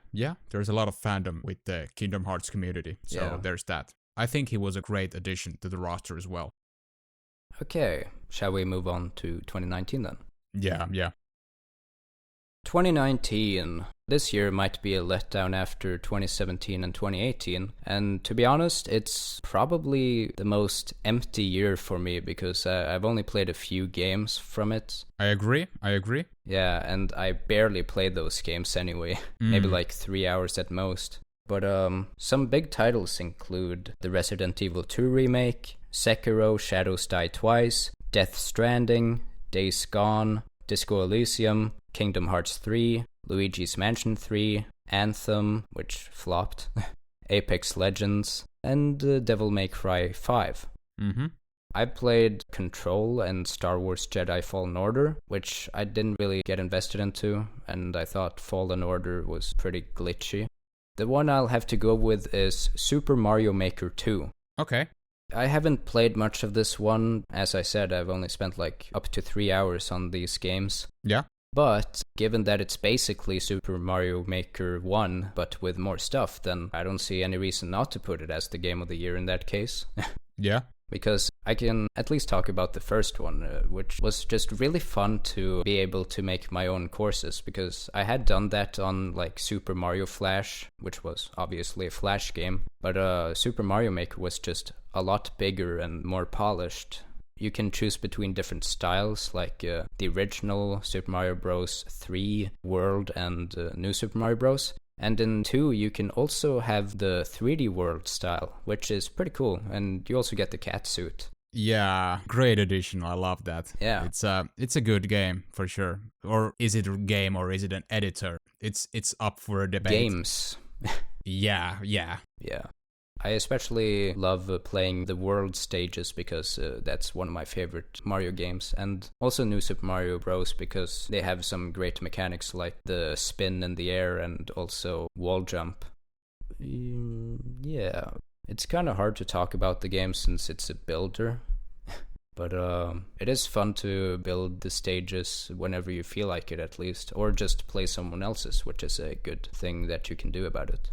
there's a lot of fandom with the Kingdom Hearts community, so there's that. I think he was a great addition to the roster as well. Okay, shall we move on to 2019 then? Yeah. 2019. This year might be a letdown after 2017 and 2018, and to be honest, it's probably the most empty year for me because I've only played a few games from it. I agree. Yeah, and I barely played those games anyway, maybe like 3 hours at most. But some big titles include the Resident Evil 2 remake, Sekiro: Shadows Die Twice, Death Stranding, Days Gone, Disco Elysium, Kingdom Hearts 3, Luigi's Mansion 3, Anthem, which flopped, Apex Legends, and Devil May Cry 5. Mm-hmm. I played Control and Star Wars Jedi Fallen Order, which I didn't really get invested into, and I thought Fallen Order was pretty glitchy. The one I'll have to go with is Super Mario Maker 2. Okay. I haven't played much of this one. As I said, I've only spent like up to 3 hours on these games. Yeah. But given that it's basically Super Mario Maker 1, but with more stuff, then I don't see any reason not to put it as the game of the year in that case. Yeah. Because I can at least talk about the first one, which was just really fun to be able to make my own courses, because I had done that on like Super Mario Flash, which was obviously a Flash game, but Super Mario Maker was just a lot bigger and more polished. You can choose between different styles, like the original Super Mario Bros. 3 World and New Super Mario Bros. And in 2, you can also have the 3D World style, which is pretty cool, and you also get the cat suit. Yeah, great addition. I love that. Yeah. It's a good game, for sure. Or is it a game or is it an editor? It's up for a debate. Games. Yeah. Yeah. I especially love playing the world stages because that's one of my favorite Mario games, and also New Super Mario Bros. Because they have some great mechanics like the spin in the air and also wall jump. Yeah, it's kind of hard to talk about the game since it's a builder, but it is fun to build the stages whenever you feel like it at least, or just play someone else's, which is a good thing that you can do about it.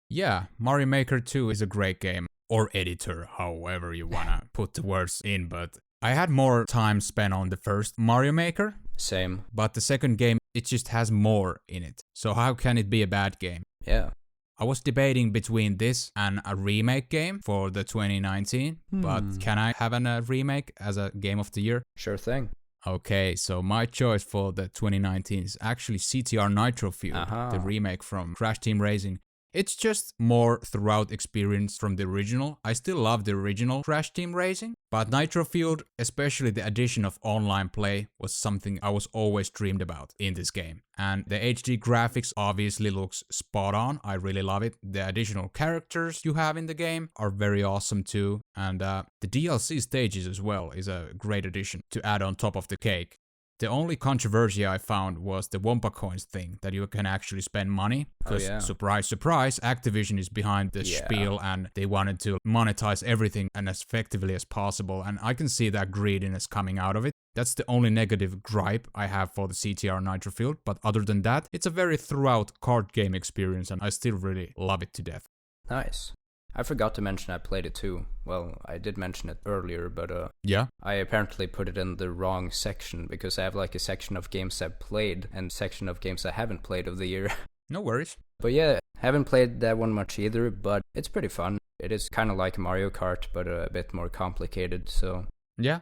Yeah, Mario Maker 2 is a great game, or editor, however you wanna put the words in, but I had more time spent on the first Mario Maker. Same. But the second game, it just has more in it. So how can it be a bad game? Yeah. I was debating between this and a remake game for the 2019, but can I have a remake as a game of the year? Sure thing. Okay, so my choice for the 2019 is actually CTR Nitro Fuel, the remake from Crash Team Racing. It's just more throughout experience from the original. I still love the original Crash Team Racing, but Nitro Fueled, especially the addition of online play, was something I was always dreamed about in this game. And the HD graphics obviously looks spot on. I really love it. The additional characters you have in the game are very awesome too. And the DLC stages as well is a great addition to add on top of the cake. The only controversy I found was the Wampa coins thing, that you can actually spend money. Because surprise, surprise, Activision is behind the spiel and they wanted to monetize everything and as effectively as possible. And I can see that greediness coming out of it. That's the only negative gripe I have for the CTR Nitro Field. But other than that, it's a very throughout card game experience and I still really love it to death. Nice. I forgot to mention I played it too. Well, I did mention it earlier, but yeah, I apparently put it in the wrong section because I have like a section of games I've played and section of games I haven't played of the year. No worries. But yeah, haven't played that one much either, but it's pretty fun. It is kind of like Mario Kart, but a bit more complicated, so... Yeah.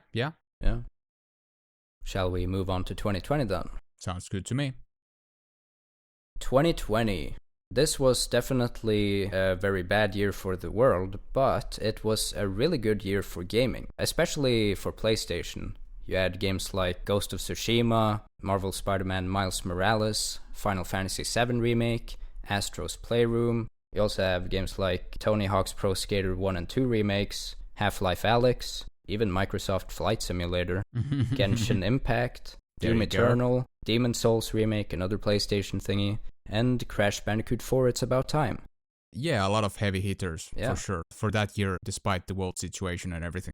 Shall we move on to 2020 then? Sounds good to me. 2020. This was definitely a very bad year for the world, but it was a really good year for gaming, especially for PlayStation. You had games like Ghost of Tsushima, Marvel Spider-Man Miles Morales, Final Fantasy VII Remake, Astro's Playroom. You also have games like Tony Hawk's Pro Skater 1 and 2 remakes, Half-Life Alyx, even Microsoft Flight Simulator, Genshin Impact, Doom Eternal, Demon's Souls remake, another PlayStation thingy, and Crash Bandicoot 4 It's About Time. Yeah, a lot of heavy hitters, for sure, for that year, despite the world situation and everything.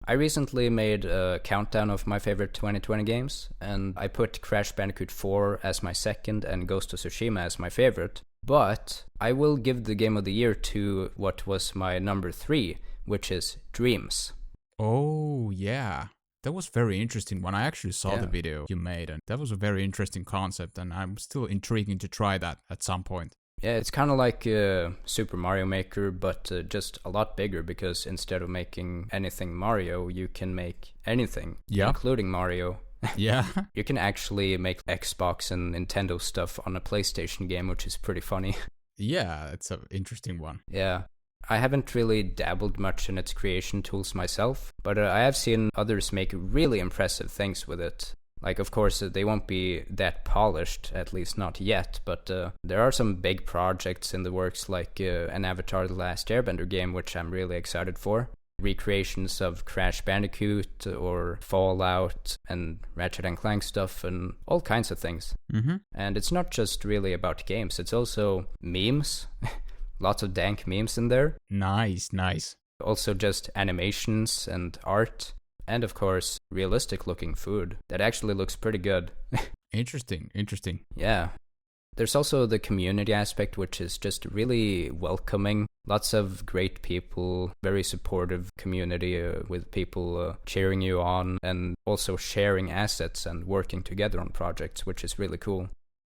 I recently made a countdown of my favorite 2020 games, and I put Crash Bandicoot 4 as my second and Ghost of Tsushima as my favorite, but I will give the game of the year to what was my number 3, which is Dreams. Oh, yeah. That was very interesting when I actually saw the video you made, and that was a very interesting concept, and I'm still intriguing to try that at some point. Yeah, it's kind of like Super Mario Maker, but just a lot bigger, because instead of making anything Mario, you can make anything, including Mario. Yeah. You can actually make Xbox and Nintendo stuff on a PlayStation game, which is pretty funny. Yeah, it's an interesting one. Yeah. I haven't really dabbled much in its creation tools myself, but I have seen others make really impressive things with it. Like, of course, they won't be that polished, at least not yet, but there are some big projects in the works, like an Avatar The Last Airbender game, which I'm really excited for. Recreations of Crash Bandicoot or Fallout and Ratchet and Clank stuff and all kinds of things. And it's not just really about games, it's also memes. Lots of dank memes in there. Nice. Also just animations and art. And of course, realistic looking food. That actually looks pretty good. Interesting. Yeah. There's also the community aspect, which is just really welcoming. Lots of great people, very supportive community with people cheering you on and also sharing assets and working together on projects, which is really cool.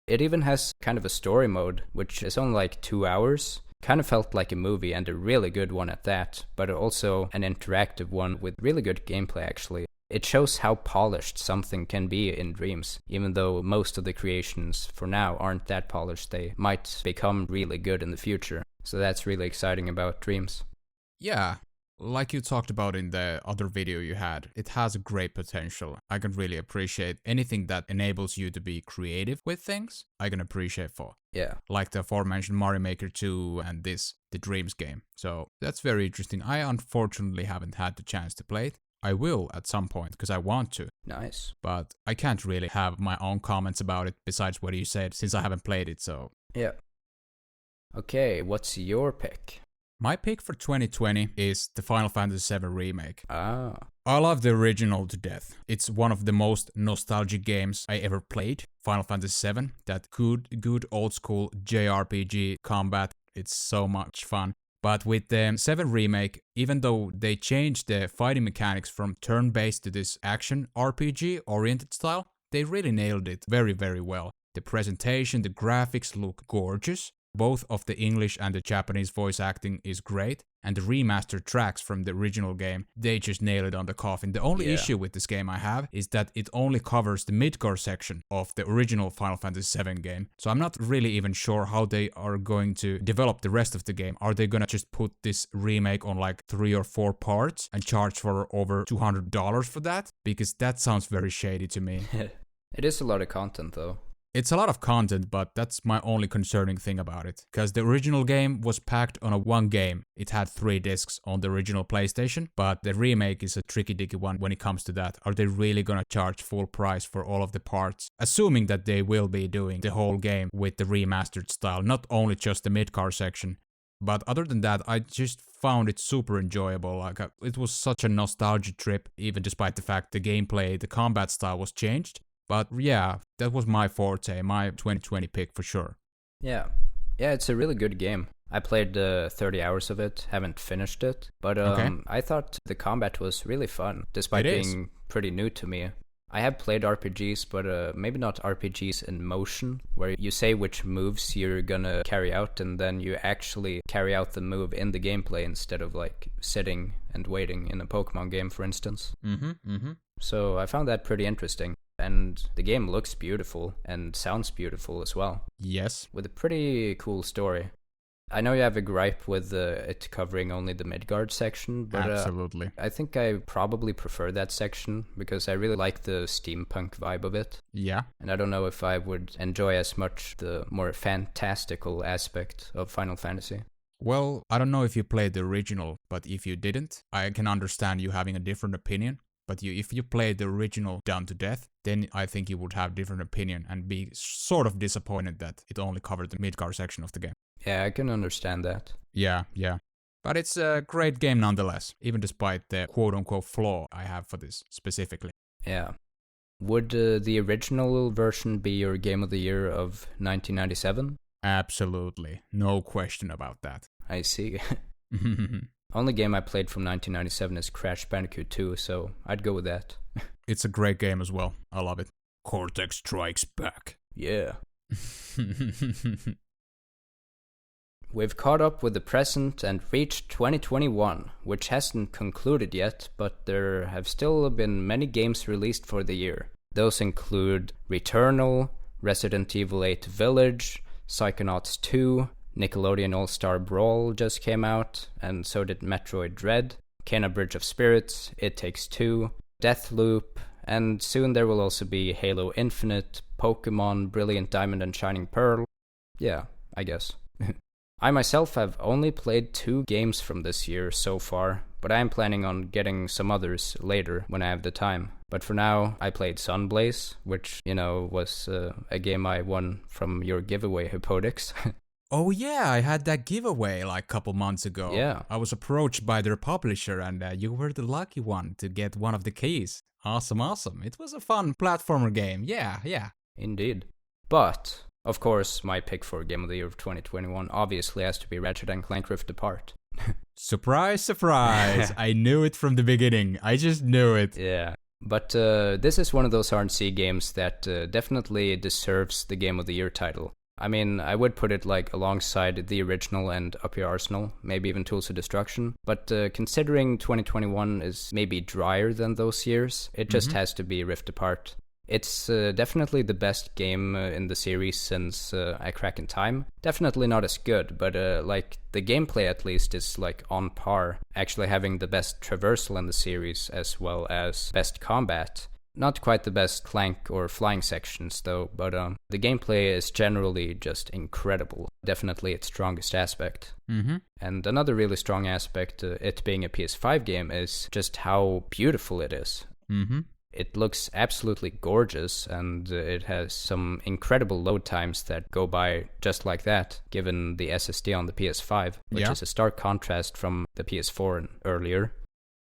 It even has kind of a story mode, which is only like 2 hours. Kind of felt like a movie, and a really good one at that, but also an interactive one with really good gameplay actually. It shows how polished something can be in Dreams. Even though most of the creations for now aren't that polished, they might become really good in the future. So that's really exciting about Dreams. Yeah. Like you talked about in the other video you had, it has a great potential. I can really appreciate anything that enables you to be creative with things. I can appreciate for. Yeah. Like the aforementioned Mario Maker 2 and the Dreams game. So that's very interesting. I unfortunately haven't had the chance to play it. I will at some point because I want to. Nice. But I can't really have my own comments about it besides what you said since I haven't played it, so. Yeah. Okay, what's your pick? My pick for 2020 is the Final Fantasy VII Remake. Ah. I love the original to death. It's one of the most nostalgic games I ever played. Final Fantasy VII, that good old school JRPG combat. It's so much fun. But with the 7 Remake, even though they changed the fighting mechanics from turn-based to this action RPG-oriented style, they really nailed it very, very well. The presentation, the graphics look gorgeous. Both of the English and the Japanese voice acting is great, and the remastered tracks from the original game, they just nail it on the coffin. The only issue with this game I have is that it only covers the Midgar section of the original Final Fantasy VII game, so I'm not really even sure how they are going to develop the rest of the game. Are they gonna just put this remake on like 3 or 4 parts and charge for over $200 for that? Because that sounds very shady to me. It is a lot of content though. It's a lot of content, but that's my only concerning thing about it. Because the original game was packed on a one game. It had 3 discs on the original PlayStation, but the remake is a tricky-dicky one when it comes to that. Are they really gonna charge full price for all of the parts? Assuming that they will be doing the whole game with the remastered style, not only just the mid-car section. But other than that, I just found it super enjoyable. Like, it was such a nostalgia trip, even despite the fact the gameplay, the combat style was changed. But yeah, that was my forte, my 2020 pick for sure. Yeah, it's a really good game. I played 30 hours of it, haven't finished it, but I thought the combat was really fun, despite being pretty new to me. I have played RPGs, but maybe not RPGs in motion, where you say which moves you're gonna carry out, and then you actually carry out the move in the gameplay instead of like sitting and waiting in a Pokemon game, for instance. So I found that pretty interesting. And the game looks beautiful and sounds beautiful as well. Yes. With a pretty cool story. I know you have a gripe with it covering only the Midgard section, but absolutely. I think I probably prefer that section because I really like the steampunk vibe of it. Yeah. And I don't know if I would enjoy as much the more fantastical aspect of Final Fantasy. Well, I don't know if you played the original, but if you didn't, I can understand you having a different opinion. But if you played the original down to death, then I think you would have different opinion and be sort of disappointed that it only covered the Midgard section of the game. Yeah, I can understand that. Yeah. But it's a great game nonetheless, even despite the quote-unquote flaw I have for this specifically. Yeah. Would the original version be your game of the year of 1997? Absolutely. No question about that. I see. Only game I played from 1997 is Crash Bandicoot 2, so I'd go with that. It's a great game as well. I love it. Cortex Strikes Back. Yeah. We've caught up with the present and reached 2021, which hasn't concluded yet, but there have still been many games released for the year. Those include Returnal, Resident Evil 8 Village, Psychonauts 2, Nickelodeon All-Star Brawl just came out, and so did Metroid Dread, Kena Bridge of Spirits, It Takes Two, Deathloop, and soon there will also be Halo Infinite, Pokemon, Brilliant Diamond and Shining Pearl. Yeah, I guess. I myself have only played 2 games from this year so far, but I am planning on getting some others later when I have the time. But for now, I played Sunblaze, which, was a game I won from your giveaway, Hepodix. Oh yeah, I had that giveaway like a couple months ago. Yeah. I was approached by their publisher and you were the lucky one to get one of the keys. Awesome. It was a fun platformer game. Yeah. Indeed. But, of course, my pick for Game of the Year of 2021 obviously has to be Ratchet & Clank Rift Apart. Surprise. I knew it from the beginning. I just knew it. Yeah. But this is one of those RNC games that definitely deserves the Game of the Year title. I mean, I would put it like alongside the original and Up Your Arsenal, maybe even Tools of Destruction. But considering 2021 is maybe drier than those years, it just has to be Rift Apart. It's definitely the best game in the series since A Crack in Time. Definitely not as good, but like the gameplay at least is like on par, actually having the best traversal in the series as well as best combat. Not quite the best Clank or flying sections though, but the gameplay is generally just incredible. Definitely its strongest aspect. And another really strong aspect, it being a PS5 game, is just how beautiful it is. It looks absolutely gorgeous, and it has some incredible load times that go by just like that, given the SSD on the PS5, which is a stark contrast from the PS4 and earlier.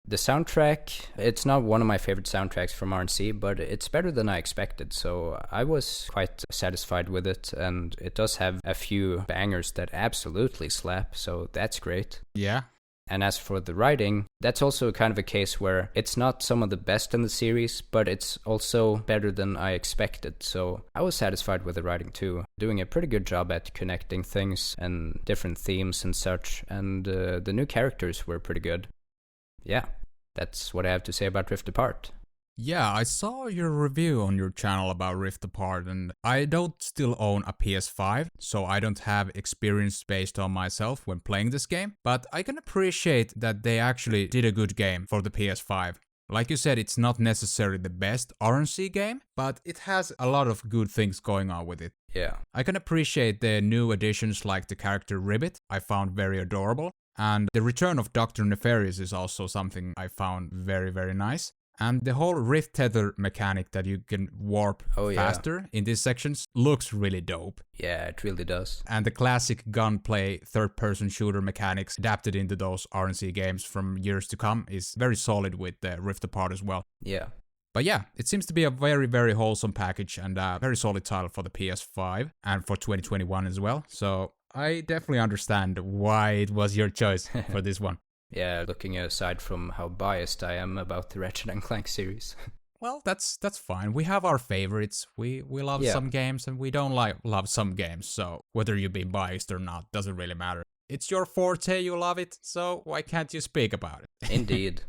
The soundtrack, it's not one of my favorite soundtracks from RNC, but it's better than I expected, so I was quite satisfied with it, and it does have a few bangers that absolutely slap, so that's great. Yeah. And as for the writing, that's also kind of a case where it's not some of the best in the series, but it's also better than I expected, so I was satisfied with the writing too, doing a pretty good job at connecting things and different themes and such, and the new characters were pretty good. Yeah, that's what I have to say about Rift Apart. Yeah, I saw your review on your channel about Rift Apart, and I don't still own a PS5, so I don't have experience based on myself when playing this game, but I can appreciate that they actually did a good game for the PS5. Like you said, it's not necessarily the best RNC game, but it has a lot of good things going on with it. Yeah. I can appreciate the new additions like the character Ribbit, I found very adorable, and the return of Dr. Nefarious is also something I found very, very nice. And the whole rift tether mechanic that you can warp faster in these sections looks really dope. Yeah, it really does. And the classic gunplay third-person shooter mechanics adapted into those RNC games from years to come is very solid with the Rift Apart as well. Yeah. But yeah, it seems to be a very, very wholesome package and a very solid title for the PS5 and for 2021 as well. So I definitely understand why it was your choice for this one. Yeah, looking aside from how biased I am about the Ratchet & Clank series. Well, that's fine. We have our favorites. We love some games and we don't love some games. So whether you be biased or not doesn't really matter. It's your forte, you love it, so why can't you speak about it? Indeed.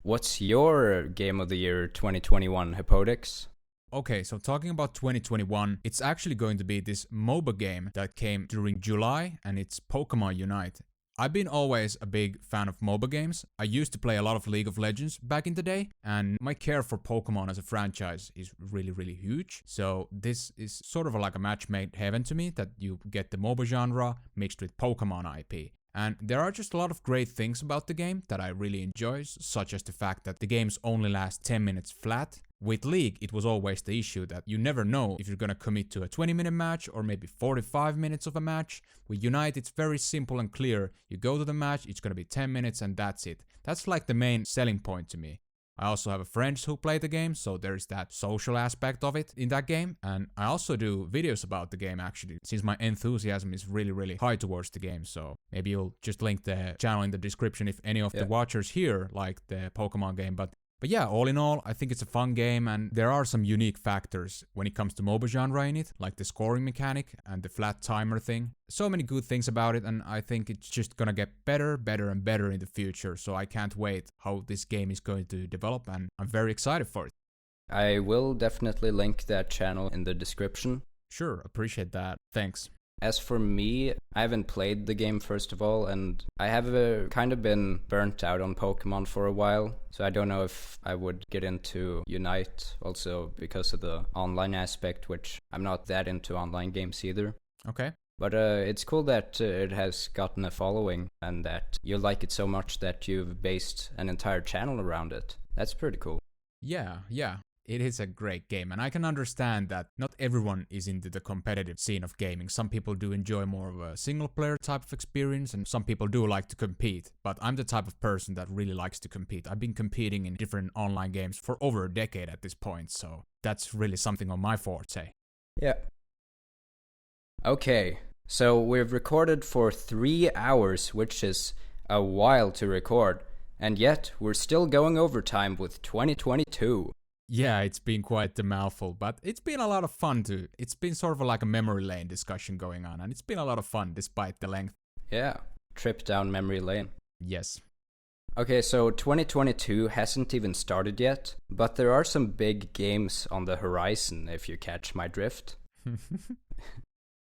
What's your Game of the Year 2021, Hepodix? Okay, so talking about 2021, it's actually going to be this MOBA game that came during July, and it's Pokemon Unite. I've been always a big fan of MOBA games. I used to play a lot of League of Legends back in the day, and my care for Pokemon as a franchise is really, really huge. So this is sort of like a match made heaven to me, that you get the MOBA genre mixed with Pokemon IP. And there are just a lot of great things about the game that I really enjoy, such as the fact that the games only last 10 minutes flat. With League, it was always the issue that you never know if you're gonna commit to a 20-minute match or maybe 45 minutes of a match. With Unite, it's very simple and clear. You go to the match, it's gonna be 10 minutes and that's it. That's like the main selling point to me. I also have friends who play the game, so there's that social aspect of it in that game. And I also do videos about the game actually, since my enthusiasm is really, really high towards the game. So maybe you'll just link the channel in the description if any of the watchers here like the Pokemon game. But yeah, all in all, I think it's a fun game and there are some unique factors when it comes to MOBA genre in it, like the scoring mechanic and the flat timer thing. So many good things about it and I think it's just gonna get better, better and better in the future, so I can't wait how this game is going to develop and I'm very excited for it. I will definitely link that channel in the description. Sure, appreciate that. Thanks. As for me, I haven't played the game first of all, and I have kind of been burnt out on Pokemon for a while, so I don't know if I would get into Unite, also because of the online aspect, which I'm not that into online games either. Okay. But it's cool that it has gotten a following, and that you like it so much that you've based an entire channel around it. That's pretty cool. Yeah. It is a great game, and I can understand that not everyone is into the competitive scene of gaming. Some people do enjoy more of a single-player type of experience, and some people do like to compete. But I'm the type of person that really likes to compete. I've been competing in different online games for over a decade at this point, so that's really something on my forte. Yeah. Okay, so we've recorded for 3 hours, which is a while to record, and yet we're still going overtime with 2022. Yeah, it's been quite the mouthful, but it's been a lot of fun too. It's been sort of like a memory lane discussion going on, and it's been a lot of fun despite the length. Yeah, trip down memory lane. Yes. Okay, so 2022 hasn't even started yet, but there are some big games on the horizon, if you catch my drift.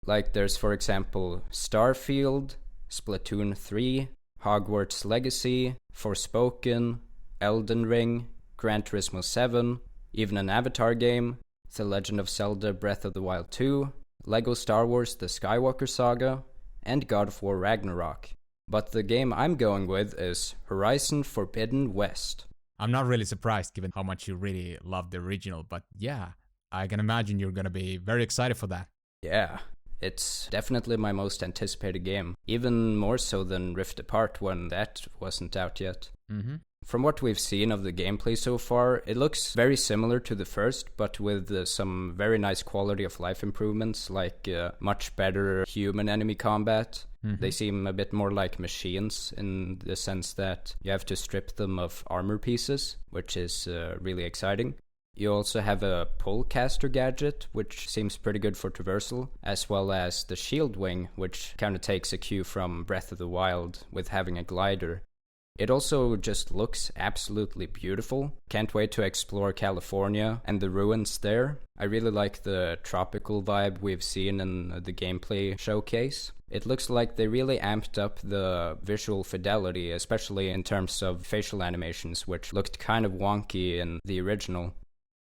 Like there's, for example, Starfield, Splatoon 3, Hogwarts Legacy, Forspoken, Elden Ring, Gran Turismo 7, even an Avatar game, The Legend of Zelda Breath of the Wild 2, Lego Star Wars The Skywalker Saga, and God of War Ragnarok. But the game I'm going with is Horizon Forbidden West. I'm not really surprised given how much you really love the original, but yeah, I can imagine you're gonna be very excited for that. Yeah, it's definitely my most anticipated game, even more so than Rift Apart when that wasn't out yet. Mm-hmm. From what we've seen of the gameplay so far, it looks very similar to the first, but with some very nice quality of life improvements, like much better human enemy combat. Mm-hmm. They seem a bit more like machines in the sense that you have to strip them of armor pieces, which is really exciting. You also have a pole caster gadget, which seems pretty good for traversal, as well as the shield wing, which kind of takes a cue from Breath of the Wild with having a glider. It also just looks absolutely beautiful. Can't wait to explore California and the ruins there. I really like the tropical vibe we've seen in the gameplay showcase. It looks like they really amped up the visual fidelity, especially in terms of facial animations, which looked kind of wonky in the original.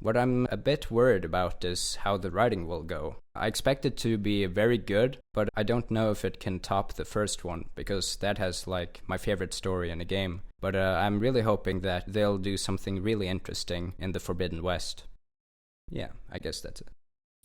What I'm a bit worried about is how the writing will go. I expect it to be very good, but I don't know if it can top the first one, because that has like my favorite story in a game. But I'm really hoping that they'll do something really interesting in the Forbidden West. Yeah, I guess that's it.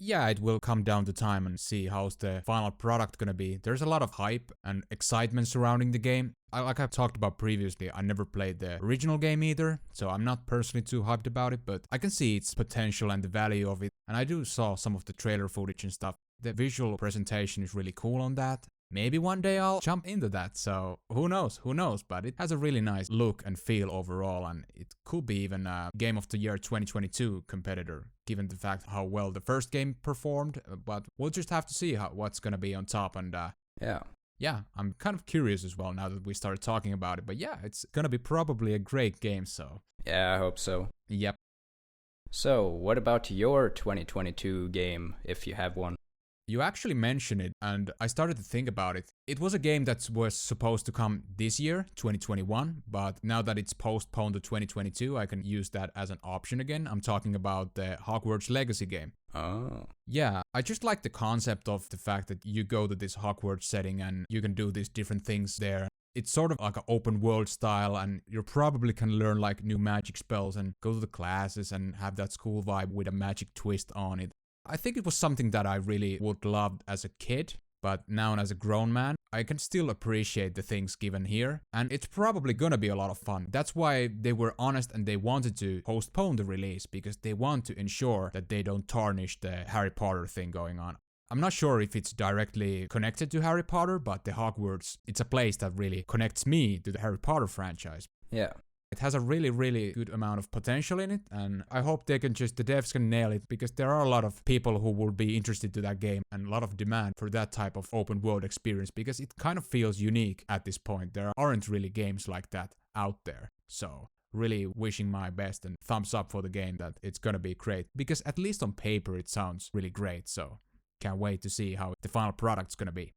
Yeah, it will come down to time and see how's the final product gonna be. There's a lot of hype and excitement surrounding the game. Like I've talked about previously, I never played the original game either, so I'm not personally too hyped about it, but I can see its potential and the value of it. And I do saw some of the trailer footage and stuff. The visual presentation is really cool on that. Maybe one day I'll jump into that, so who knows, but it has a really nice look and feel overall, and it could be even a Game of the Year 2022 competitor, given the fact how well the first game performed, but we'll just have to see what's gonna be on top, and yeah, I'm kind of curious as well now that we started talking about it, but yeah, it's gonna be probably a great game, so. Yeah, I hope so. Yep. So, what about your 2022 game, if you have one? You actually mentioned it, and I started to think about it. It was a game that was supposed to come this year, 2021, but now that it's postponed to 2022, I can use that as an option again. I'm talking about the Hogwarts Legacy game. Oh. Yeah, I just like the concept of the fact that you go to this Hogwarts setting and you can do these different things there. It's sort of like an open world style, and you probably can learn like new magic spells and go to the classes and have that school vibe with a magic twist on it. I think it was something that I really would love as a kid, but now as a grown man, I can still appreciate the things given here, and it's probably gonna be a lot of fun. That's why they were honest and they wanted to postpone the release, because they want to ensure that they don't tarnish the Harry Potter thing going on. I'm not sure if it's directly connected to Harry Potter, but the Hogwarts, it's a place that really connects me to the Harry Potter franchise. Yeah. It has a really, really good amount of potential in it, and I hope the devs can nail it, because there are a lot of people who will be interested to that game and a lot of demand for that type of open world experience, because it kind of feels unique at this point. There aren't really games like that out there. So really wishing my best and thumbs up for the game, that it's gonna be great, because at least on paper it sounds really great, so can't wait to see how the final product's gonna be.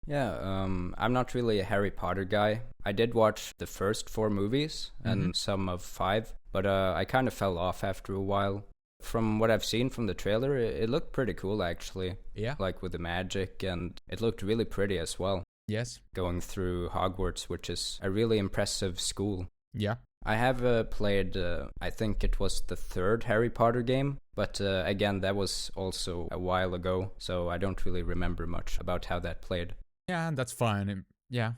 Yeah, I'm not really a Harry Potter guy. I did watch the first 4 movies and some of 5, but I kind of fell off after a while. From what I've seen from the trailer, it looked pretty cool actually. Yeah. Like with the magic, and it looked really pretty as well. Yes. Going through Hogwarts, which is a really impressive school. Yeah. I have played, I think it was the 3rd Harry Potter game, but again, that was also a while ago, so I don't really remember much about how that played. Yeah, that's fine. Yeah,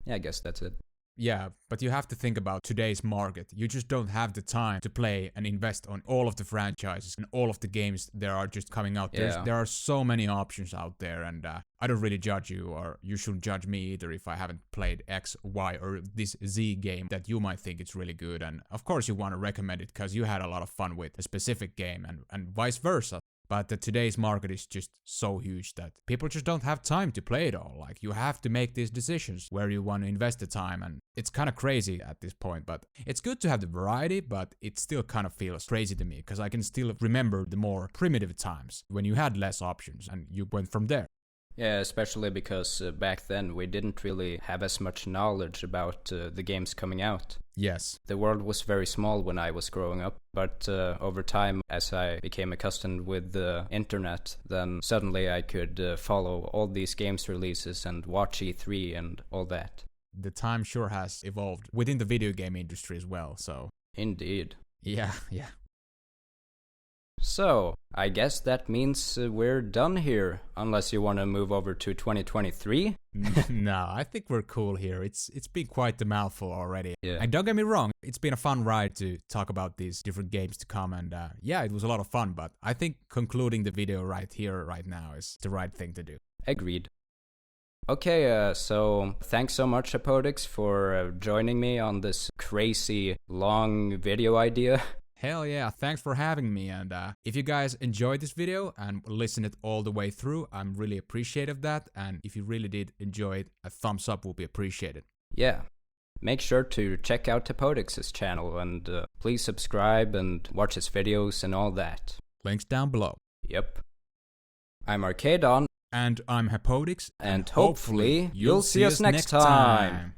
I guess that's it. Yeah, but you have to think about today's market. You just don't have the time to play and invest on all of the franchises and all of the games that are just coming out. Yeah. There are so many options out there, and I don't really judge you, or you shouldn't judge me either if I haven't played X, Y, or this Z game that you might think it's really good. And of course you want to recommend it because you had a lot of fun with a specific game, and vice versa. But today's market is just so huge that people just don't have time to play it all. Like, you have to make these decisions where you want to invest the time, and it's kind of crazy at this point. But it's good to have the variety, but it still kind of feels crazy to me, because I can still remember the more primitive times when you had less options and you went from there. Yeah, especially because back then we didn't really have as much knowledge about the games coming out. Yes. The world was very small when I was growing up, but over time, as I became accustomed with the internet, then suddenly I could follow all these games releases and watch E3 and all that. The time sure has evolved within the video game industry as well, so... Indeed. Yeah. So, I guess that means we're done here, unless you want to move over to 2023? No, I think we're cool here. It's been quite the mouthful already. Yeah. And don't get me wrong, it's been a fun ride to talk about these different games to come, and yeah, it was a lot of fun, but I think concluding the video right here, right now, is the right thing to do. Agreed. Okay, so thanks so much, Hepodix, for joining me on this crazy long video idea. Hell yeah, thanks for having me, and if you guys enjoyed this video and listened it all the way through, I'm really appreciative of that, and if you really did enjoy it, a thumbs up will be appreciated. Yeah, make sure to check out Hepodix's channel, and please subscribe and watch his videos and all that. Links down below. Yep. I'm Arcaedon. And I'm Hepodix. And hopefully you'll see us next time.